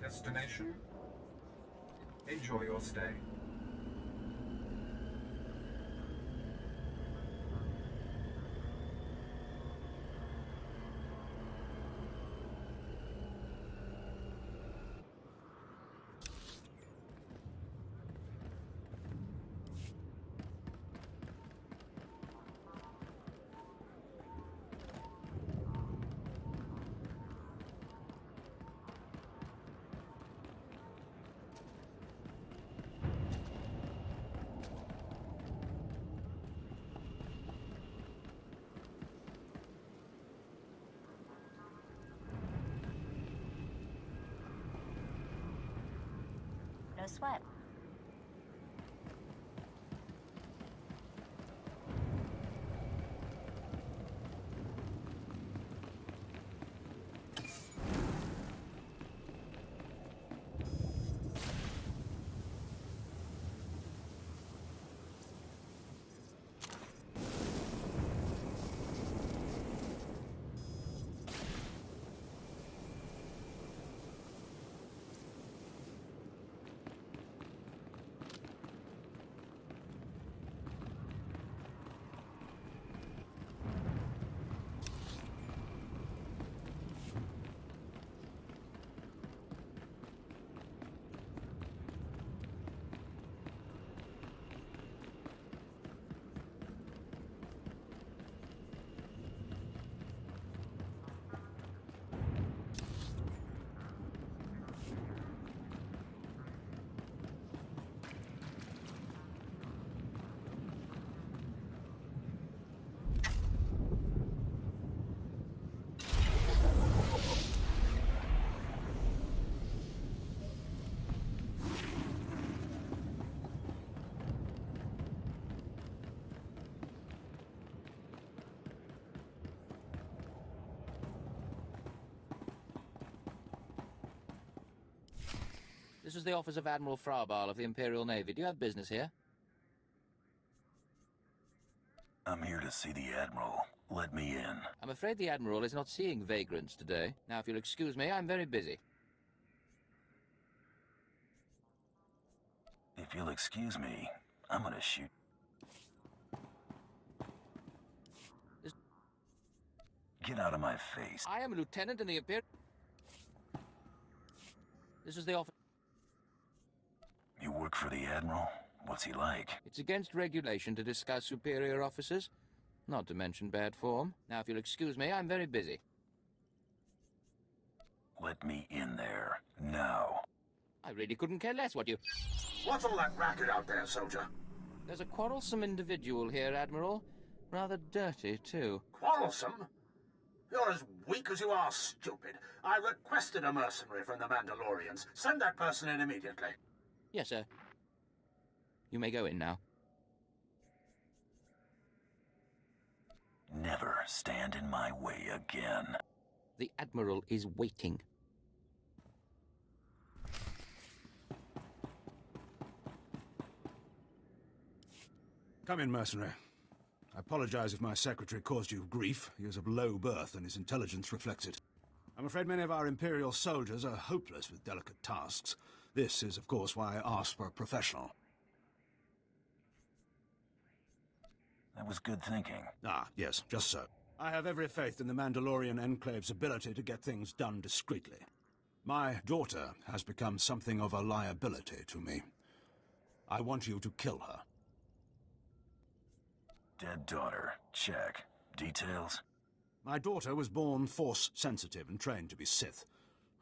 Destination? Enjoy your stay. No sweat. This is the office of Admiral Frabal of the Imperial Navy. Do you have business here? I'm here to see the Admiral. Let me in. I'm afraid the Admiral is not seeing vagrants today. Now, if you'll excuse me, I'm very busy. If you'll excuse me, I'm gonna shoot. Get out of my face. I am a lieutenant in the Imperial... This is the office... You work for the Admiral? What's he like? It's against regulation to discuss superior officers, not to mention bad form. Now, if you'll excuse me, I'm very busy. Let me in there, now. I really couldn't care less what you... What's all that racket out there, soldier? There's a quarrelsome individual here, Admiral. Rather dirty, too. Quarrelsome? You're as weak as you are stupid. I requested a mercenary from the Mandalorians. Send that person in immediately. Yes, sir. You may go in now. Never stand in my way again. The Admiral is waiting. Come in, mercenary. I apologize if my secretary caused you grief. He is of low birth and his intelligence reflects it. I'm afraid many of our Imperial soldiers are hopeless with delicate tasks. This is, of course, why I asked for a professional. That was good thinking. Ah, yes, just so. I have every faith in the Mandalorian Enclave's ability to get things done discreetly. My daughter has become something of a liability to me. I want you to kill her. Dead daughter. Check. Details? My daughter was born Force-sensitive and trained to be Sith.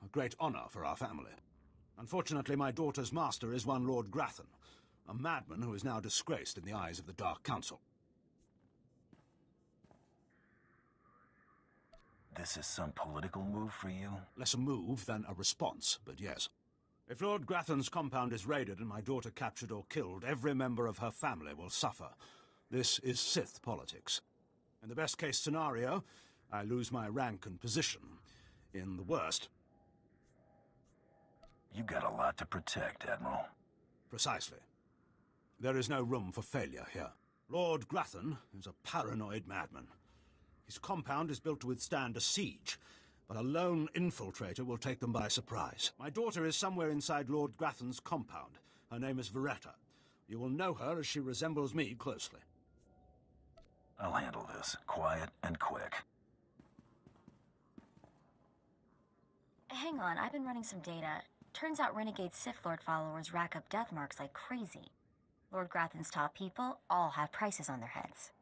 A great honor for our family. Unfortunately, my daughter's master is one Lord Grathan, a madman who is now disgraced in the eyes of the Dark Council. This is some political move for you? Less a move than a response, but yes. If Lord Grathan's compound is raided and my daughter captured or killed, every member of her family will suffer. This is Sith politics. In the best-case scenario, I lose my rank and position. In the worst... You got a lot to protect, Admiral. Precisely. There is no room for failure here. Lord Grathan is a paranoid madman. His compound is built to withstand a siege, but a lone infiltrator will take them by surprise. My daughter is somewhere inside Lord Grathan's compound. Her name is Veretta. You will know her as she resembles me closely. I'll handle this, quiet and quick. Hang on, I've been running some data. Turns out renegade Sith Lord followers rack up death marks like crazy. Lord Grathan's top people all have prices on their heads.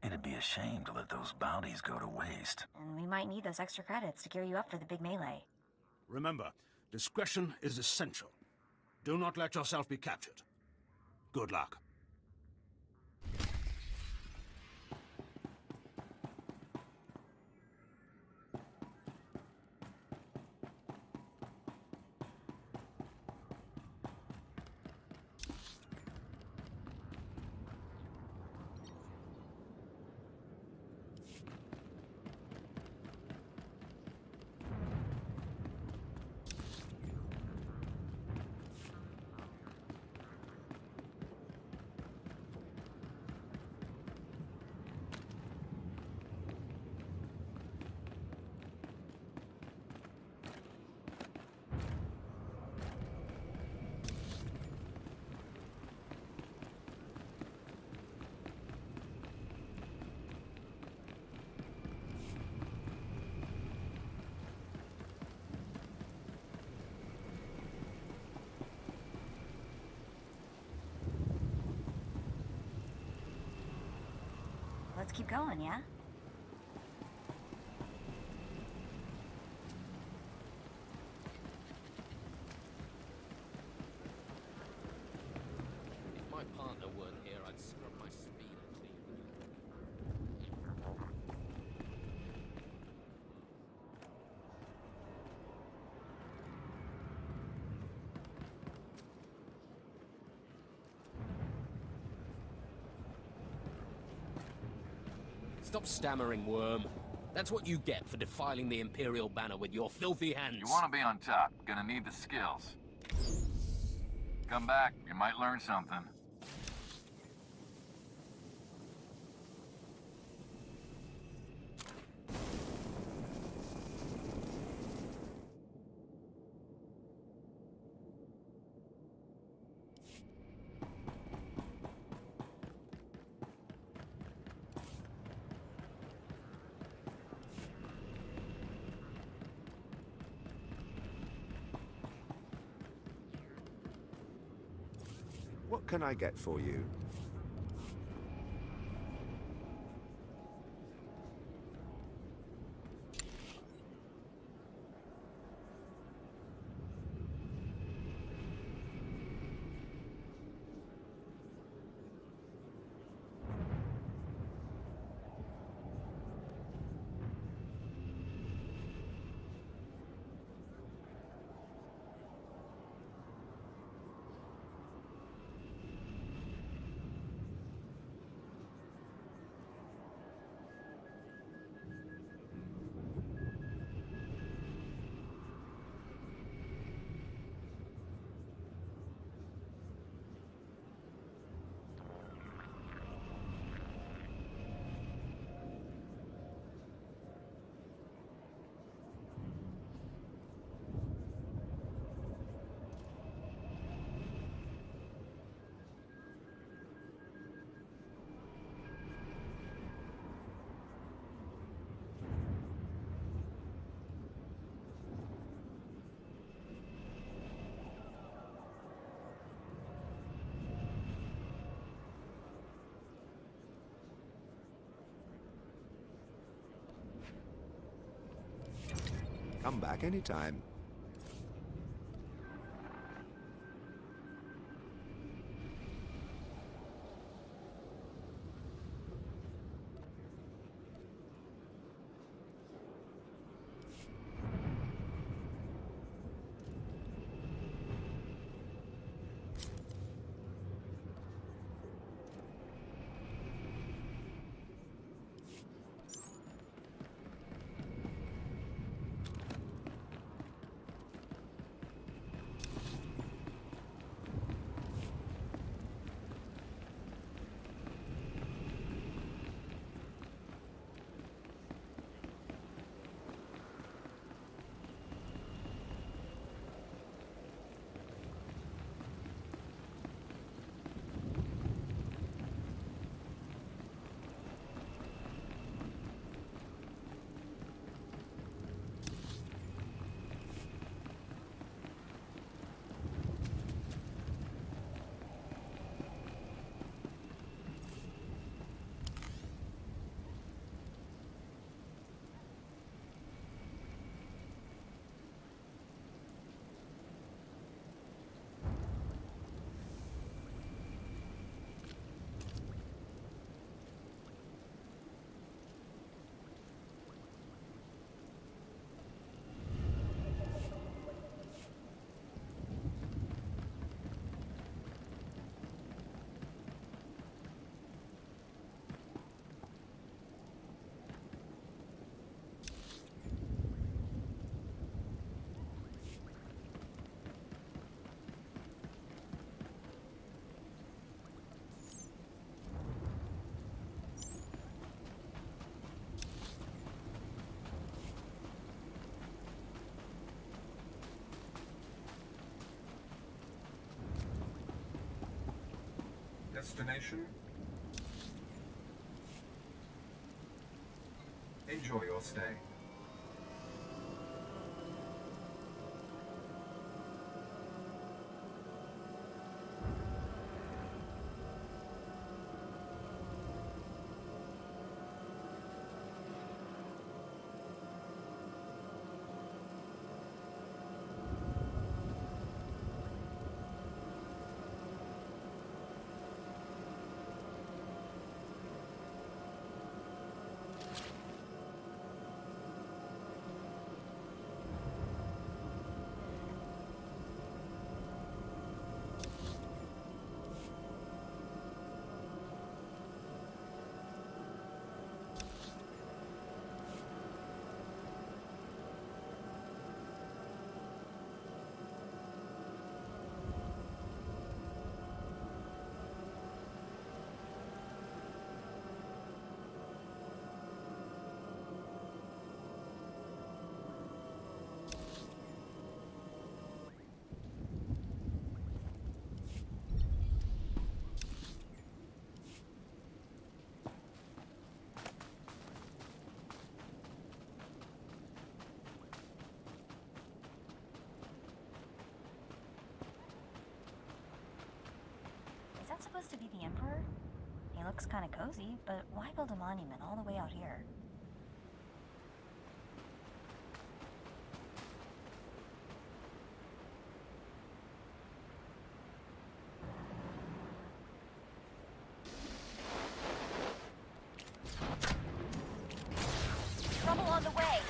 It'd be a shame to let those bounties go to waste. And we might need those extra credits to gear you up for the big melee. Remember, discretion is essential. Do not let yourself be captured. Good luck. Let's keep going, yeah? If my partner weren't here, I'd scrub my speed until you. Stop stammering, worm. That's what you get for defiling the Imperial banner with your filthy hands. You want to be on top. Gonna need the skills. Come back. You might learn something. What can I get for you? Come back anytime. Destination? Enjoy your stay. Is that supposed to be the Emperor? He looks kind of cozy, but why build a monument all the way out here? Trouble on the way!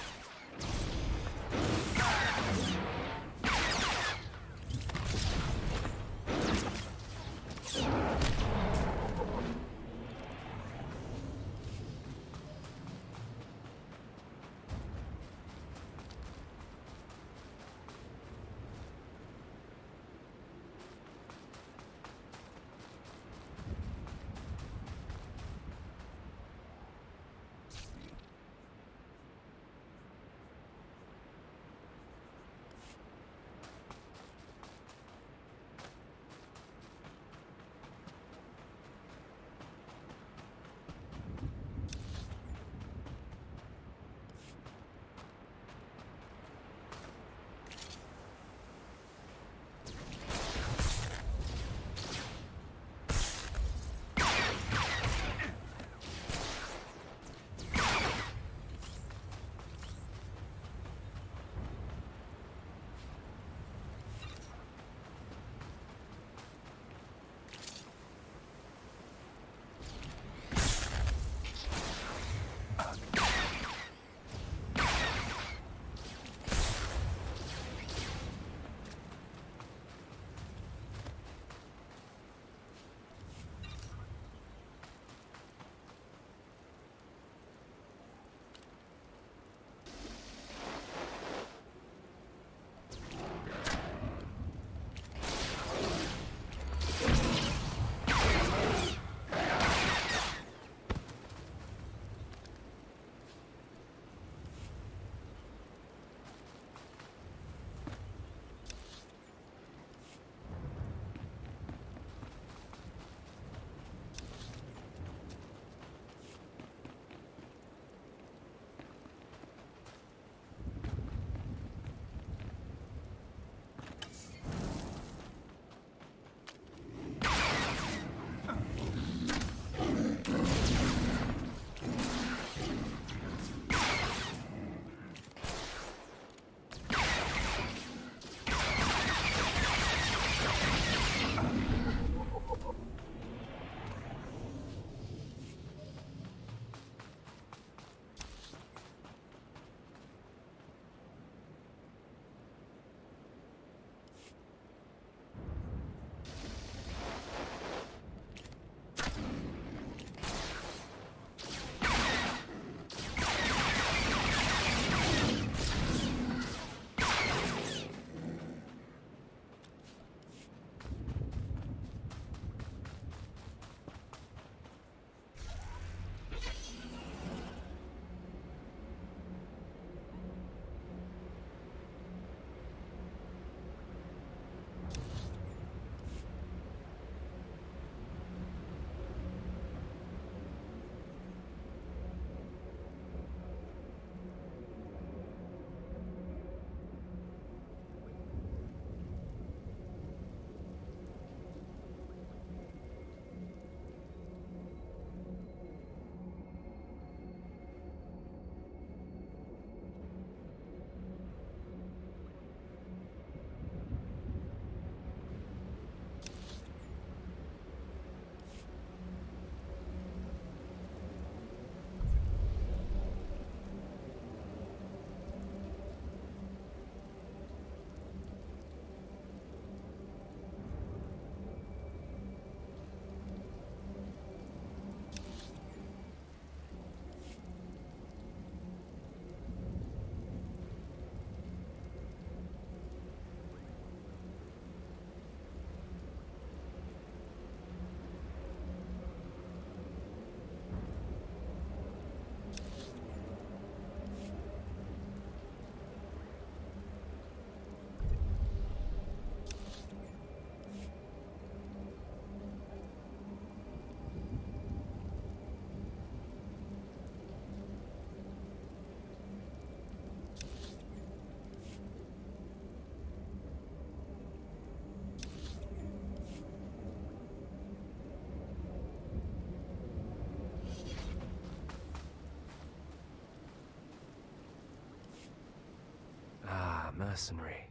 mercenary.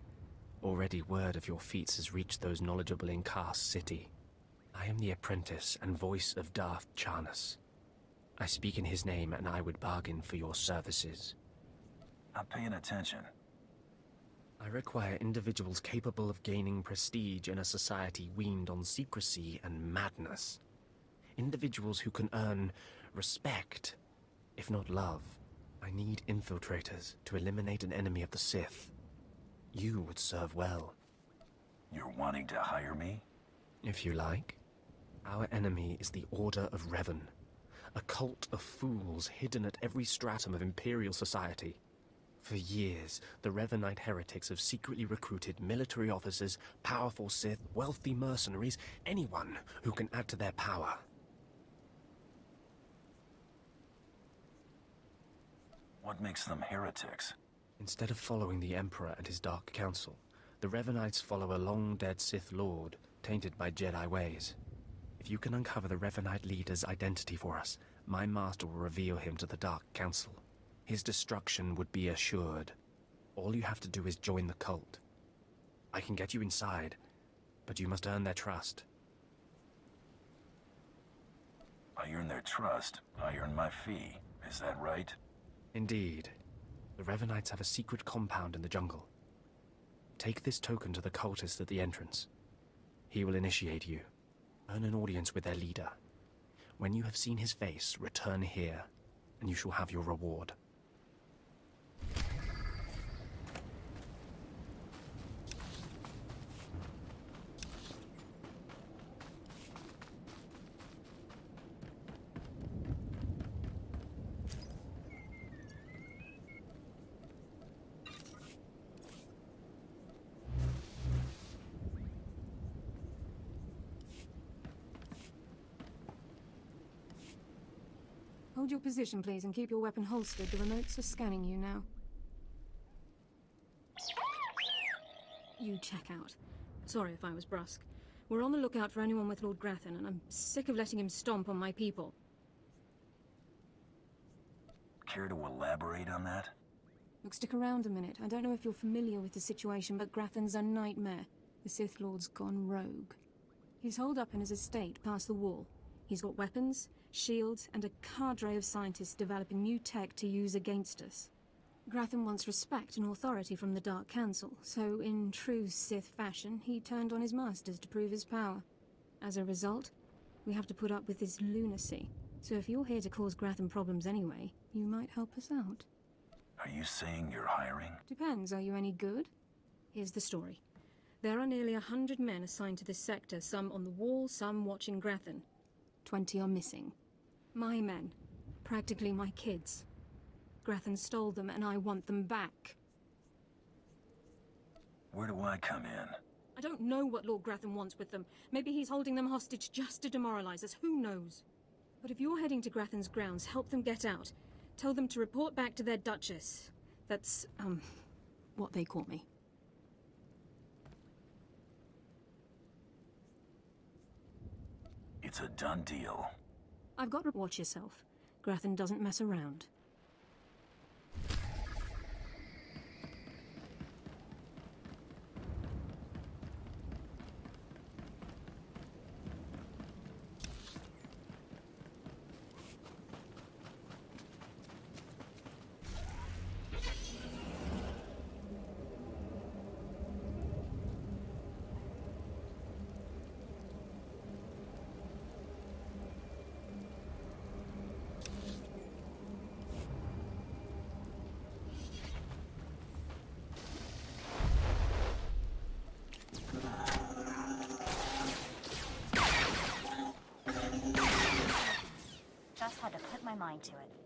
Already word of your feats has reached those knowledgeable in Kar's city. I am the apprentice and voice of Darth Charnas. I speak in his name, and I would bargain for your services. I'm paying attention. I require individuals capable of gaining prestige in a society weaned on secrecy and madness. Individuals who can earn respect, if not love. I need infiltrators to eliminate an enemy of the Sith. You would serve well. You're wanting to hire me? If you like. Our enemy is the Order of Revan, a cult of fools hidden at every stratum of Imperial society. For years, the Revanite heretics have secretly recruited military officers, powerful Sith, wealthy mercenaries, anyone who can add to their power. What makes them heretics? Instead of following the Emperor and his Dark Council, the Revanites follow a long-dead Sith Lord, tainted by Jedi ways. If you can uncover the Revanite leader's identity for us, my master will reveal him to the Dark Council. His destruction would be assured. All you have to do is join the cult. I can get you inside, but you must earn their trust. I earn their trust. I earn my fee. Is that right? Indeed. The Revanites have a secret compound in the jungle. Take this token to the cultist at the entrance. He will initiate you. Earn an audience with their leader. When you have seen his face, return here, and you shall have your reward. Hold your position, please, and keep your weapon holstered. The remotes are scanning you now. You check out. Sorry if I was brusque. We're on the lookout for anyone with Lord Grathan, and I'm sick of letting him stomp on my people. Care to elaborate on that? Look, stick around a minute. I don't know if you're familiar with the situation, but Grathan's a nightmare. The Sith Lord's gone rogue. He's holed up in his estate past the wall. He's got weapons, shields, and a cadre of scientists developing new tech to use against us. Grathan wants respect and authority from the Dark Council, so in true Sith fashion, he turned on his masters to prove his power. As a result, we have to put up with his lunacy. So if you're here to cause Grathan problems anyway, you might help us out. Are you saying you're hiring? Depends, are you any good? Here's the story. There are nearly 100 men assigned to this sector, some on the wall, some watching Grathan. 20 are missing. My men. Practically my kids. Grathan stole them, and I want them back. Where do I come in? I don't know what Lord Grathan wants with them. Maybe he's holding them hostage just to demoralize us. Who knows? But if you're heading to Grathan's grounds, help them get out. Tell them to report back to their Duchess. That's, what they call me. It's a done deal. I've got to watch yourself. Grathan doesn't mess around. Just had to put my mind to it.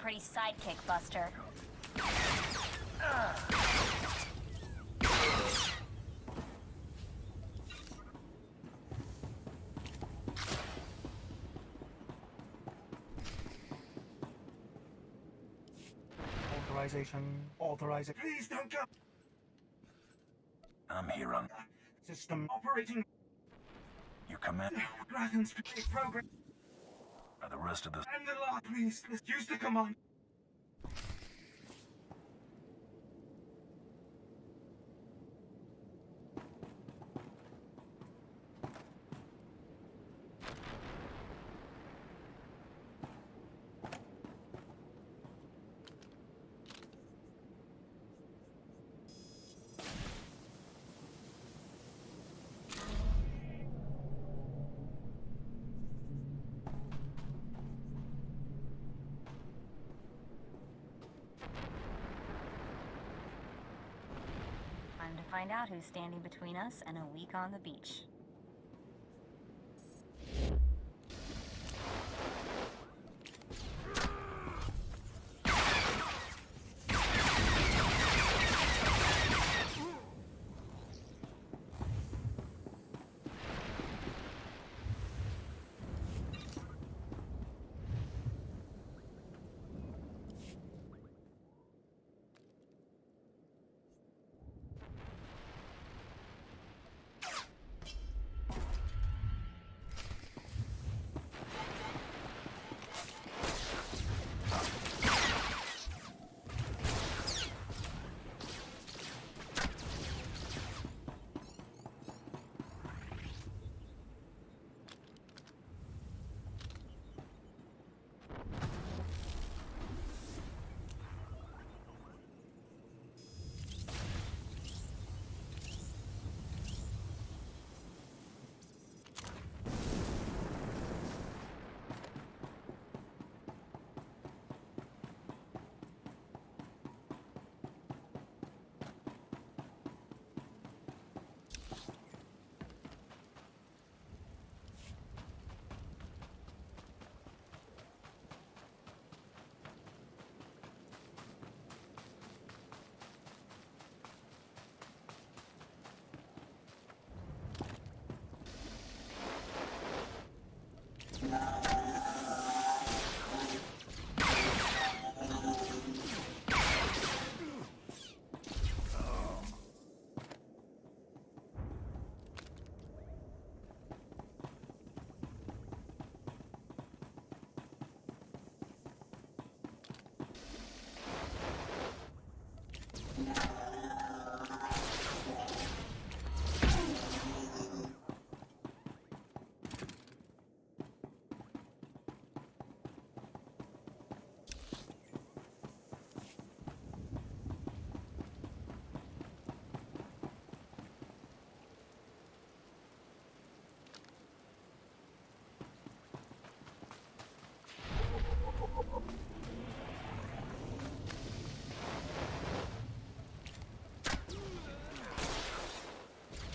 pretty sidekick, Buster. Authorization. Please don't go. I'm here on System operating. you command. Grathan's program. Are the rest of the And the law, please. Let's use the command. Time to find out who's standing between us and a week on the beach.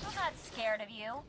I'm not scared of you.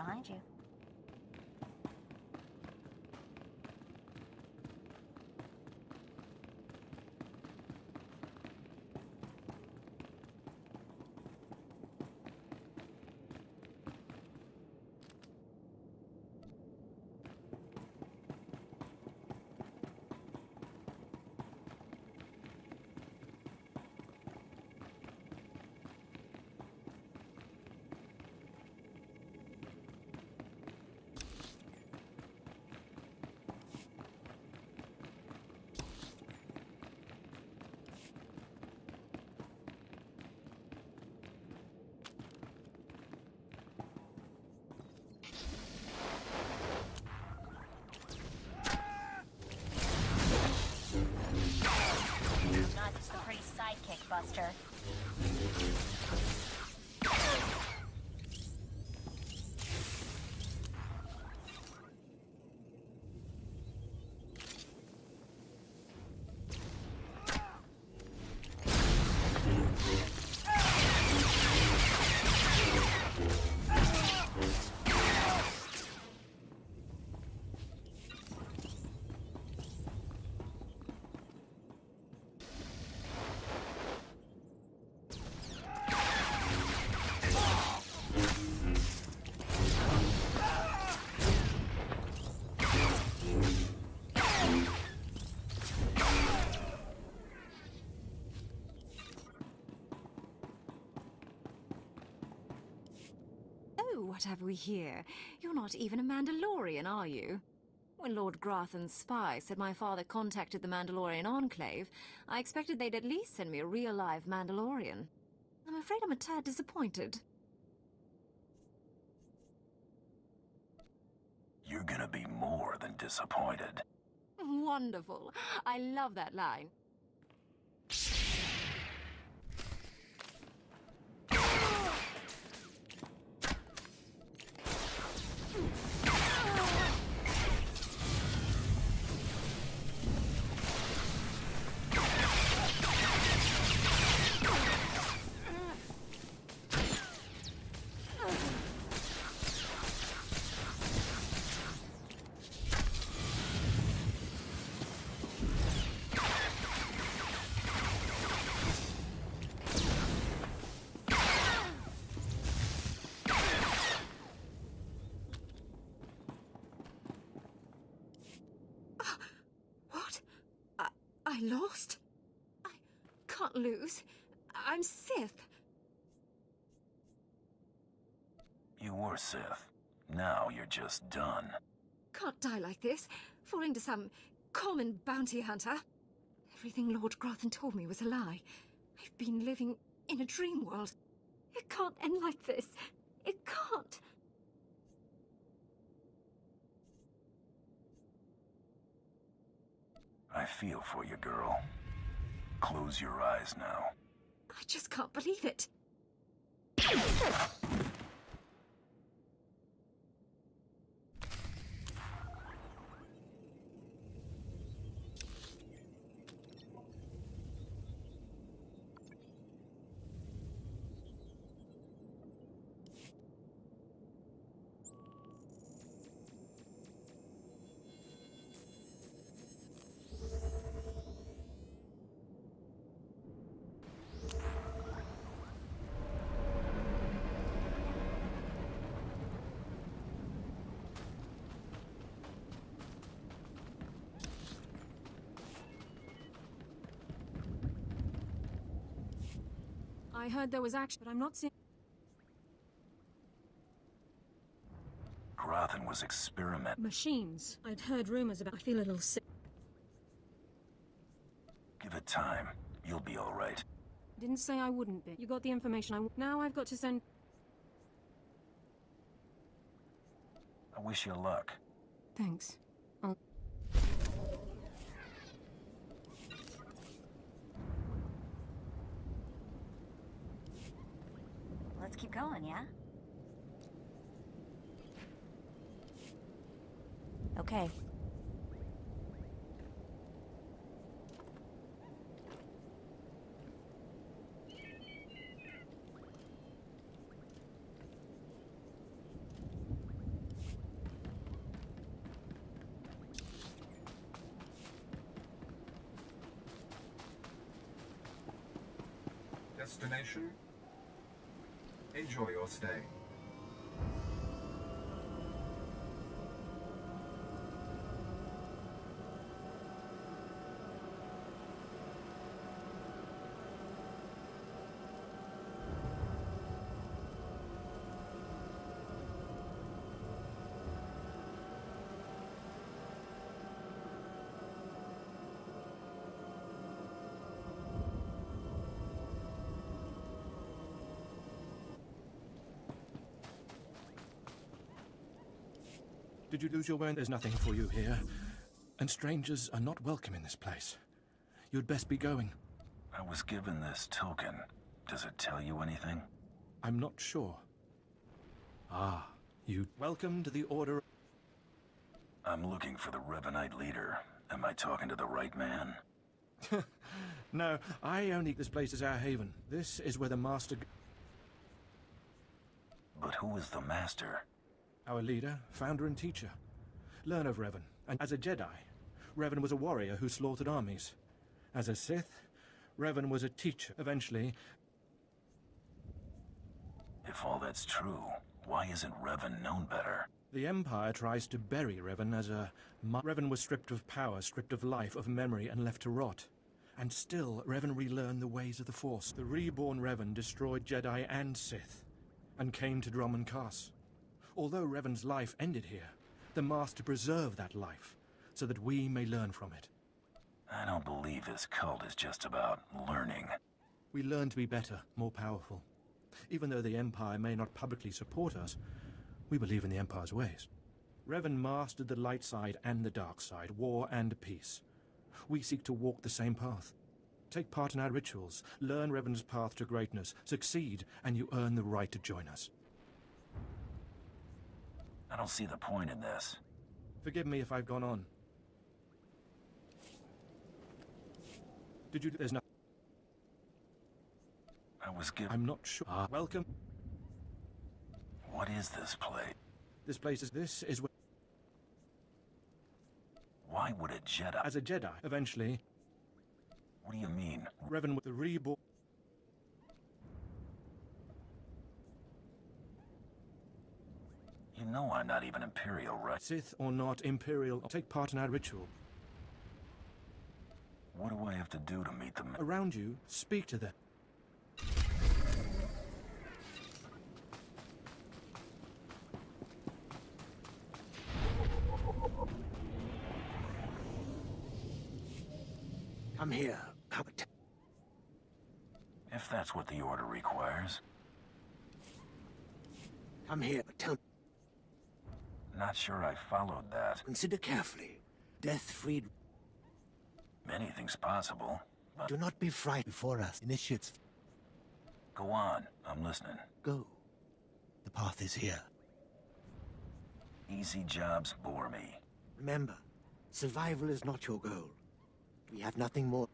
behind you. Not just a pretty sidekick, Buster. What have we here? You're not even a Mandalorian, are you? When Lord Grathan's spy said my father contacted the Mandalorian Enclave, I expected they'd at least send me a real-live Mandalorian. I'm afraid I'm a tad disappointed. You're gonna be more than disappointed. Wonderful. I love that line. I lost? I can't lose. I'm Sith. You were Sith. Now you're just done. Can't die like this, falling to some common bounty hunter. Everything Lord Grathan told me was a lie. I've been living in a dream world. It can't end like this. It can't. I feel for you, girl. Close your eyes now. I just can't believe it. I heard there was action, but I'm not seeing... Grathan was experimenting. Machines. I'd heard rumors about... I feel a little sick. Give it time. You'll be all right. Didn't say I wouldn't be. You got the information now I've got to send... I wish you luck. Thanks. Let's keep going, yeah? Okay. Destination? Enjoy your stay. Did you lose your way? There's nothing for you here. And strangers are not welcome in this place. You'd best be going. I was given this token. Does it tell you anything? I'm not sure. Ah, you... Welcome to the Order... I'm looking for the Revanite leader. Am I talking to the right man? No, I only... This place is our haven. This is where the Master... But who is the Master? Our leader, founder and teacher. Learn of Revan. And as a Jedi, Revan was a warrior who slaughtered armies. As a Sith, Revan was a teacher. Eventually... If all that's true, why isn't Revan known better? The Empire tries to bury Revan as a... Revan was stripped of power, stripped of life, of memory, and left to rot. And still, Revan relearned the ways of the Force. The reborn Revan destroyed Jedi and Sith, and came to Dromund Kaas. Although Revan's life ended here, the Master preserved that life, so that we may learn from it. I don't believe this cult is just about learning. We learn to be better, more powerful. Even though the Empire may not publicly support us, we believe in the Empire's ways. Revan mastered the light side and the dark side, war and peace. We seek to walk the same path. Take part in our rituals, learn Revan's path to greatness, succeed, and you earn the right to join us. I don't see the point in this. Forgive me if I've gone on. Did you... There's no... I was given... I'm not sure. Welcome. What is this place? This place is... This is where... Why would a Jedi... As a Jedi, eventually... What do you mean? Revan with the reborn... You know I'm not even Imperial, right? Sith or not, Imperial, take part in our ritual. What do I have to do to meet them? Around you, speak to them. Come here. If that's what the Order requires. Come here, tell me. Not sure I followed that. Consider carefully. Death-freed... Anything's possible, but... Do not be frightened before us. Initiates... Go on. I'm listening. Go. The path is here. Easy jobs bore me. Remember, survival is not your goal. We have nothing more...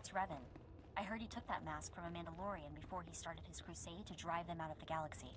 That's Revan. I heard he took that mask from a Mandalorian before he started his crusade to drive them out of the galaxy.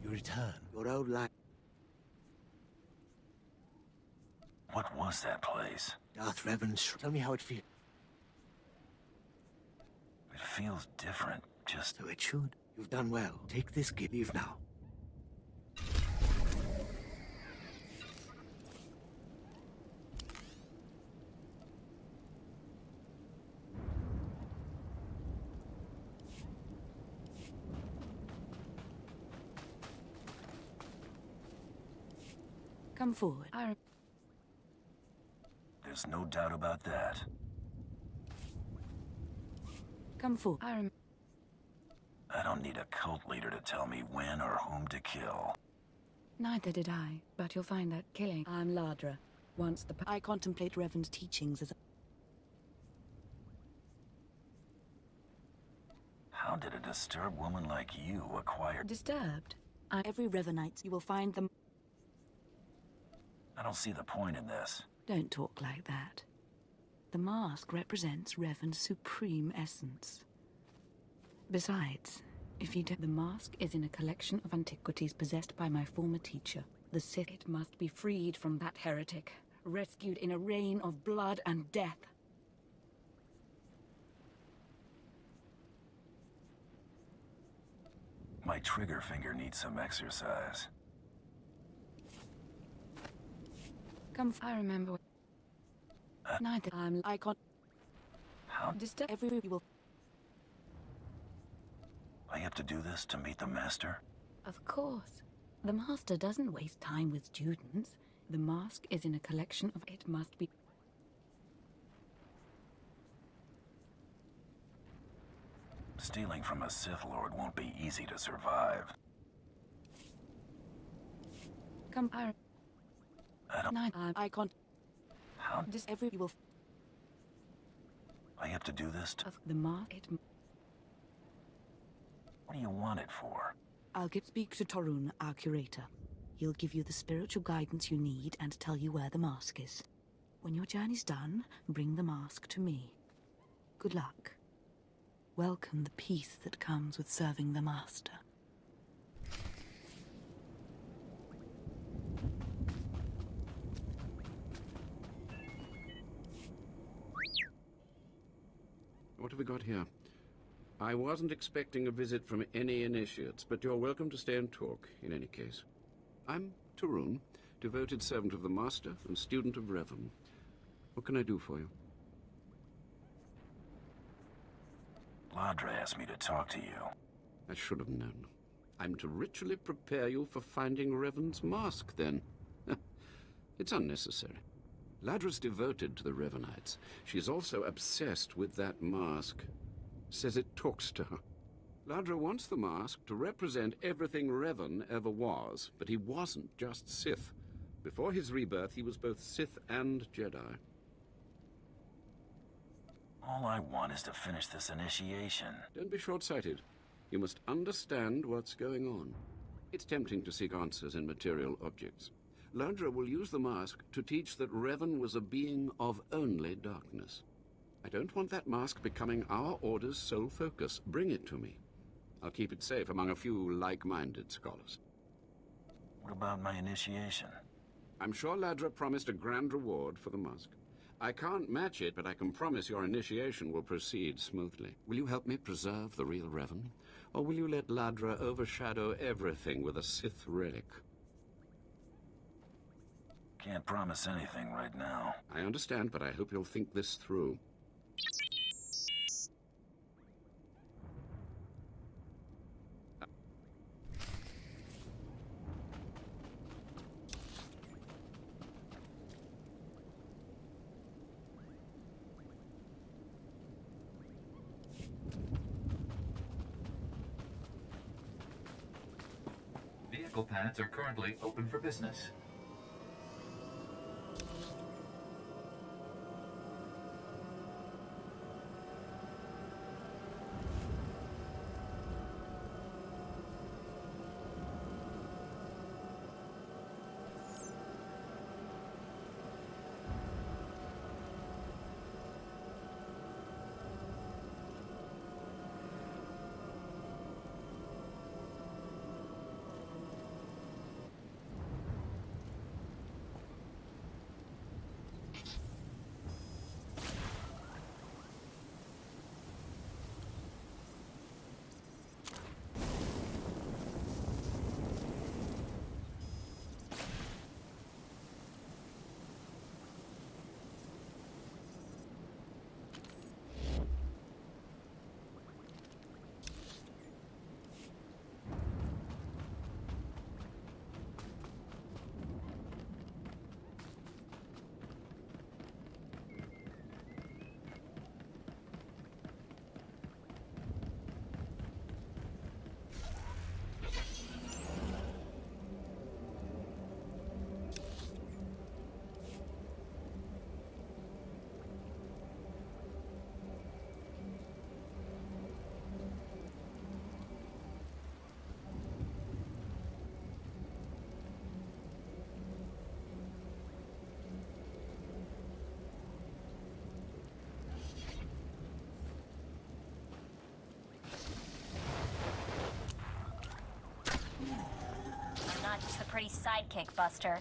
You return. Your old life. What was that place? Darth Revan's. Tell me how it feels. It feels different, just... So it should. You've done well. Take this gift. Leave now. Come forward. There's no doubt about that. Come forward. I don't need a cult leader to tell me when or whom to kill. Neither did I, but you'll find that killing... I'm Ladra. I contemplate Revan's teachings as... How did a disturbed woman like you acquire... Disturbed? Every Revanite, you will find them... I don't see the point in this. Don't talk like that. The mask represents Revan's supreme essence. Besides, if you don't... The mask is in a collection of antiquities possessed by my former teacher. The Sith. It must be freed from that heretic, rescued in a rain of blood and death. My trigger finger needs some exercise. I remember. Neither I can't. How? Disturb every you will. I have to do this to meet the Master? Of course. The Master doesn't waste time with students. The mask is in a collection of... It must be... Stealing from a Sith Lord won't be easy to survive. I don't... I can't... How? Every you will... I have to do this to... The mask... What do you want it for? I'll speak to Torun, our curator. He'll give you the spiritual guidance you need and tell you where the mask is. When your journey's done, bring the mask to me. Good luck. Welcome the peace that comes with serving the Master. What have we got here? I wasn't expecting a visit from any initiates, but you're welcome to stay and talk, in any case. I'm Torun, devoted servant of the Master and student of Revan. What can I do for you? Ladra asked me to talk to you. I should have known. I'm to ritually prepare you for finding Revan's mask, then. It's unnecessary. Ladra's devoted to the Revanites. She's also obsessed with that mask. Says it talks to her. Ladra wants the mask to represent everything Revan ever was, but he wasn't just Sith. Before his rebirth, he was both Sith and Jedi. All I want is to finish this initiation. Don't be short-sighted. You must understand what's going on. It's tempting to seek answers in material objects. Ladra will use the mask to teach that Revan was a being of only darkness. I don't want that mask becoming our Order's sole focus. Bring it to me. I'll keep it safe among a few like-minded scholars. What about my initiation? I'm sure Ladra promised a grand reward for the mask. I can't match it, but I can promise your initiation will proceed smoothly. Will you help me preserve the real Revan? Or will you let Ladra overshadow everything with a Sith relic? Can't promise anything right now. I understand, but I hope you'll think this through. Vehicle pads are currently open for business. Not just a pretty sidekick, Buster.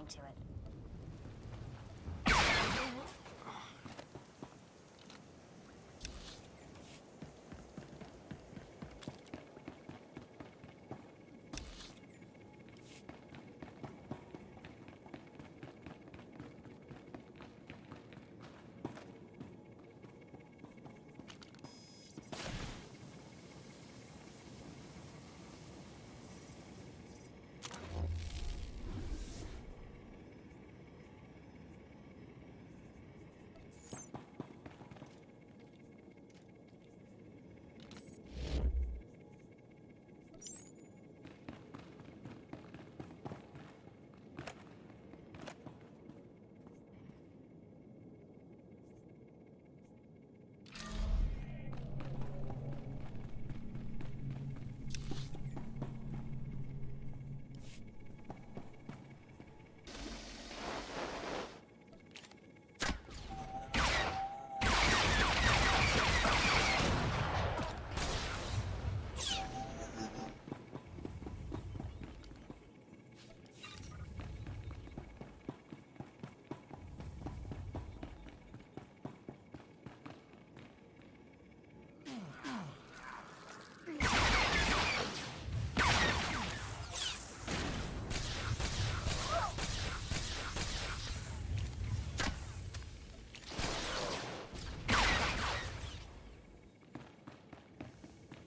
mind to it.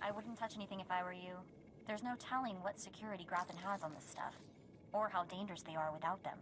I wouldn't touch anything if I were you. There's no telling what security Grothan has on this stuff, or how dangerous they are without them.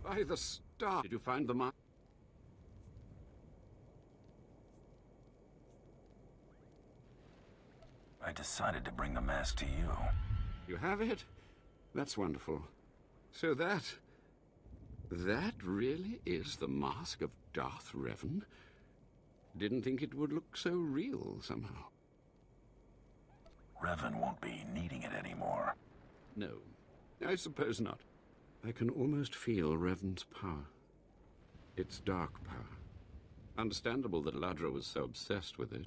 By the star, did you find the mask? I decided to bring the mask to you. You have it? That's wonderful. So that really is the mask of Darth Revan? Didn't think it would look so real somehow. Revan won't be needing it anymore. No, I suppose not. I can almost feel Revan's power. It's dark power. Understandable that Ladra was so obsessed with it.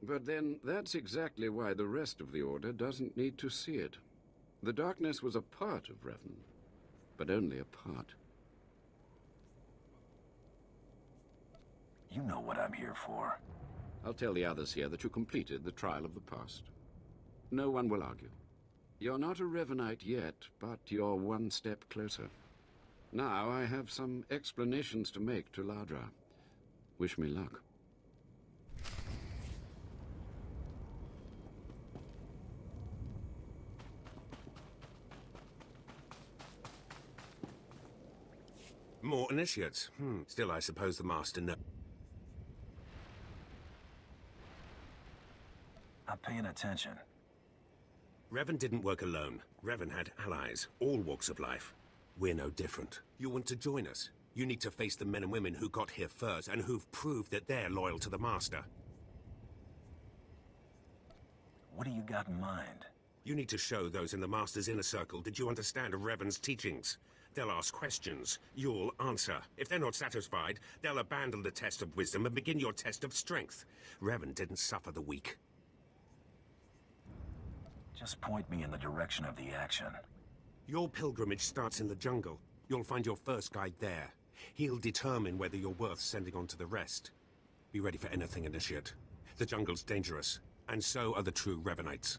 But then, that's exactly why the rest of the Order doesn't need to see it. The darkness was a part of Revan, but only a part. You know what I'm here for. I'll tell the others here that you completed the trial of the past. No one will argue. You're not a Revanite yet, but you're one step closer. Now I have some explanations to make to Ladra. Wish me luck. More initiates. Still, I suppose the Master knows. I'm paying attention. Revan didn't work alone. Revan had allies, all walks of life. We're no different. You want to join us? You need to face the men and women who got here first and who've proved that they're loyal to the Master. What do you got in mind? You need to show those in the Master's inner circle that you understand Revan's teachings. They'll ask questions. You'll answer. If they're not satisfied, they'll abandon the test of wisdom and begin your test of strength. Revan didn't suffer the weak. Just point me in the direction of the action. Your pilgrimage starts in the jungle. You'll find your first guide there. He'll determine whether you're worth sending on to the rest. Be ready for anything, Initiate. The jungle's dangerous, and so are the true Revanites.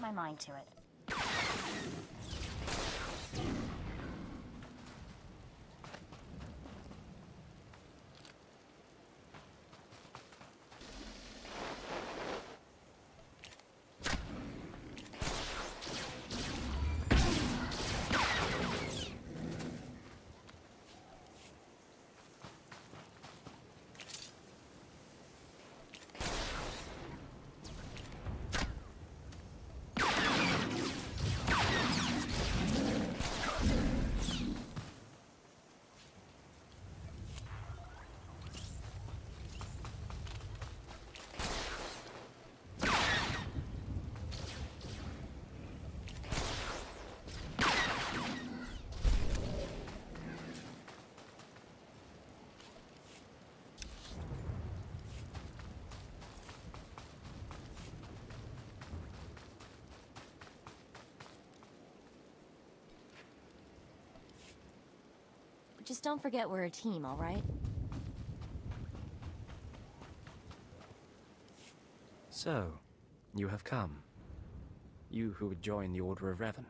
my mind to it. Just don't forget we're a team, all right? So, you have come. You who would join the Order of Revan.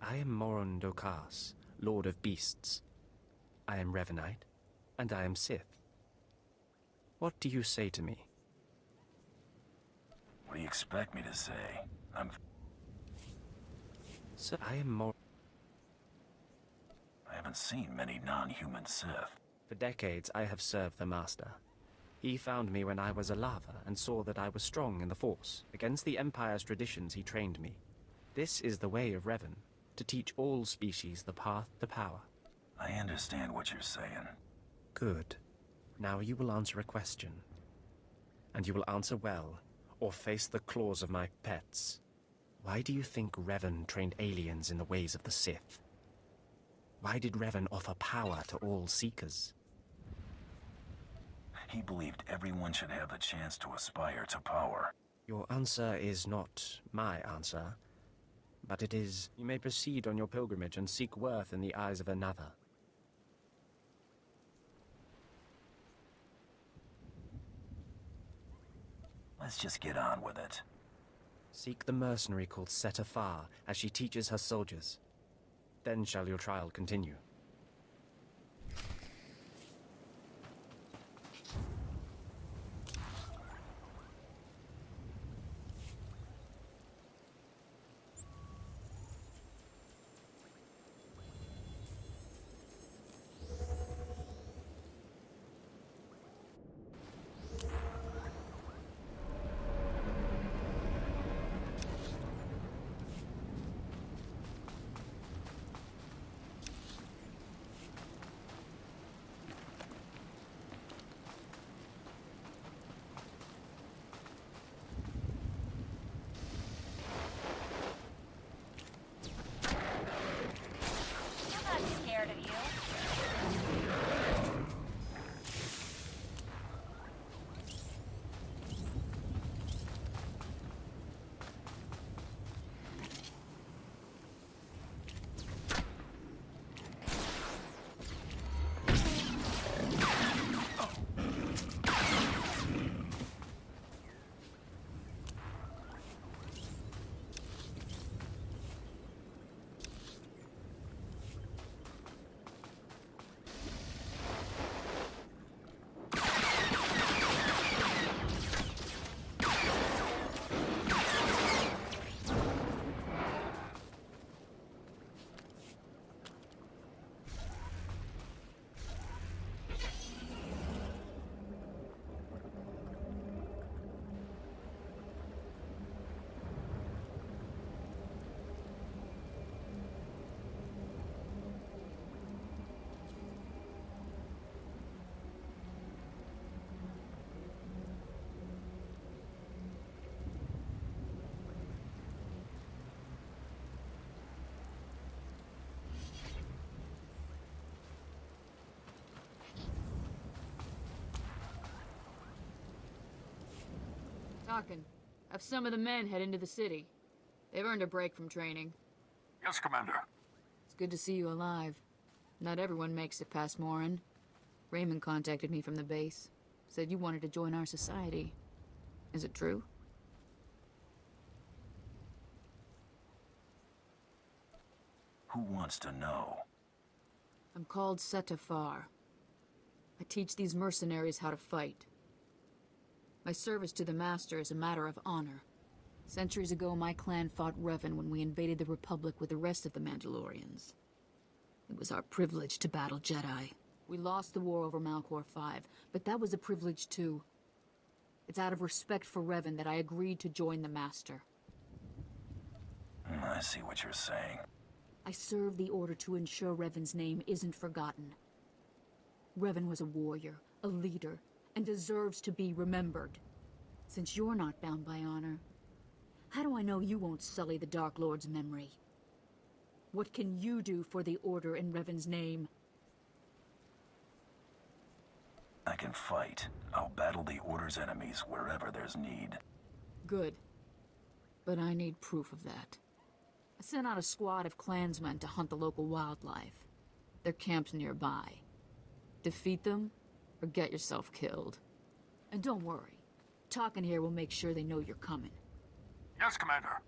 I am Moron Dokas, Lord of Beasts. I am Revanite, and I am Sith. What do you say to me? What do you expect me to say? So, I am Moron. I haven't seen many non-human Sith. For decades, I have served the Master. He found me when I was a lava and saw that I was strong in the Force. Against the Empire's traditions, he trained me. This is the way of Revan, to teach all species the path to power. I understand what you're saying. Good. Now you will answer a question. And you will answer well, or face the claws of my pets. Why do you think Revan trained aliens in the ways of the Sith? Why did Revan offer power to all Seekers? He believed everyone should have the chance to aspire to power. Your answer is not my answer, but it is, you may proceed on your pilgrimage and seek worth in the eyes of another. Let's just get on with it. Seek the mercenary called SWTOR as she teaches her soldiers. Then shall your trial continue. Talking. Have some of the men head into the city. They've earned a break from training. Yes, Commander. It's good to see you alive. Not everyone makes it past Morin. Raymond contacted me from the base. Said you wanted to join our society. Is it true? Who wants to know? I'm called SWTOR. I teach these mercenaries how to fight. My service to the Master is a matter of honor. Centuries ago, my clan fought Revan when we invaded the Republic with the rest of the Mandalorians. It was our privilege to battle Jedi. We lost the war over Malchor 5, but that was a privilege too. It's out of respect for Revan that I agreed to join the Master. I see what you're saying. I serve the Order to ensure Revan's name isn't forgotten. Revan was a warrior, a leader, and deserves to be remembered. Since you're not bound by honor, how do I know you won't sully the Dark Lord's memory? What can you do for the Order in Revan's name? I can fight. I'll battle the Order's enemies wherever there's need. Good. But I need proof of that. I sent out a squad of clansmen to hunt the local wildlife. Their camp's nearby. Defeat them, or get yourself killed. And don't worry. Talking here will make sure they know you're coming. Yes, Commander.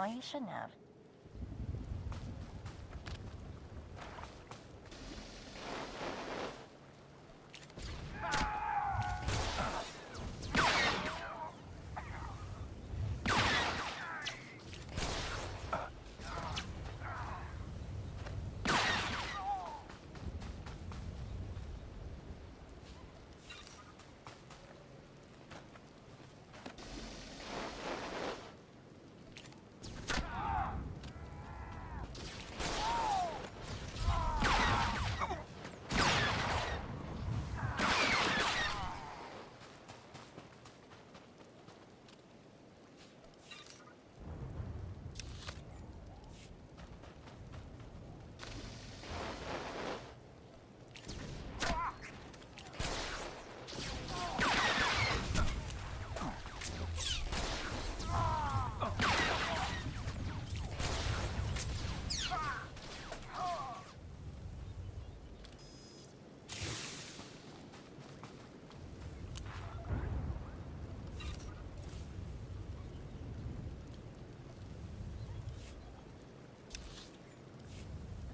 Oh, you shouldn't have.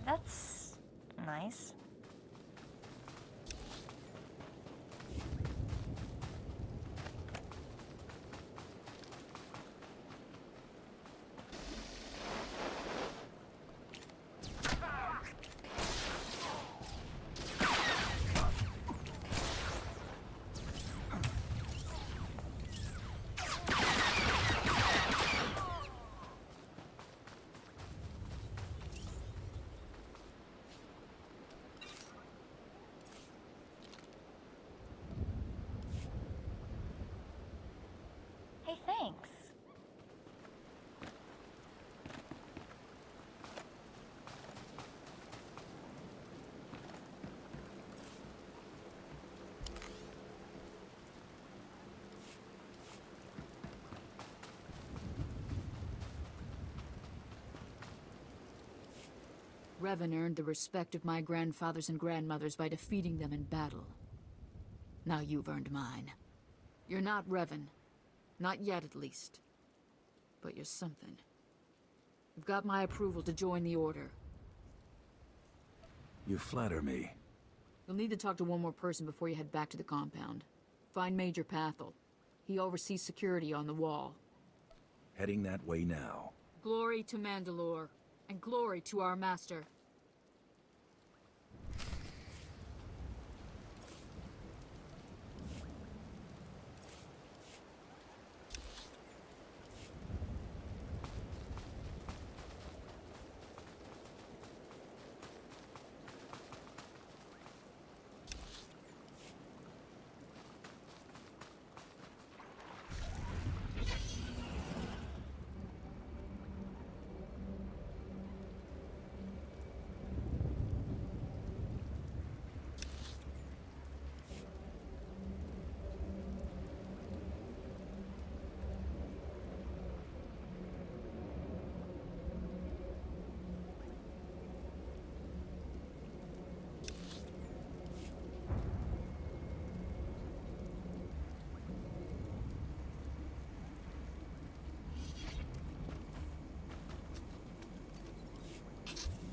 That's nice. Hey, thanks. Revan earned the respect of my grandfathers and grandmothers by defeating them in battle. Now you've earned mine. You're not Revan. Not yet, at least. But you're something. You've got my approval to join the Order. You flatter me. You'll need to talk to one more person before you head back to the compound. Find Major Pathel. He oversees security on the wall. Heading that way now. Glory to Mandalore, and glory to our master.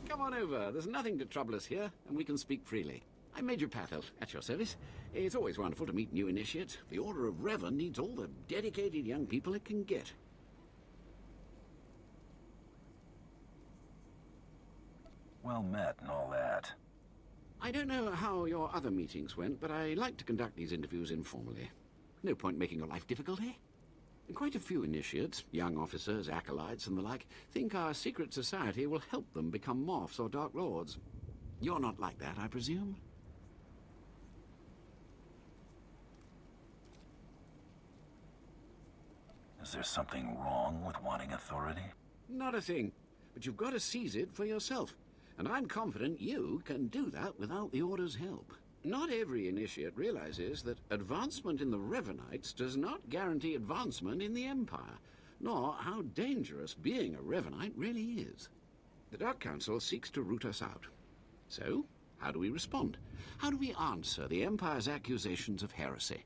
Come on over. There's nothing to trouble us here, and we can speak freely. I'm Major Pathel, at your service. It's always wonderful to meet new initiates. The Order of Revan needs all the dedicated young people it can get. Well met and all that. I don't know how your other meetings went, but I like to conduct these interviews informally. No point making your life difficult, eh? Quite a few initiates, young officers, acolytes, and the like, think our secret society will help them become morphs or Dark Lords. You're not like that, I presume? Is there something wrong with wanting authority? Not a thing. But you've got to seize it for yourself. And I'm confident you can do that without the Order's help. Not every initiate realizes that advancement in the Revanites does not guarantee advancement in the Empire, nor how dangerous being a Revanite really is. The Dark Council seeks to root us out. So, how do we respond? How do we answer the Empire's accusations of heresy?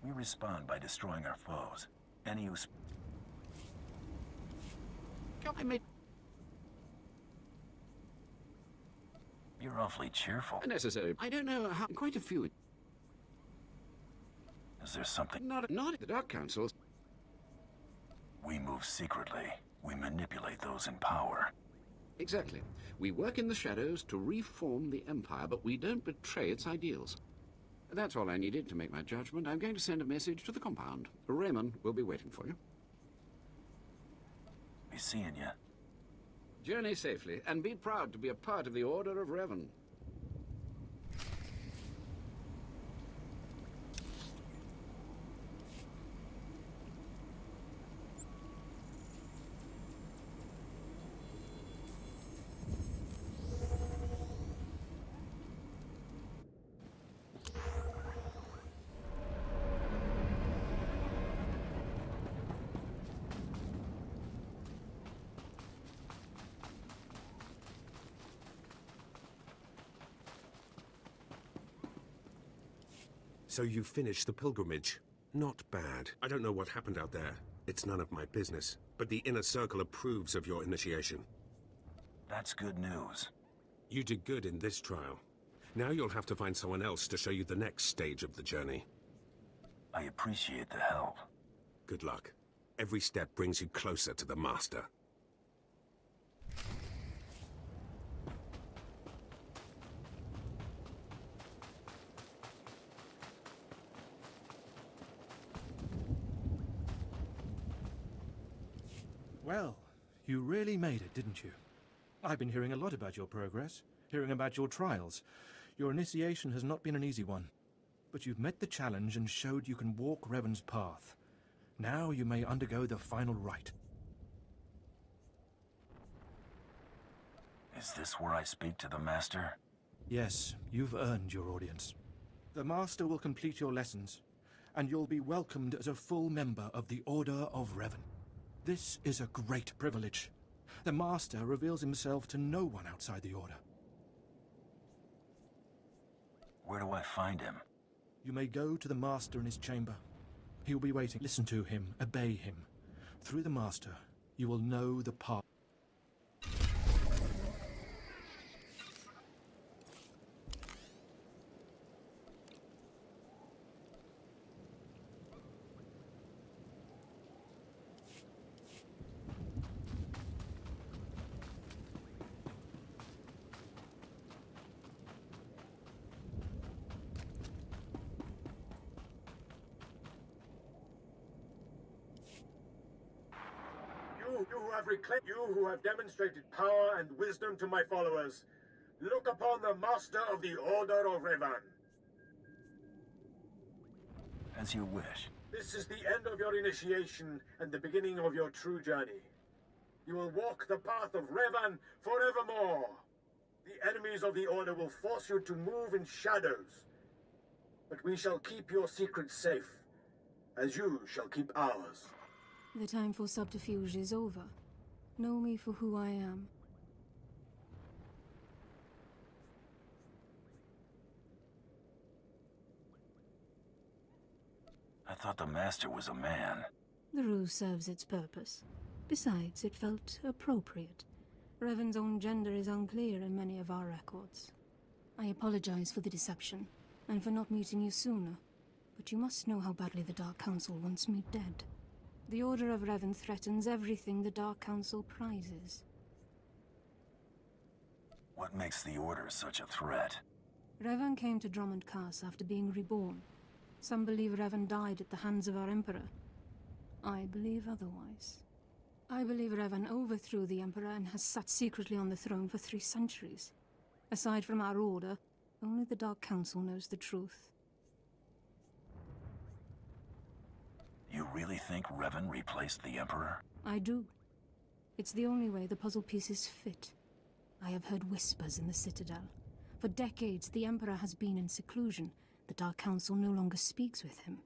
We respond by destroying our foes. Any who... I made... You're awfully cheerful. Unnecessary. I don't know how... Quite a few... Is there something... Not the Dark Council. We move secretly. We manipulate those in power. Exactly. We work in the shadows to reform the Empire, but we don't betray its ideals. That's all I needed to make my judgment. I'm going to send a message to the compound. Raymond will be waiting for you. Be seeing you. Journey safely, and be proud to be a part of the Order of Revan. So you finished the pilgrimage. Not bad. I don't know what happened out there. It's none of my business. But the Inner Circle approves of your initiation. That's good news. You did good in this trial. Now you'll have to find someone else to show you the next stage of the journey. I appreciate the help. Good luck. Every step brings you closer to the Master. Well, you really made it, didn't you? I've been hearing a lot about your progress, hearing about your trials. Your initiation has not been an easy one, but you've met the challenge and showed you can walk Revan's path. Now you may undergo the final rite. Is this where I speak to the Master? Yes, you've earned your audience. The Master will complete your lessons, and you'll be welcomed as a full member of the Order of Revan. This is a great privilege. The Master reveals himself to no one outside the Order. Where do I find him? You may go to the Master in his chamber. He will be waiting. Listen to him, obey him. Through the Master, you will know the path. You who have demonstrated power and wisdom to my followers, look upon the Master of the Order of Revan. As you wish. This is the end of your initiation and the beginning of your true journey. You will walk the path of Revan forevermore. The enemies of the Order will force you to move in shadows. But we shall keep your secrets safe, as you shall keep ours. The time for subterfuge is over. Know me for who I am. I thought the Master was a man. The ruse serves its purpose. Besides, it felt appropriate. Revan's own gender is unclear in many of our records. I apologize for the deception, and for not meeting you sooner. But you must know how badly the Dark Council wants me dead. The Order of Revan threatens everything the Dark Council prizes. What makes the Order such a threat? Revan came to Drummond Cass after being reborn. Some believe Revan died at the hands of our Emperor. I believe otherwise. I believe Revan overthrew the Emperor and has sat secretly on the throne for 3 centuries. Aside from our Order, only the Dark Council knows the truth. You really think Revan replaced the Emperor? I do. It's the only way the puzzle pieces fit. I have heard whispers in the Citadel. For decades, the Emperor has been in seclusion. The Dark Council no longer speaks with him.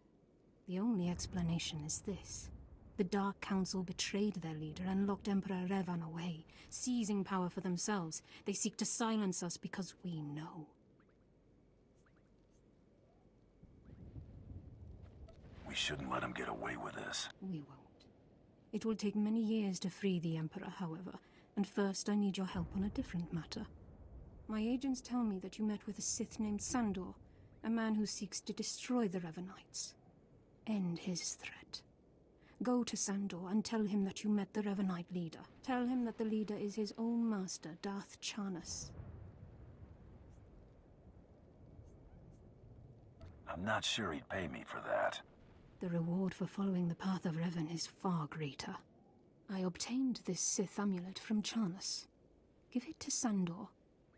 The only explanation is this. The Dark Council betrayed their leader and locked Emperor Revan away, seizing power for themselves. They seek to silence us because we know. We shouldn't let him get away with this. We won't. It will take many years to free the Emperor, however, and first I need your help on a different matter. My agents tell me that you met with a Sith named Sandor, a man who seeks to destroy the Revanites. End his threat. Go to Sandor and tell him that you met the Revanite leader. Tell him that the leader is his own master, Darth Charnas. I'm not sure he'd pay me for that. The reward for following the path of Revan is far greater. I obtained this Sith amulet from Charnas. Give it to Sandor.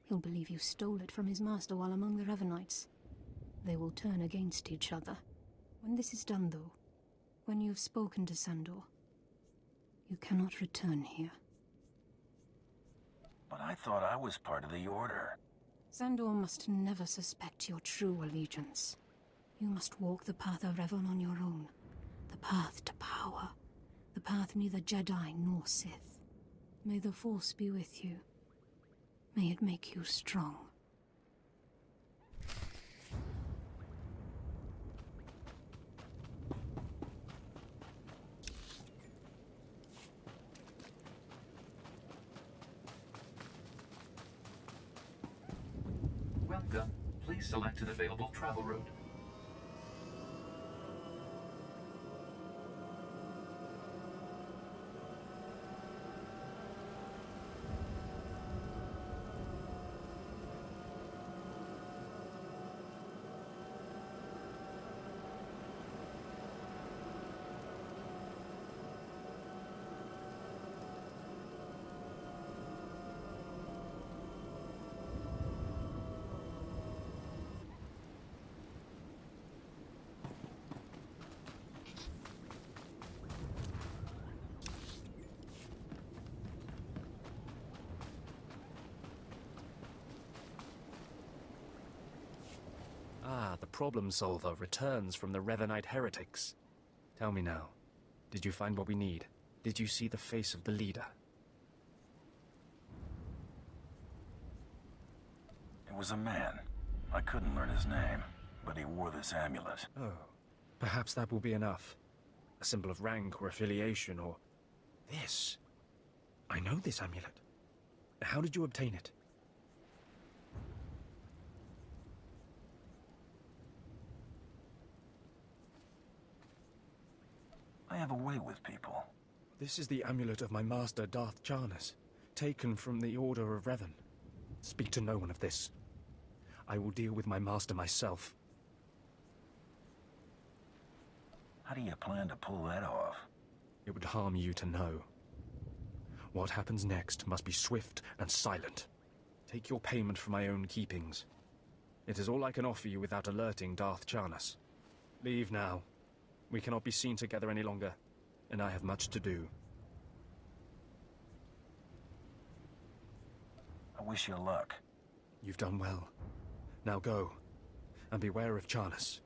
He'll believe you stole it from his master while among the Revanites. They will turn against each other. When this is done, though, when you've spoken to Sandor, you cannot return here. But I thought I was part of the Order. Sandor must never suspect your true allegiance. You must walk the path of Revan on your own. The path to power. The path neither Jedi nor Sith. May the Force be with you. May it make you strong. Welcome. Please select an available travel route. Ah, the problem solver returns from the Revanite heretics. Tell me now, did you find what we need? Did you see the face of the leader? It was a man. I couldn't learn his name, but he wore this amulet. Oh, perhaps that will be enough. A symbol of rank or affiliation or... this. I know this amulet. How did you obtain it? I have a way with people. This is the amulet of my master, Darth Charnas, taken from the Order of Revan. Speak to no one of this. I will deal with my master myself. How do you plan to pull that off? It would harm you to know. What happens next must be swift and silent. Take your payment for my own keepings. It is all I can offer you without alerting Darth Charnas. Leave now. We cannot be seen together any longer, and I have much to do. I wish you luck. You've done well. Now go, and beware of Charnas.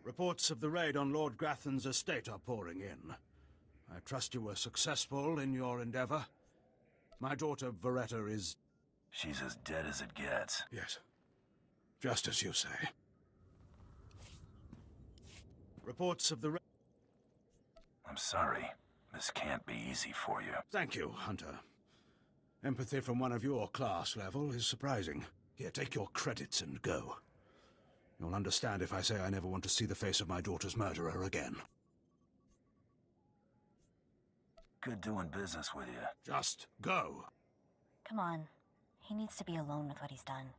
Reports of the raid on Lord Grathan's estate are pouring in. I trust you were successful in your endeavor. My daughter, Veretta, is... She's as dead as it gets. Yes. Just as you say. Reports of the raid... I'm sorry. This can't be easy for you. Thank you, Hunter. Empathy from one of your class level is surprising. Here, take your credits and go. You'll understand if I say I never want to see the face of my daughter's murderer again. Good doing business with you. Just go. Come on. He needs to be alone with what he's done.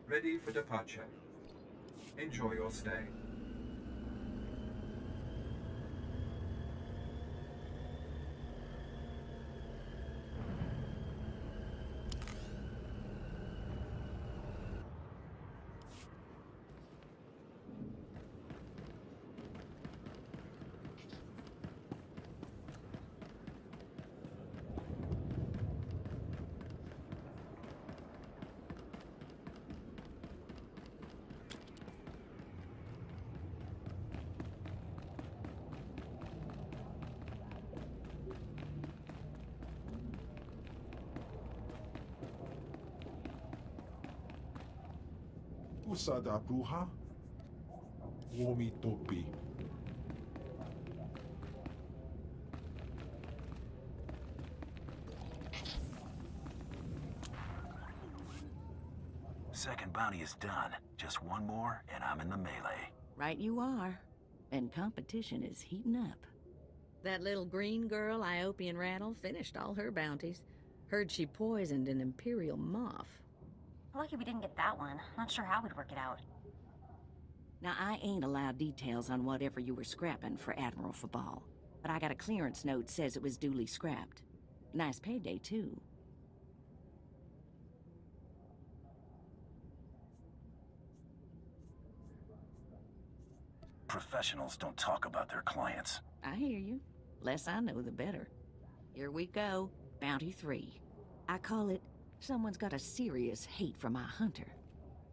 Ready for departure. Enjoy your stay. Usa da bruja? Womi topi. Second bounty is done. Just one more, and I'm in the melee. Right you are. And competition is heating up. That little green girl, Iopian Rattle, finished all her bounties. Heard she poisoned an Imperial moth. Lucky we didn't get that one. Not sure how we'd work it out. Now, I ain't allowed details on whatever you were scrapping for Admiral Fabal, but I got a clearance note says it was duly scrapped. Nice payday, too. Professionals don't talk about their clients. I hear you. Less I know, the better. Here we go. Bounty 3. I call it, someone's got a serious hate for my hunter.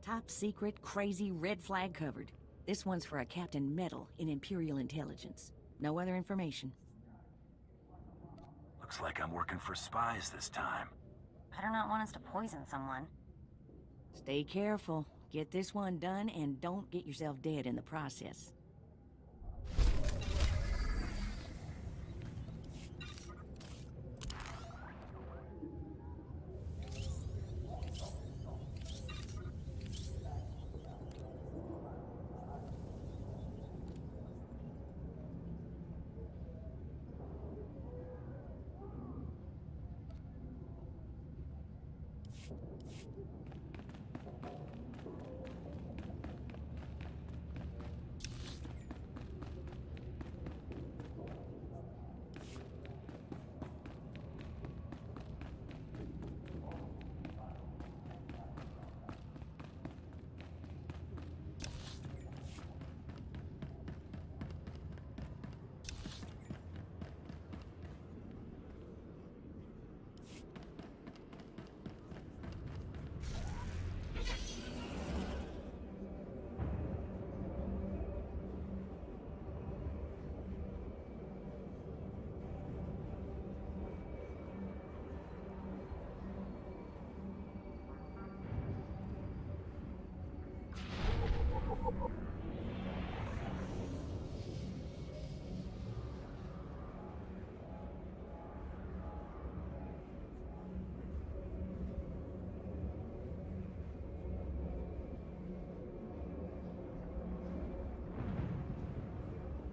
Top secret, crazy, red flag covered. This one's for a Captain Metal in Imperial Intelligence. No other information. Looks like I'm working for spies this time. Better not want us to poison someone. Stay careful. Get this one done and don't get yourself dead in the process.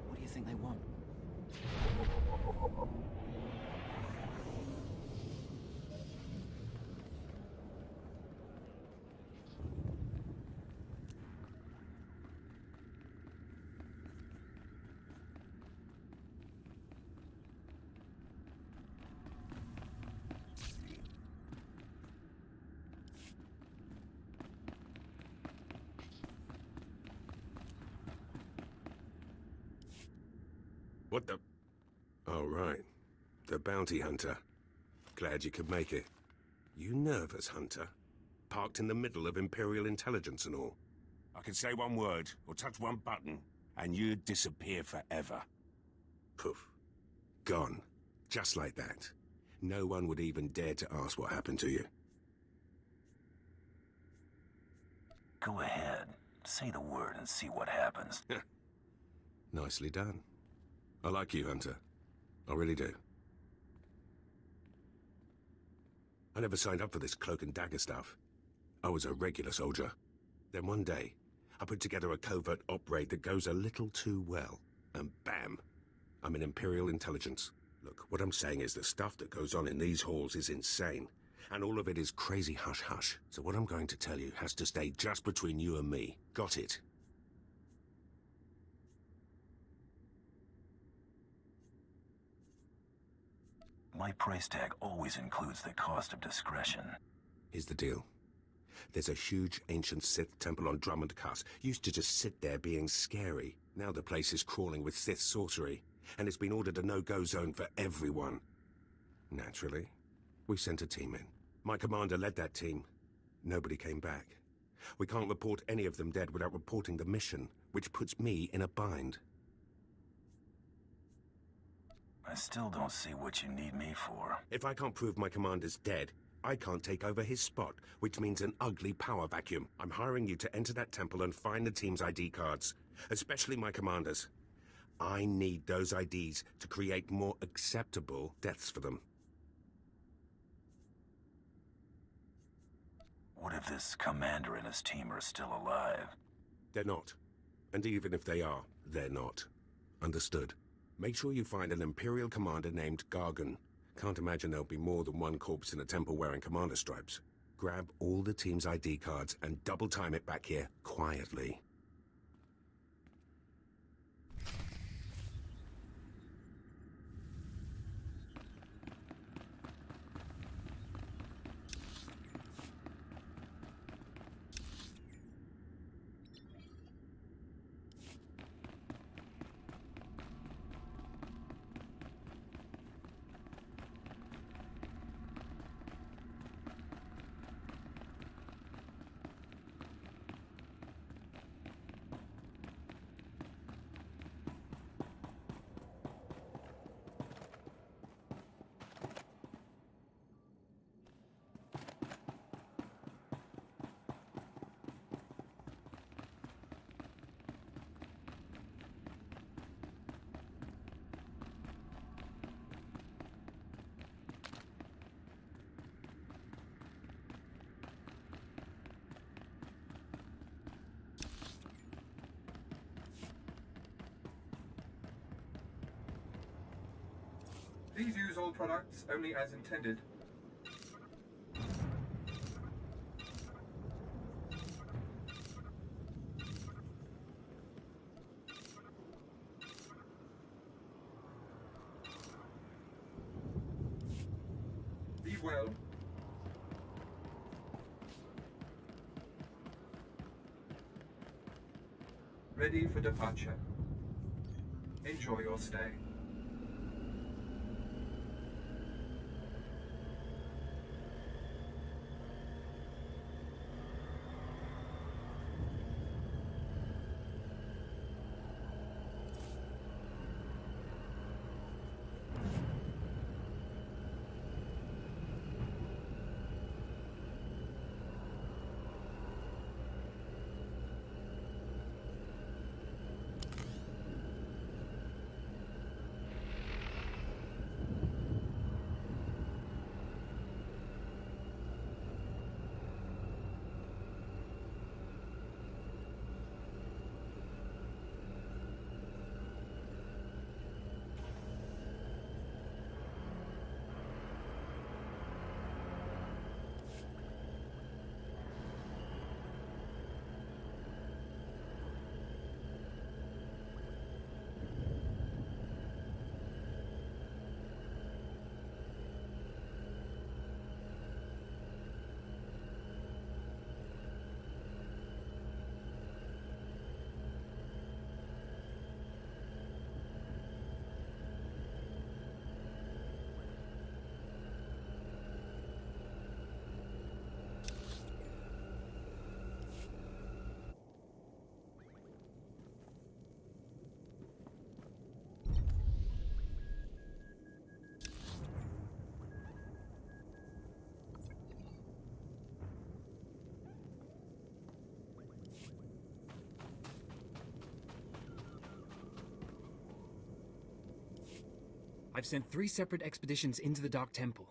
What do you think they want? What the... Oh, right. The bounty hunter. Glad you could make it. You nervous, Hunter? Parked in the middle of Imperial intelligence and all. I could say one word, or touch one button, and you'd disappear forever. Poof. Gone. Just like that. No one would even dare to ask what happened to you. Go ahead. Say the word and see what happens. Nicely done. I like you, Hunter. I really do. I never signed up for this cloak and dagger stuff. I was a regular soldier. Then one day, I put together a covert op raid that goes a little too well. And bam! I'm in Imperial intelligence. Look, what I'm saying is the stuff that goes on in these halls is insane. And all of it is crazy hush-hush. So what I'm going to tell you has to stay just between you and me. Got it? My price tag always includes the cost of discretion. Here's the deal. There's a huge ancient Sith temple on Drummond Cuss. Used to just sit there being scary. Now the place is crawling with Sith sorcery, and it's been ordered a no-go zone for everyone. Naturally, we sent a team in. My commander led that team. Nobody came back. We can't report any of them dead without reporting the mission, which puts me in a bind. I still don't see what you need me for. If I can't prove my commander's dead, I can't take over his spot, which means an ugly power vacuum. I'm hiring you to enter that temple and find the team's ID cards, especially my commander's. I need those IDs to create more acceptable deaths for them. What if this commander and his team are still alive? They're not. And even if they are, they're not. Understood. Make sure you find an Imperial commander named Gargan. Can't imagine there'll be more than one corpse in a temple wearing commander stripes. Grab all the team's ID cards and double time it back here quietly. Please use all products only as intended. Be well. Ready for departure. Enjoy your stay. I've sent 3 separate expeditions into the Dark Temple.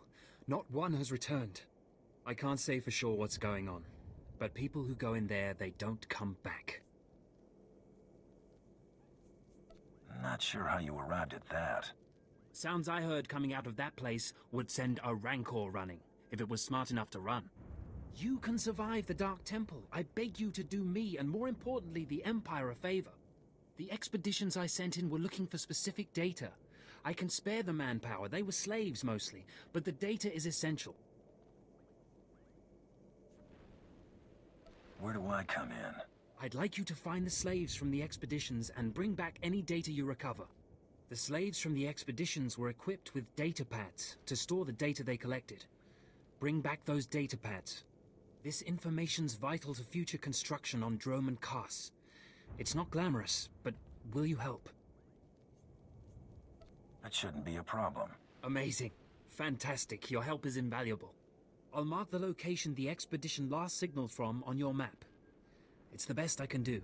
Not one has returned. I can't say for sure what's going on, but people who go in there, they don't come back. Not sure how you arrived at that. Sounds I heard coming out of that place would send a Rancor running, if it was smart enough to run. You can survive the Dark Temple. I beg you to do me, and more importantly, the Empire a favor. The expeditions I sent in were looking for specific data. I can spare the manpower, they were slaves mostly, but the data is essential. Where do I come in? I'd like you to find the slaves from the expeditions and bring back any data you recover. The slaves from the expeditions were equipped with data pads to store the data they collected. Bring back those data pads. This information's vital to future construction on Drome and Kars. It's not glamorous, but will you help? That shouldn't be a problem. Amazing. Fantastic. Your help is invaluable. I'll mark the location the expedition last signaled from on your map. It's the best I can do.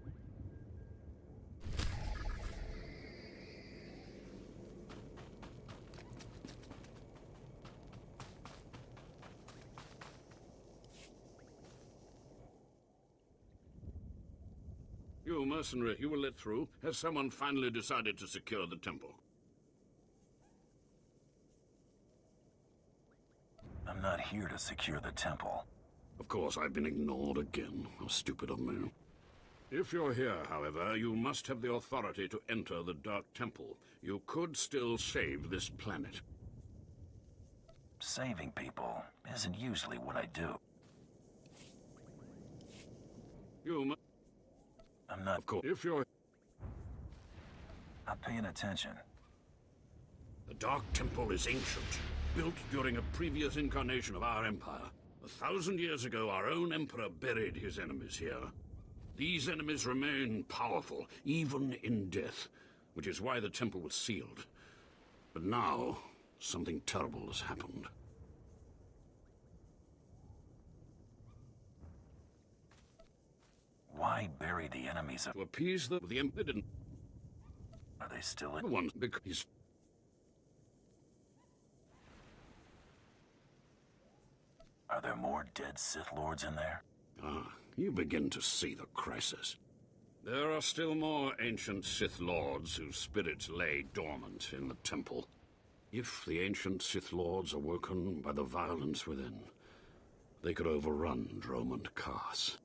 You, mercenary, you were let through. Has someone finally decided to secure the temple? I'm not here to secure the temple. Of course, I've been ignored again. How stupid of me. If you're here, however, you must have the authority to enter the Dark Temple. You could still save this planet. Saving people isn't usually what I do. I'm not... Of course, if you're... I'm paying attention. The Dark Temple is ancient, built during a previous incarnation of our empire. 1,000 years ago, our own emperor buried his enemies here. These enemies remain powerful, even in death, which is why the temple was sealed. But now, something terrible has happened. Why bury the enemies of... To appease the emperor didn't... Are they still in... The ones, because... Are there more dead Sith Lords in there? Ah, you begin to see the crisis. There are still more ancient Sith Lords whose spirits lay dormant in the temple. If the ancient Sith Lords are woken by the violence within, they could overrun Dromund Kaas.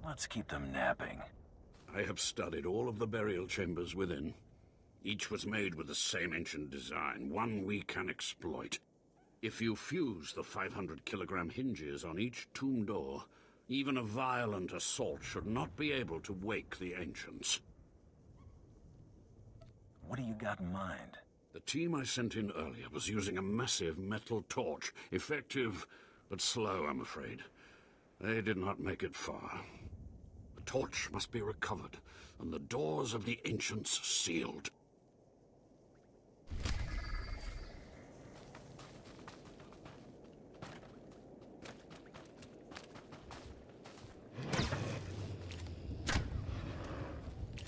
Let's keep them napping. I have studied all of the burial chambers within. Each was made with the same ancient design, one we can exploit. If you fuse the 500-kilogram hinges on each tomb door, even a violent assault should not be able to wake the ancients. What do you got in mind? The team I sent in earlier was using a massive metal torch. Effective, but slow, I'm afraid. They did not make it far. The torch must be recovered, and the doors of the ancients sealed.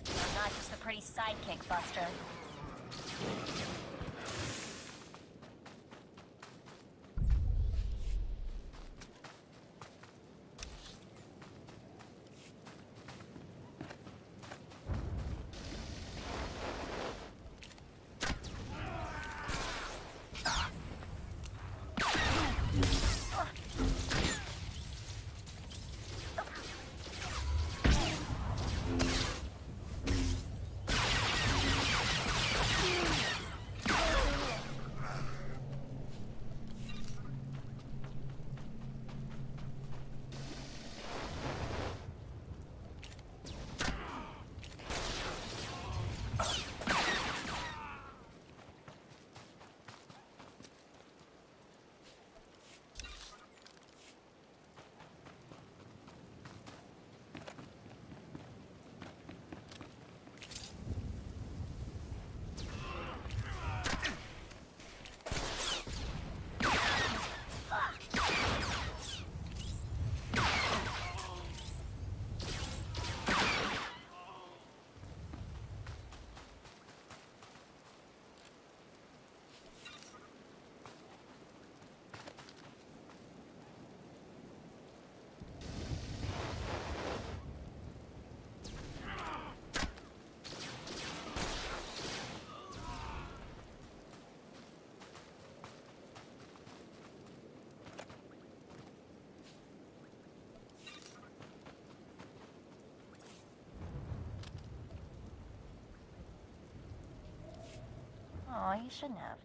I'm not just a pretty sidekick, Buster. Oh, you shouldn't have.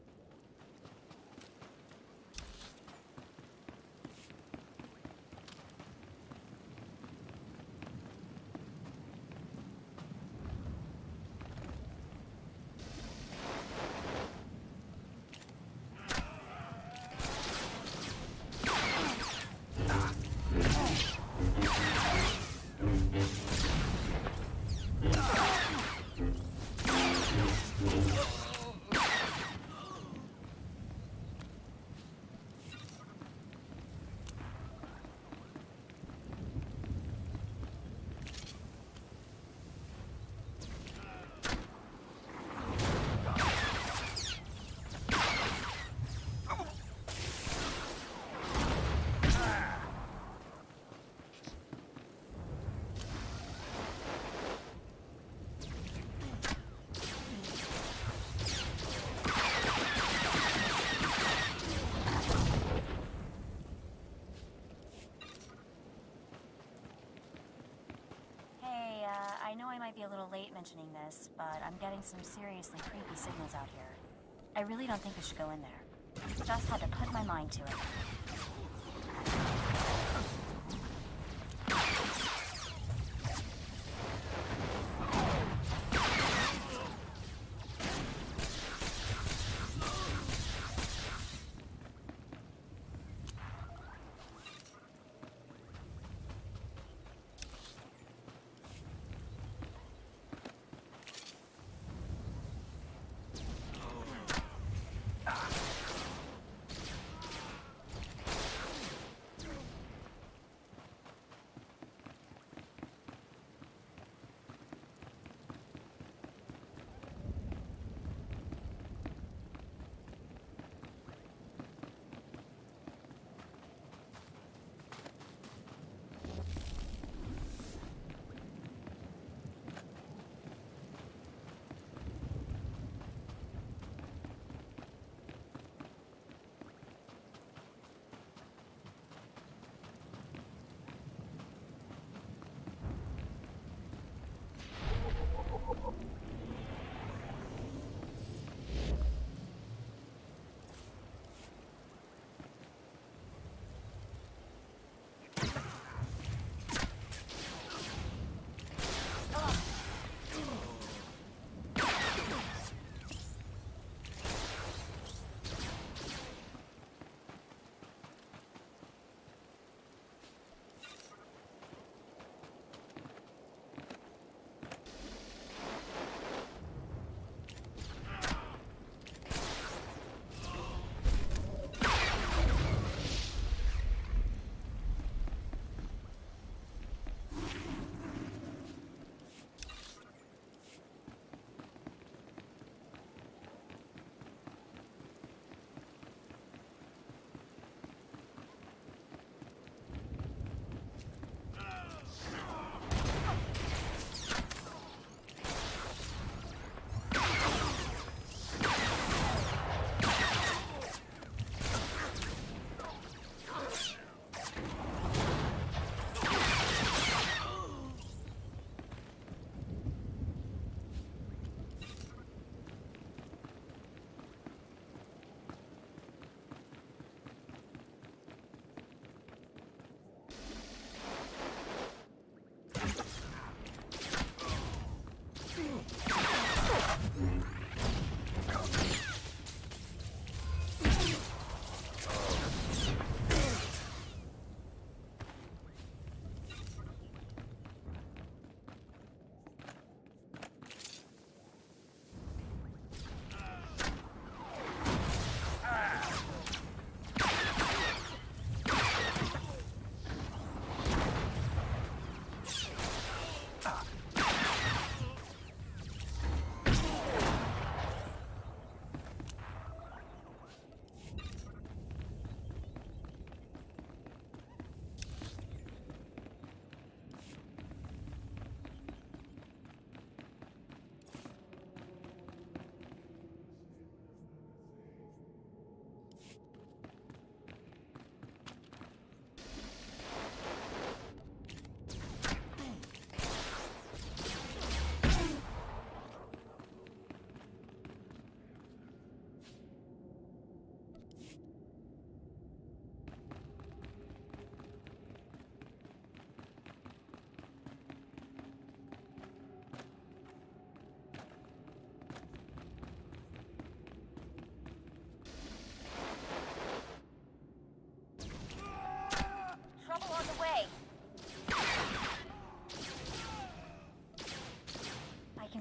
might be a little late mentioning this, but I'm getting some seriously creepy signals out here. I really don't think we should go in there. Just had to put my mind to it.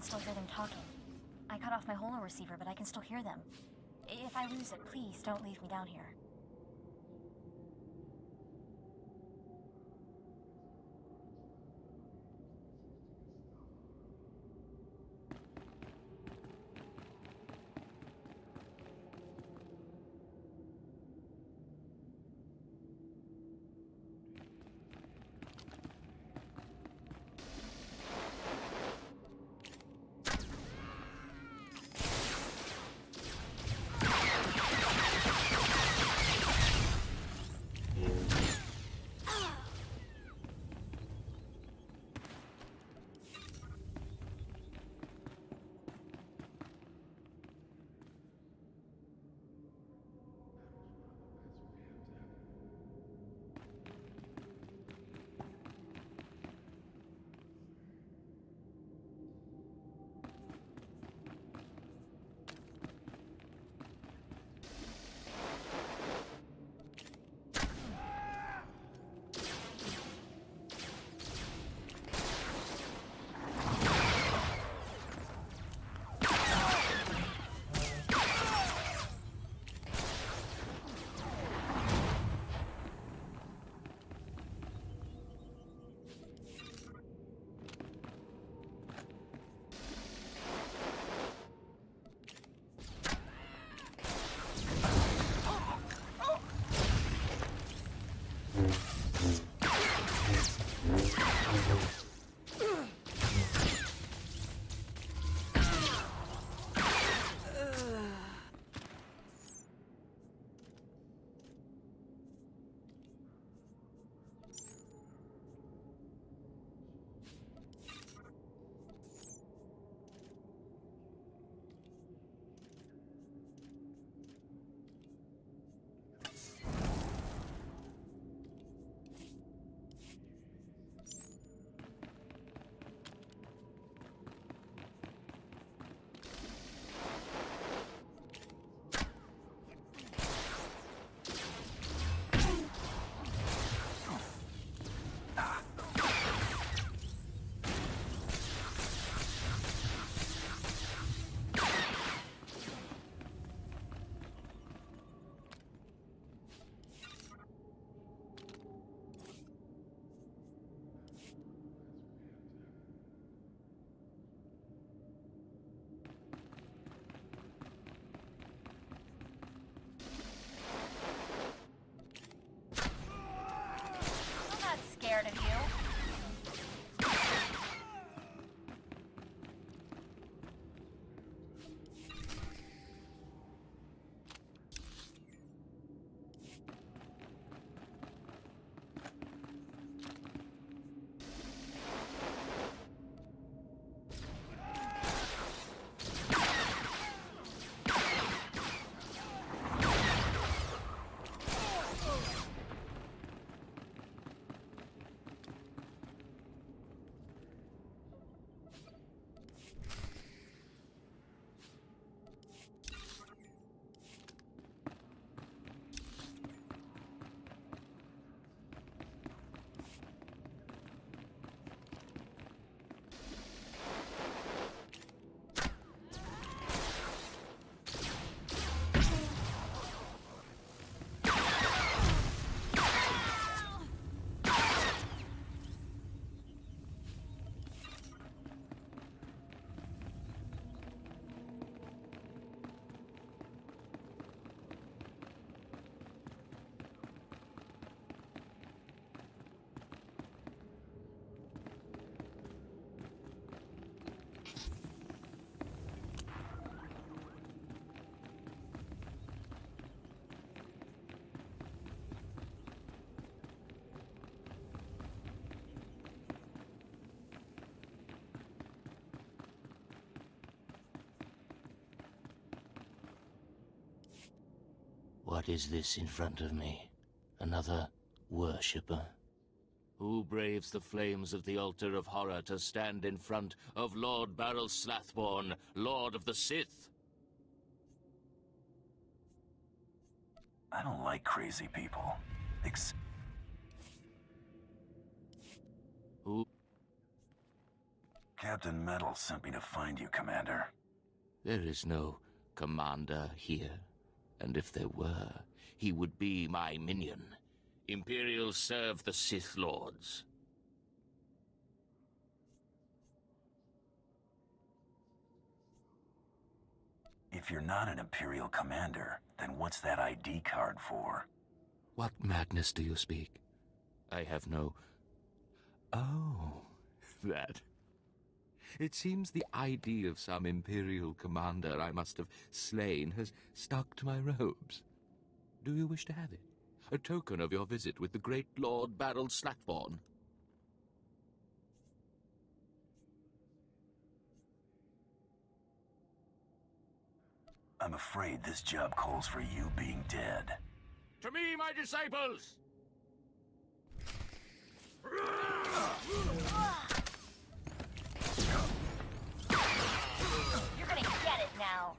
Still hear them talking. I cut off my holo receiver, but I can still hear them. If I lose it, please don't leave me down here. What is this in front of me? Another worshipper? Who braves the flames of the altar of horror to stand in front of Lord Baral Slathborn, Lord of the Sith? I don't like crazy people. Who? Captain Metal sent me to find you, Commander. There is no commander here, and if there were, he would be my minion. Imperials serve the Sith Lords. If you're not an Imperial commander, then what's that ID card for? What madness do you speak? I have no... Oh, that. It seems the ID of some Imperial commander I must have slain has stuck to my robes. Do you wish to have it? A token of your visit with the great Lord Baral Slathborn? I'm afraid this job calls for you being dead. To me, my disciples! You're gonna get it now.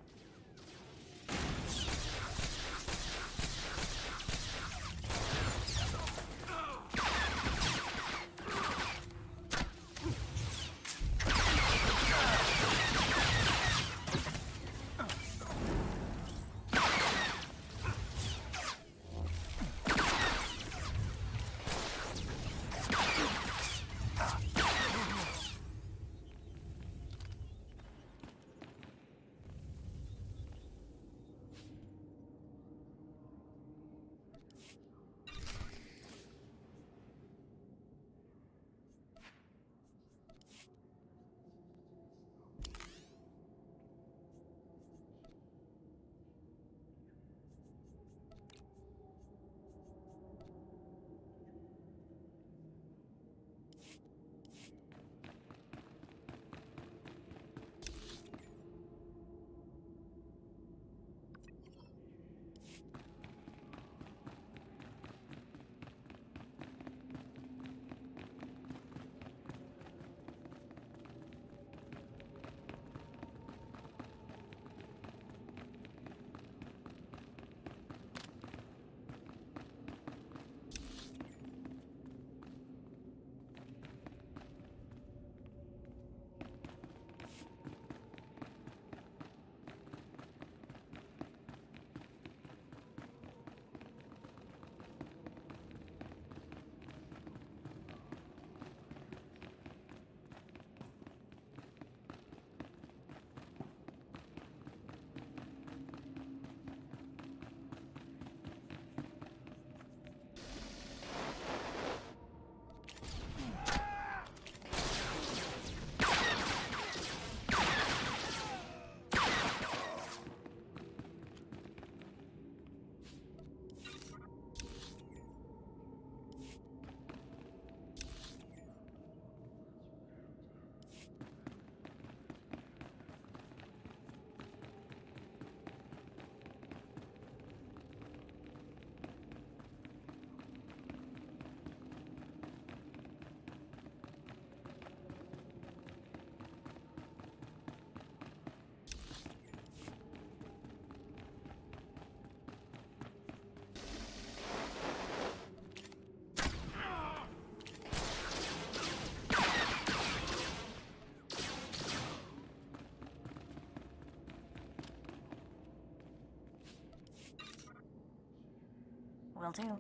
Will do.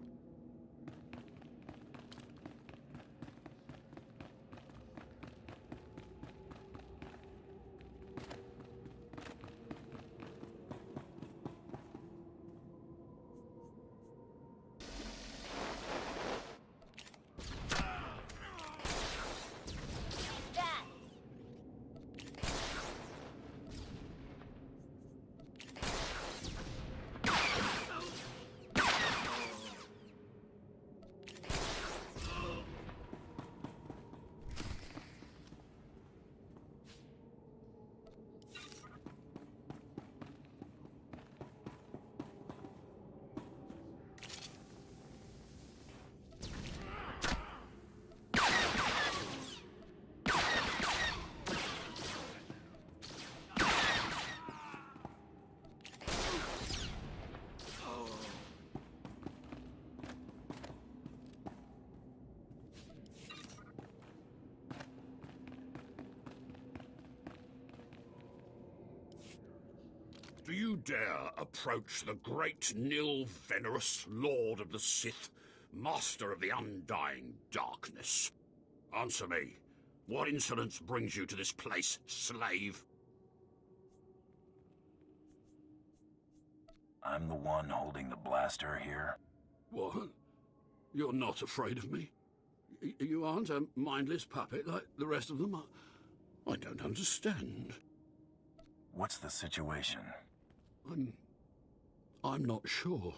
Do you dare approach the great Nil Venerus, Lord of the Sith, Master of the Undying Darkness? Answer me. What insolence brings you to this place, slave? I'm the one holding the blaster here. What? You're not afraid of me? You aren't a mindless puppet like the rest of them? I don't understand. What's the situation? I'm not sure.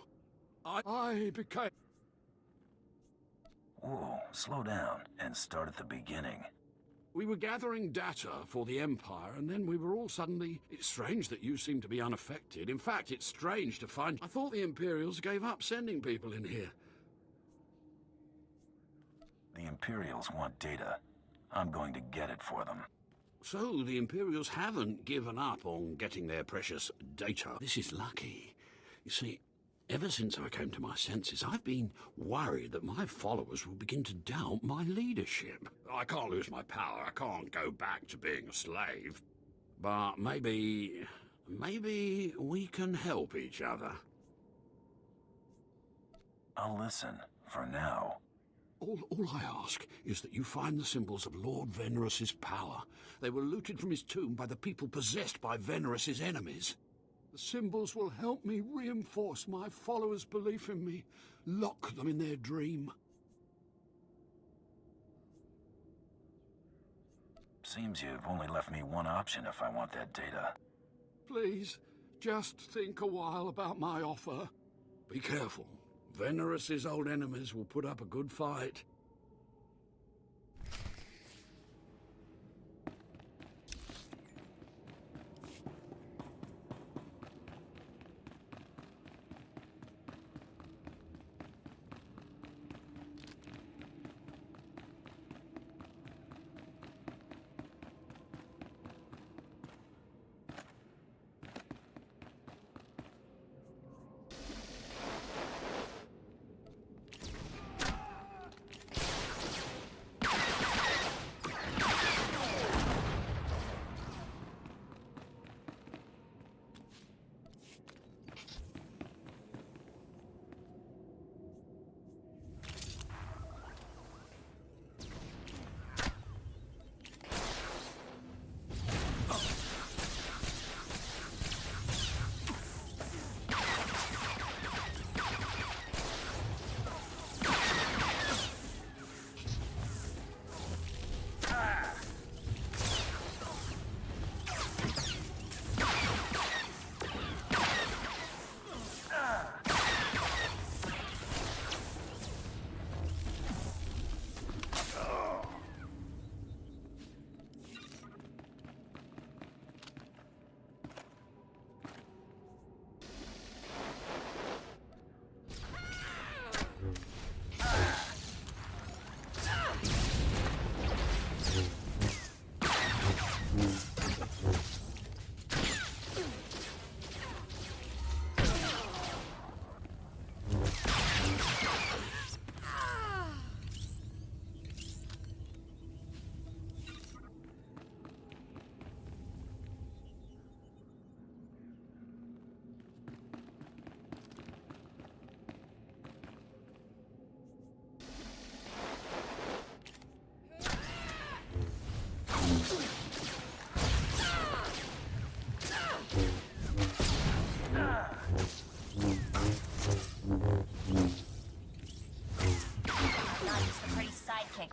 I became... Whoa, slow down and start at the beginning. We were gathering data for the Empire, and then we were all suddenly... It's strange that you seem to be unaffected. In fact, it's strange to find... I thought the Imperials gave up sending people in here. The Imperials want data. I'm going to get it for them. So, the Imperials haven't given up on getting their precious data. This is lucky. You see, ever since I came to my senses, I've been worried that my followers will begin to doubt my leadership. I can't lose my power. I can't go back to being a slave. But maybe we can help each other. I'll listen, for now. All I ask is that you find the symbols of Lord Venerus's power. They were looted from his tomb by the people possessed by Venerus's enemies. The symbols will help me reinforce my followers' belief in me, lock them in their dream. Seems you've only left me one option if I want that data. Please, just think a while about my offer. Be careful. Venerus's old enemies will put up a good fight.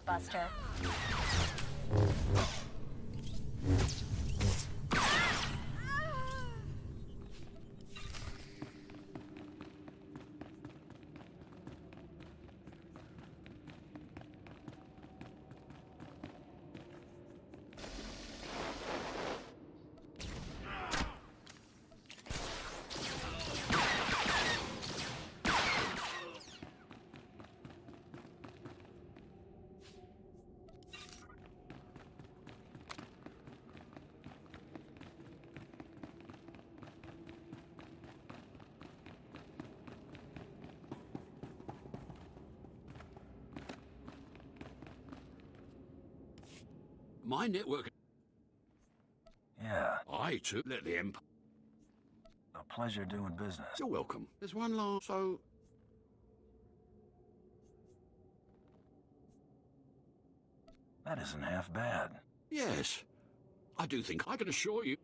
Buster. My network... Yeah. I too let the Empire... pleasure doing business. You're welcome. There's one last, so... That isn't half bad. Yes. I do think I can assure you...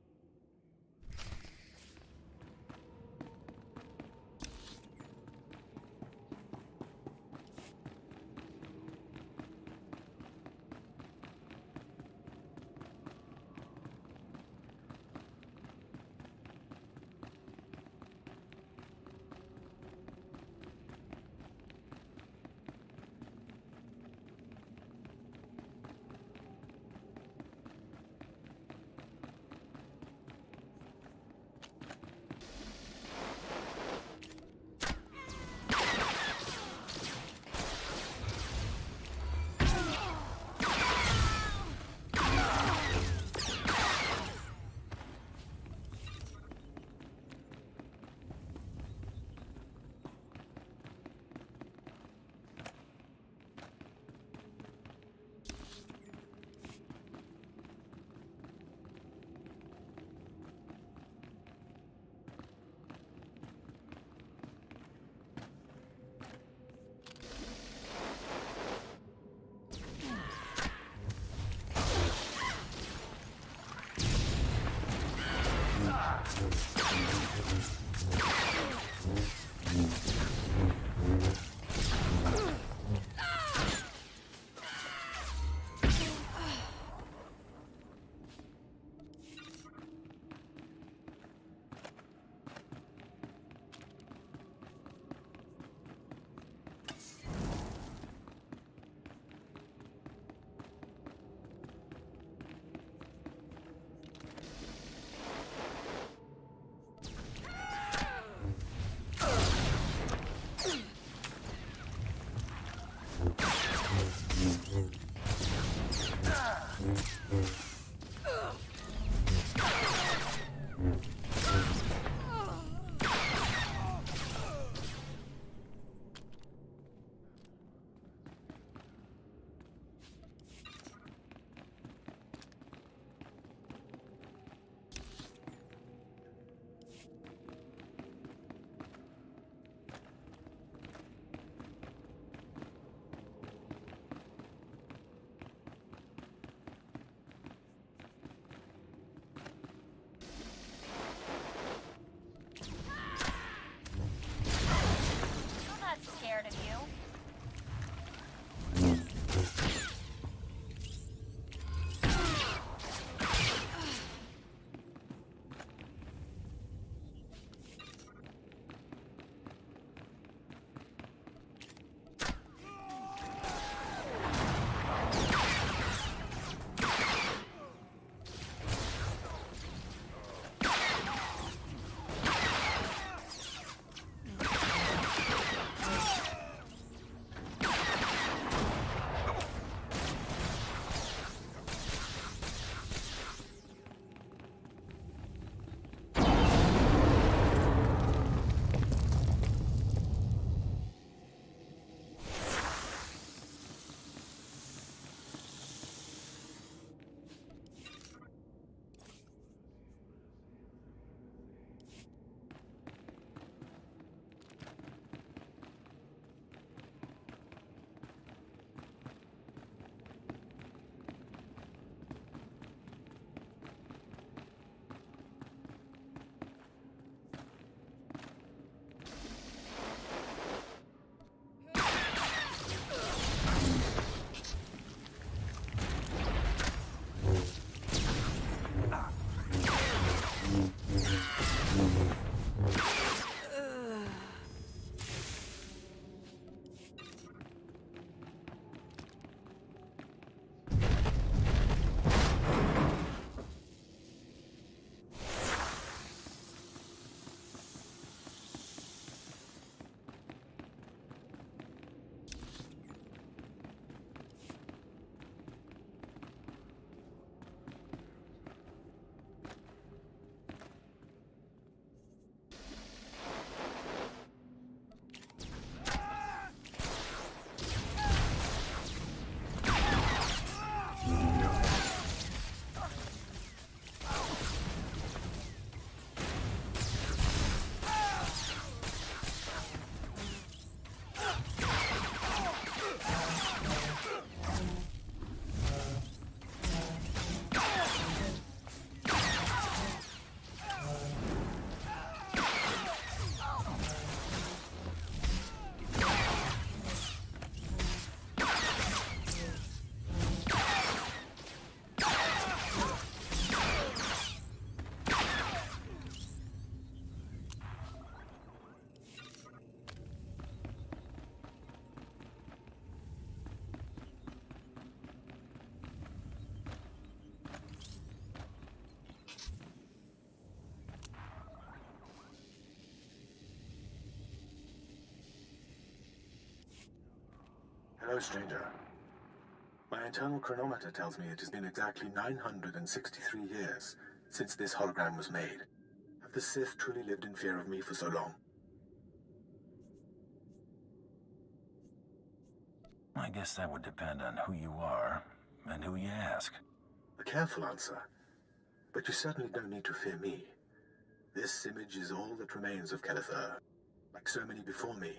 Hello, stranger. My internal chronometer tells me it has been exactly 963 years since this hologram was made. Have the Sith truly lived in fear of me for so long? I guess that would depend on who you are and who you ask. A careful answer, but you certainly don't need to fear me. This image is all that remains of Kelethur. Like so many before me,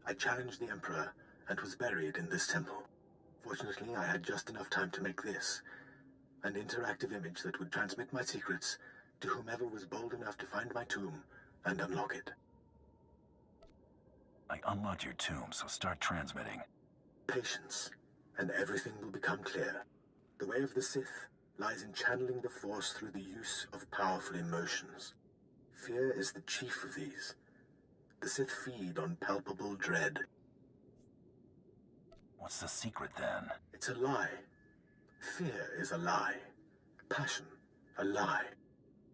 I challenged the Emperor and was buried in this temple. Fortunately, I had just enough time to make this, an interactive image that would transmit my secrets to whomever was bold enough to find my tomb and unlock it. I unlocked your tomb, so start transmitting. Patience, and everything will become clear. The way of the Sith lies in channeling the Force through the use of powerful emotions. Fear is the chief of these. The Sith feed on palpable dread. What's the secret, then? It's a lie. Fear is a lie. Passion, a lie.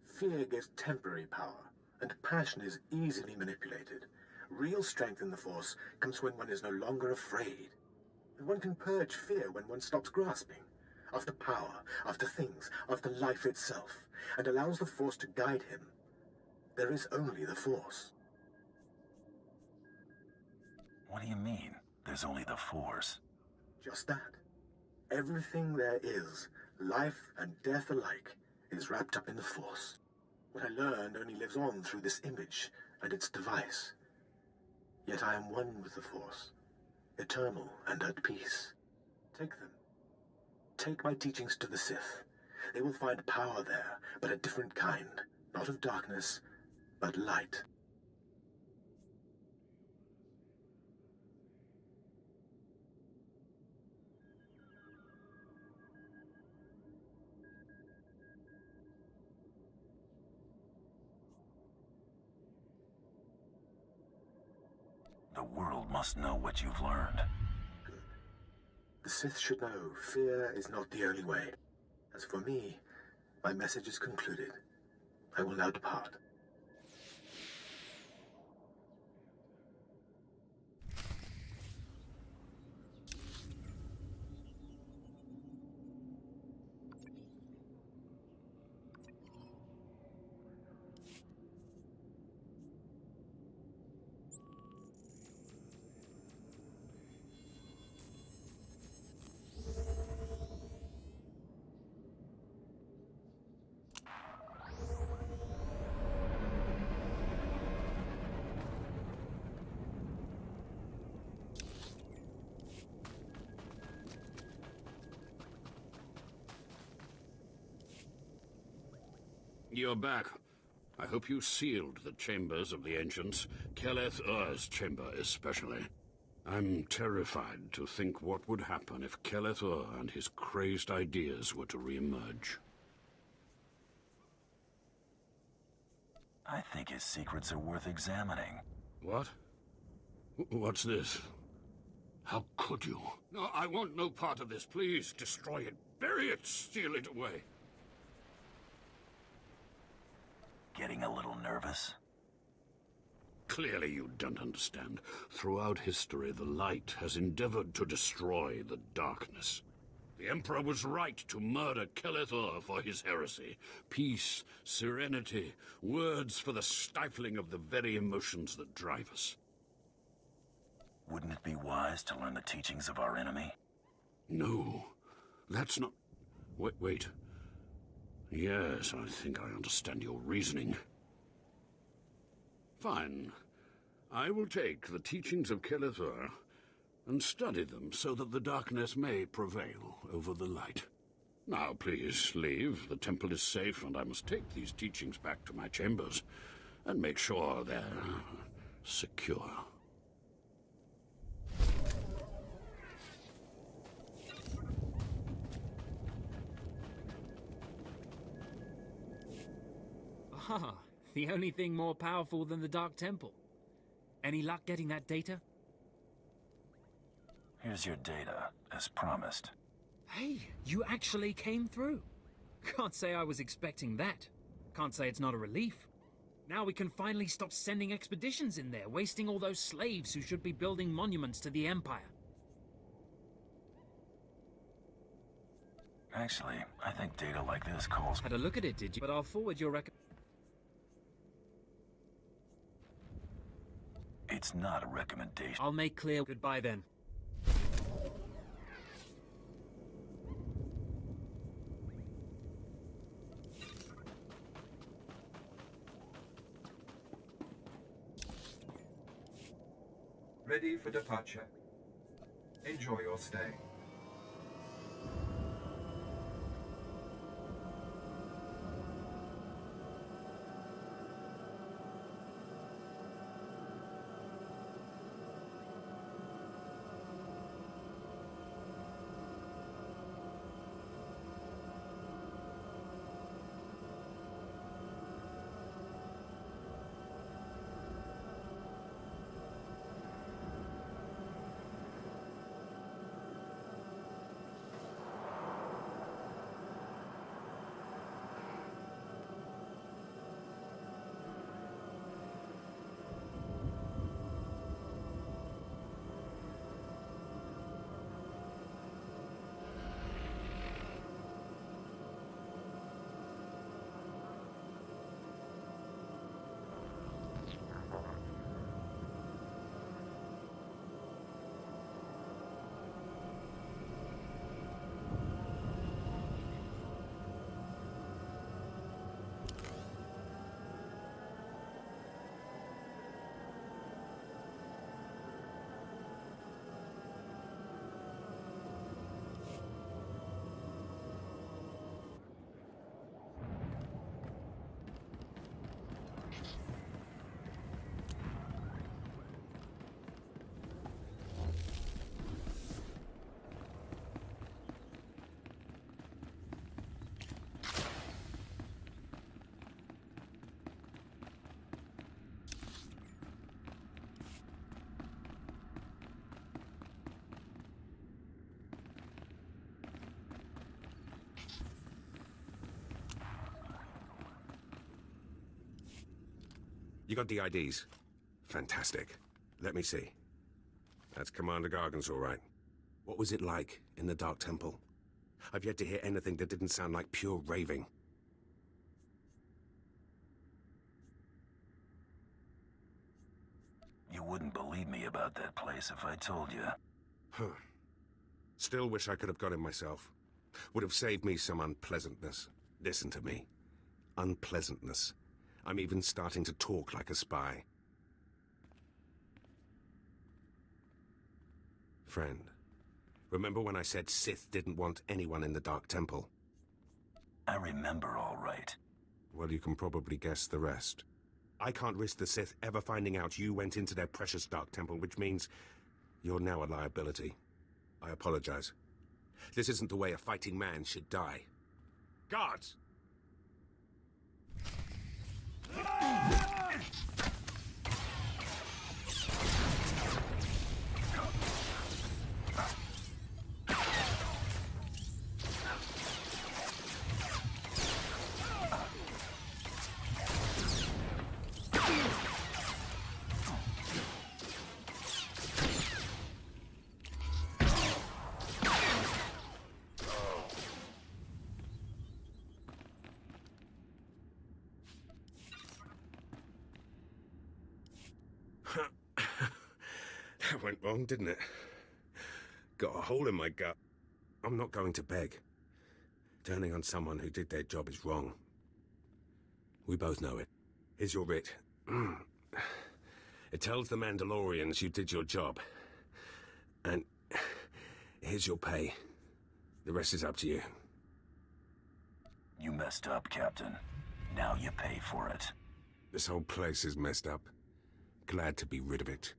Fear gives temporary power, and passion is easily manipulated. Real strength in the Force comes when one is no longer afraid. And one can purge fear when one stops grasping, after power, after things, after life itself, and allows the Force to guide him. There is only the Force. What do you mean, there's only the Force? Just that. Everything there is, life and death alike, is wrapped up in the Force. What I learned only lives on through this image and its device. Yet I am one with the Force, eternal and at peace. Take them. Take my teachings to the Sith. They will find power there, but a different kind. Not of darkness, but light. The world must know what you've learned. Good. The Sith should know fear is not the only way. As for me, my message is concluded. I will now depart. You're back. I hope you sealed the chambers of the ancients, Kelethur's chamber especially. I'm terrified to think what would happen if Kelethur and his crazed ideas were to re-emerge. I think his secrets are worth examining. What? What's this? How could you? No, I want no part of this. Please, destroy it. Bury it. Steal it away. Getting a little nervous? Clearly you don't understand. Throughout history, the light has endeavored to destroy the darkness. The Emperor was right to murder Kelethur for his heresy. Peace, serenity, words for the stifling of the very emotions that drive us. Wouldn't it be wise to learn the teachings of our enemy? No, that's not... Wait. Yes, I think I understand your reasoning. Fine. I will take the teachings of Kelethur and study them so that the darkness may prevail over the light. Now, please, leave. The temple is safe, and I must take these teachings back to my chambers and make sure they're secure. Ah, the only thing more powerful than the Dark Temple. Any luck getting that data? Here's your data, as promised. Hey, you actually came through. Can't say I was expecting that. Can't say it's not a relief. Now we can finally stop sending expeditions in there, wasting all those slaves who should be building monuments to the Empire. Actually, I think data like this calls... Had a look at it, did you? But I'll forward your It's not a recommendation. I'll make clear. Goodbye then. Ready for departure. Enjoy your stay. You got the IDs? Fantastic. Let me see. That's Commander Gargan's all right. What was it like in the Dark Temple? I've yet to hear anything that didn't sound like pure raving. You wouldn't believe me about that place if I told you. Huh. Still wish I could have got it myself. Would have saved me some unpleasantness. Listen to me. Unpleasantness. I'm even starting to talk like a spy. Friend, remember when I said Sith didn't want anyone in the Dark Temple? I remember all right. Well, you can probably guess the rest. I can't risk the Sith ever finding out you went into their precious Dark Temple, which means you're now a liability. I apologize. This isn't the way a fighting man should die. Guards! That went wrong, didn't it? Got a hole in my gut. I'm not going to beg. Turning on someone who did their job is wrong. We both know it. Here's your writ. It tells the Mandalorians you did your job. And here's your pay. The rest is up to you. You messed up, Captain. Now you pay for it. This whole place is messed up. Glad to be rid of it.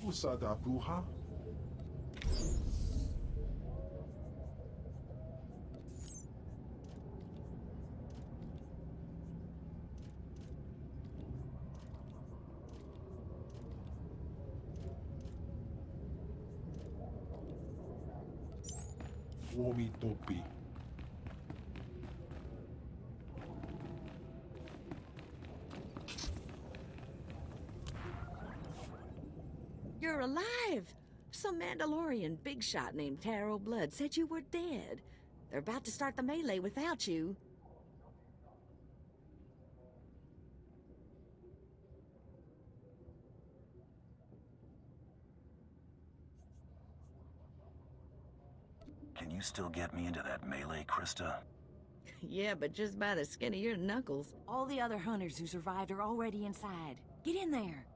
Usada Bruja? Womi Topi. You're alive! Some Mandalorian big shot named Taro Blood said you were dead. They're about to start the melee without you. Can you still get me into that melee, Krista? Yeah, but just by the skin of your knuckles. All the other hunters who survived are already inside. Get in there.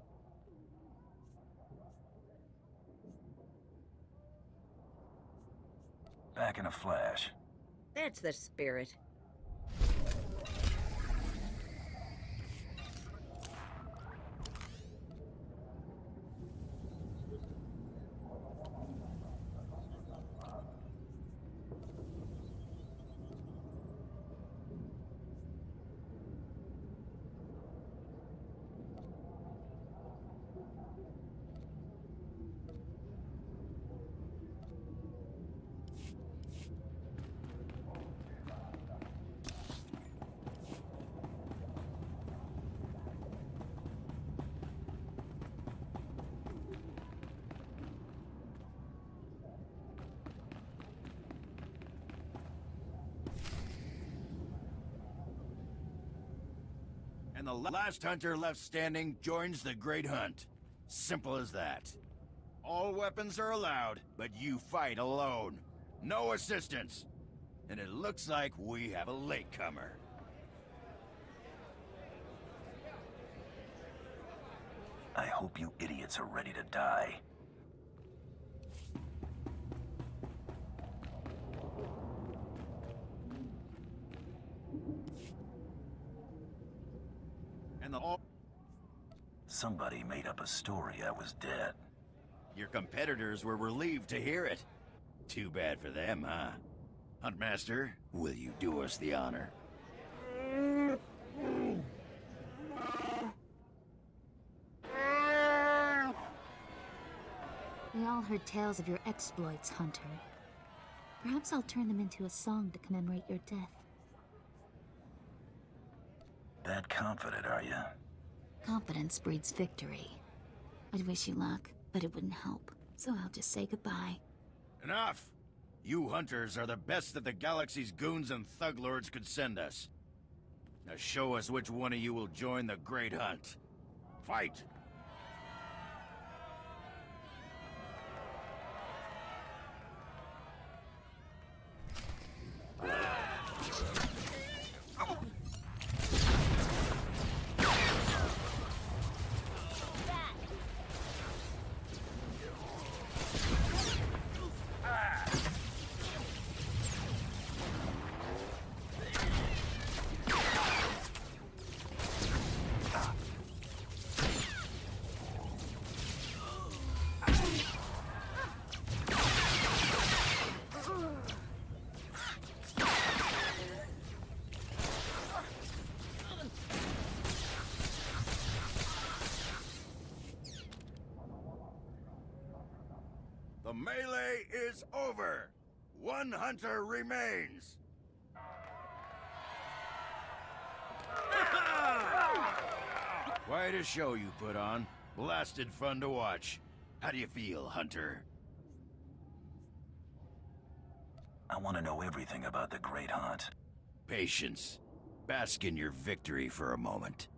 Back in a flash. That's the spirit. And the last hunter left standing joins the Great Hunt. Simple as that. All weapons are allowed, but you fight alone. No assistance. And it looks like we have a latecomer. I hope you idiots are ready to die. Somebody made up a story I was dead. Your competitors were relieved to hear it. Too bad for them, huh? Huntmaster, will you do us the honor? We all heard tales of your exploits, Hunter. Perhaps I'll turn them into a song to commemorate your death. That confident, are you? Confidence breeds victory. I'd wish you luck, but it wouldn't help. So I'll just say goodbye. Enough! You hunters are the best that the galaxy's goons and thug lords could send us. Now show us which one of you will join the Great Hunt. Fight! The melee is over. One hunter remains. Quite a show you put on. Blasted fun to watch. How do you feel, Hunter? I want to know everything about the Great Hunt. Patience. Bask in your victory for a moment.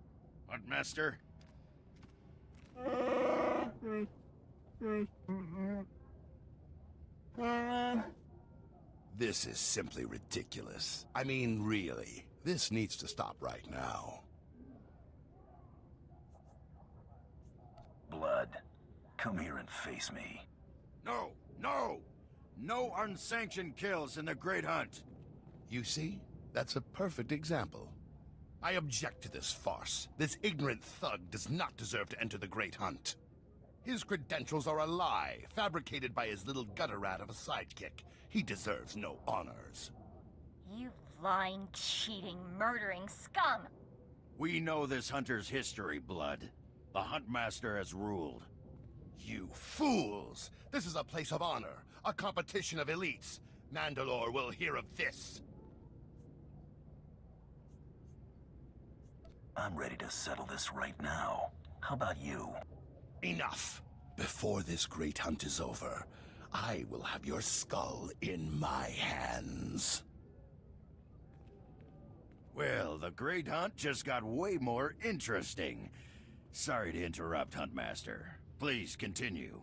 Huntmaster? This is simply ridiculous. I mean, really. This needs to stop right now. Blood, come here and face me. No! No! No unsanctioned kills in the Great Hunt! You see? That's a perfect example. I object to this farce. This ignorant thug does not deserve to enter the Great Hunt. His credentials are a lie, fabricated by his little gutter rat of a sidekick. He deserves no honors. You lying, cheating, murdering scum! We know this hunter's history, Blood. The Huntmaster has ruled. You fools! This is a place of honor, a competition of elites. Mandalore will hear of this. I'm ready to settle this right now. How about you? Enough! Before this great hunt is over, I will have your skull in my hands. Well, the Great Hunt just got way more interesting. Sorry to interrupt, Huntmaster. Please continue.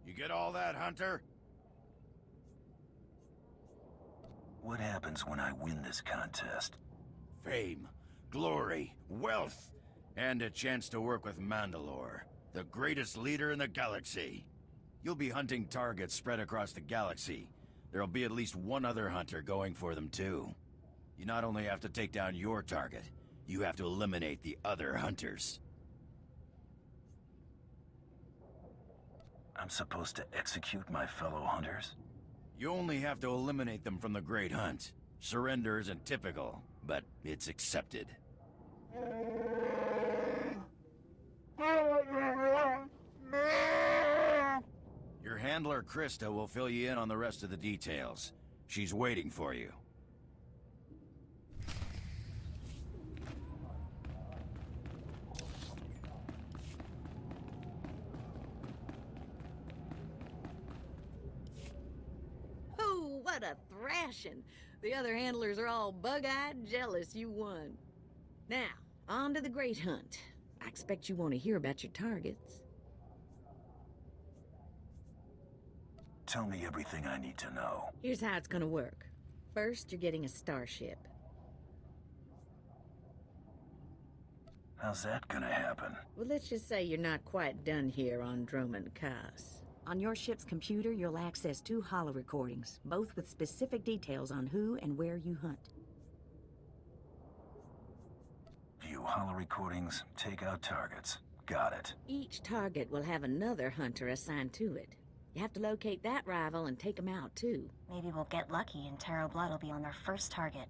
You get all that, Hunter? What happens when I win this contest? Fame, glory, wealth, and a chance to work with Mandalore, the greatest leader in the galaxy. You'll be hunting targets spread across the galaxy. There'll be at least one other hunter going for them too. You not only have to take down your target, you have to eliminate the other hunters. I'm supposed to execute my fellow hunters? You only have to eliminate them from the Great Hunt. Surrender isn't typical, but it's accepted. Your handler, Krista, will fill you in on the rest of the details. She's waiting for you. Oh, what a thrashing! The other handlers are all bug-eyed jealous you won. Now, on to the Great Hunt. I expect you want to hear about your targets. Tell me everything I need to know. Here's how it's gonna work. First, you're getting a starship. How's that gonna happen? Well, let's just say you're not quite done here on Droman Kaas. On your ship's computer, you'll access 2 holo recordings, both with specific details on who and where you hunt. View holo recordings, take out targets. Got it. Each target will have another hunter assigned to it. You have to locate that rival and take him out, too. Maybe we'll get lucky and Taro Blood will be on their first target.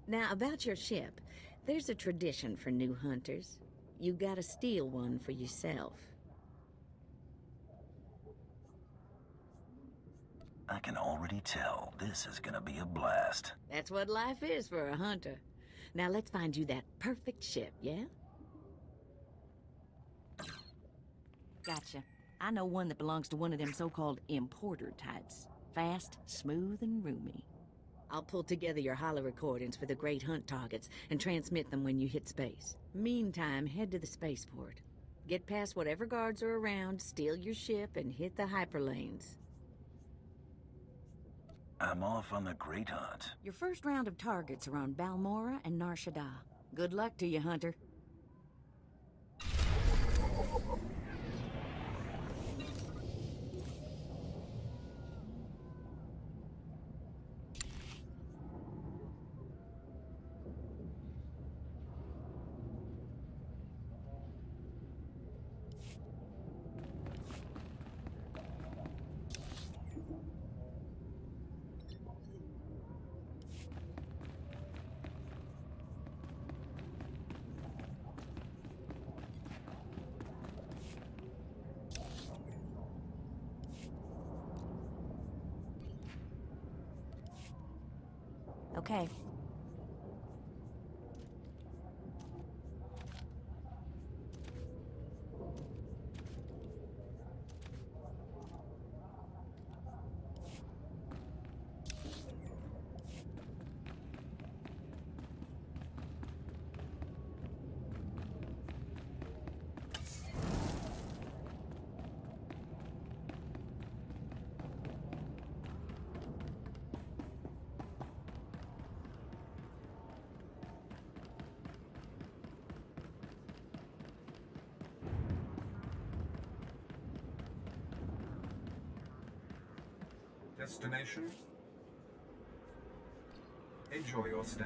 Now, about your ship, there's a tradition for new hunters. You gotta steal one for yourself. I can already tell this is gonna be a blast. That's what life is for a hunter. Now let's find you that perfect ship, yeah? Gotcha. I know one that belongs to one of them so-called importer types. Fast, smooth, and roomy. I'll pull together your holo recordings for the Great Hunt targets and transmit them when you hit space. Meantime, head to the spaceport. Get past whatever guards are around, steal your ship, and hit the hyperlanes. I'm off on the Great Hunt. Your first round of targets are on Balmora and Nar Shaddaa. Good luck to you, Hunter. Okay. Destination. Enjoy your stay.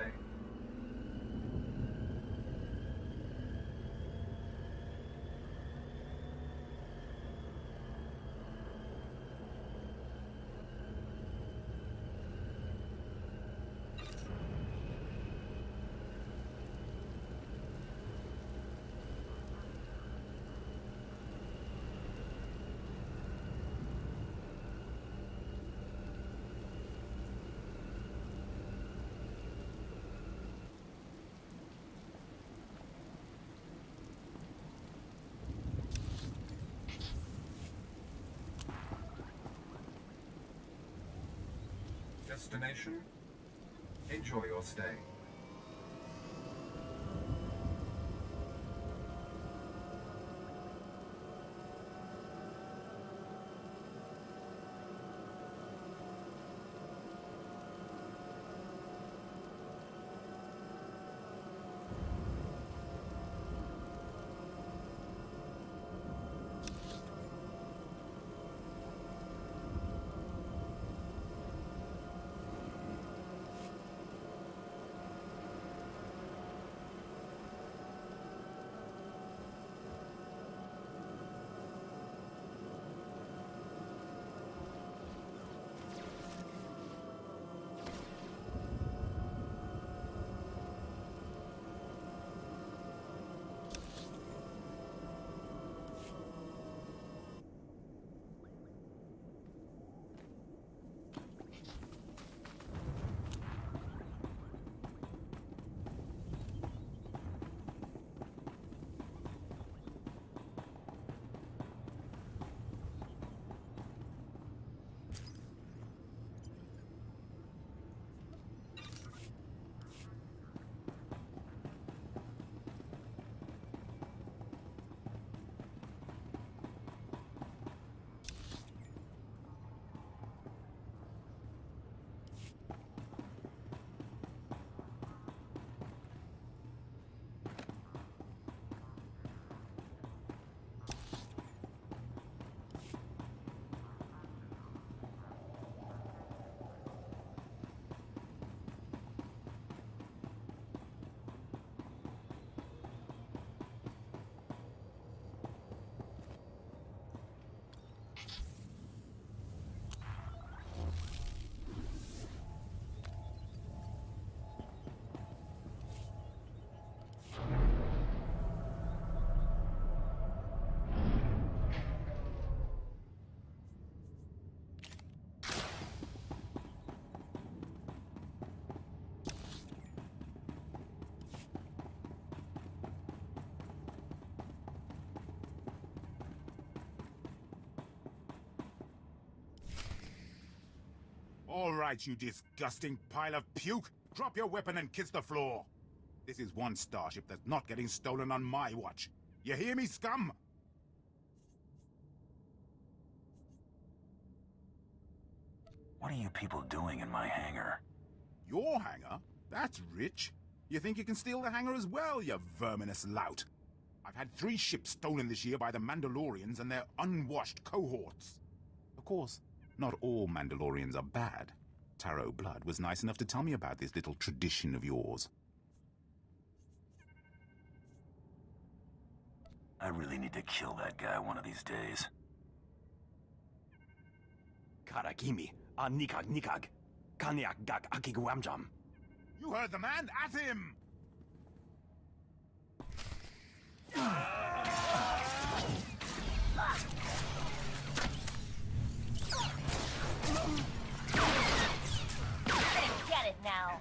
Destination. Enjoy your stay. All right, you disgusting pile of puke. Drop your weapon and kiss the floor. This is one starship that's not getting stolen on my watch. You hear me, scum? What are you people doing in my hangar? Your hangar? That's rich. You think you can steal the hangar as well, you verminous lout? I've had 3 ships stolen this year by the Mandalorians and their unwashed cohorts. Of course, not all Mandalorians are bad. Taro Blood was nice enough to tell me about this little tradition of yours. I really need to kill that guy one of these days. Karakimi, nikag nikag. Kanyak gak akiguamjam. You heard the man! At him! Get it now.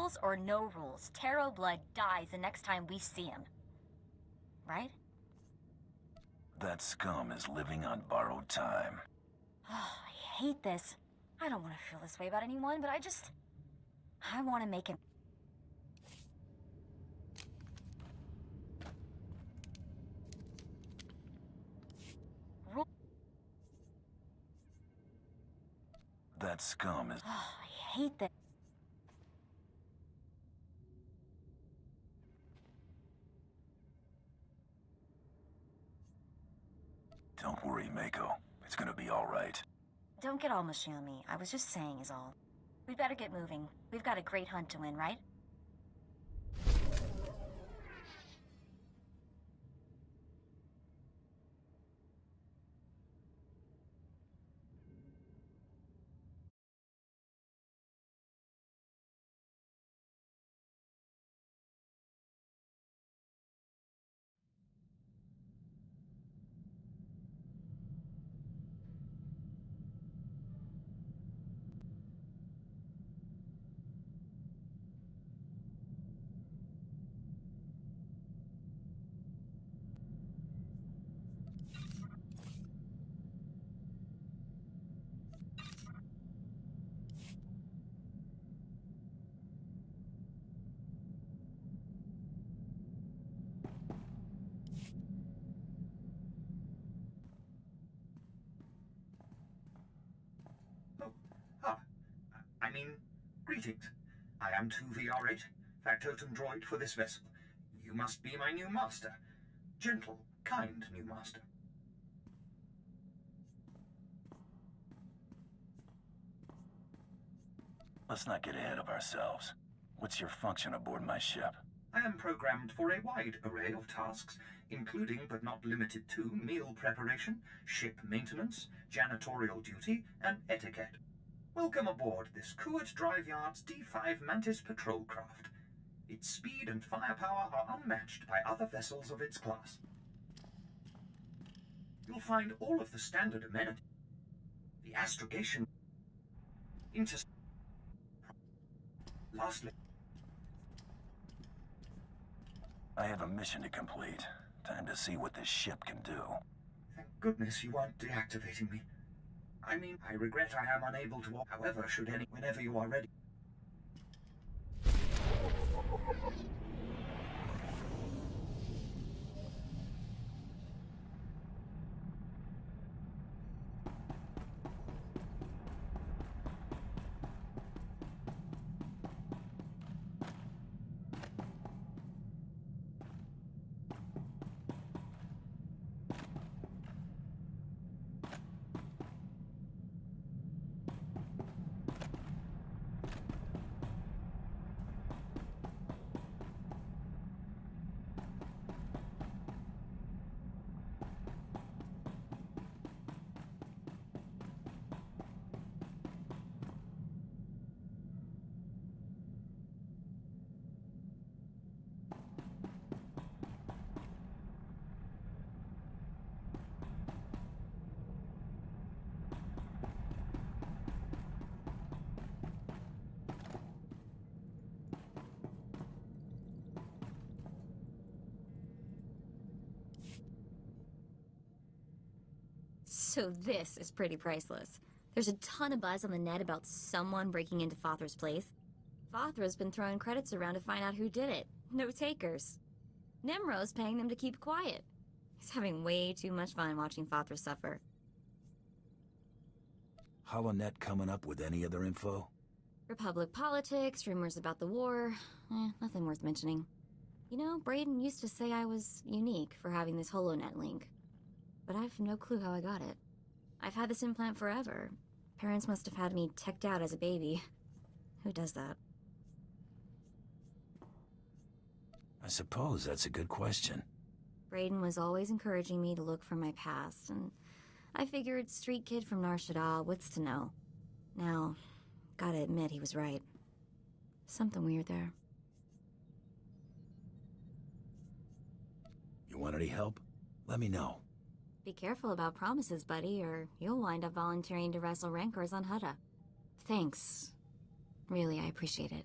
Rules or no rules, Taro Blood dies the next time we see him. Right? That scum is living on borrowed time. I hate this. I don't want to feel this way about anyone, but I want to make him... That scum is... I hate this. Don't worry, Mako. It's gonna be all right. Don't get all mushy on me. I was just saying is all. We'd better get moving. We've got a great hunt to win, right? Greetings. I am 2VR8, factotum droid for this vessel. You must be my new master. Gentle, kind new master. Let's not get ahead of ourselves. What's your function aboard my ship? I am programmed for a wide array of tasks, including but not limited to meal preparation, ship maintenance, janitorial duty, and etiquette. Welcome aboard this Kuat Drive Yard's D5 Mantis patrol craft. Its speed and firepower are unmatched by other vessels of its class. You'll find all of the standard amenities. The astrogation... Lastly... I have a mission to complete. Time to see what this ship can do. Thank goodness you aren't deactivating me. I regret I am unable to... However, whenever you are ready. So this is pretty priceless. There's a ton of buzz on the net about someone breaking into Fothra's place. Fothra's been throwing credits around to find out who did it. No takers. Nemro's paying them to keep quiet. He's having way too much fun watching Fothra suffer. HoloNet coming up with any other info? Republic politics, rumors about the war. Nothing worth mentioning. You know, Brayden used to say I was unique for having this HoloNet link. But I've no clue how I got it. I've had this implant forever. Parents must have had me teched out as a baby. Who does that? I suppose that's a good question. Brayden was always encouraging me to look for my past, and I figured street kid from Nar Shaddaa, what's to know? Now, gotta admit he was right. Something weird there. You want any help? Let me know. Be careful about promises, buddy, or you'll wind up volunteering to wrestle rancors on Hutta. Thanks. Really, I appreciate it.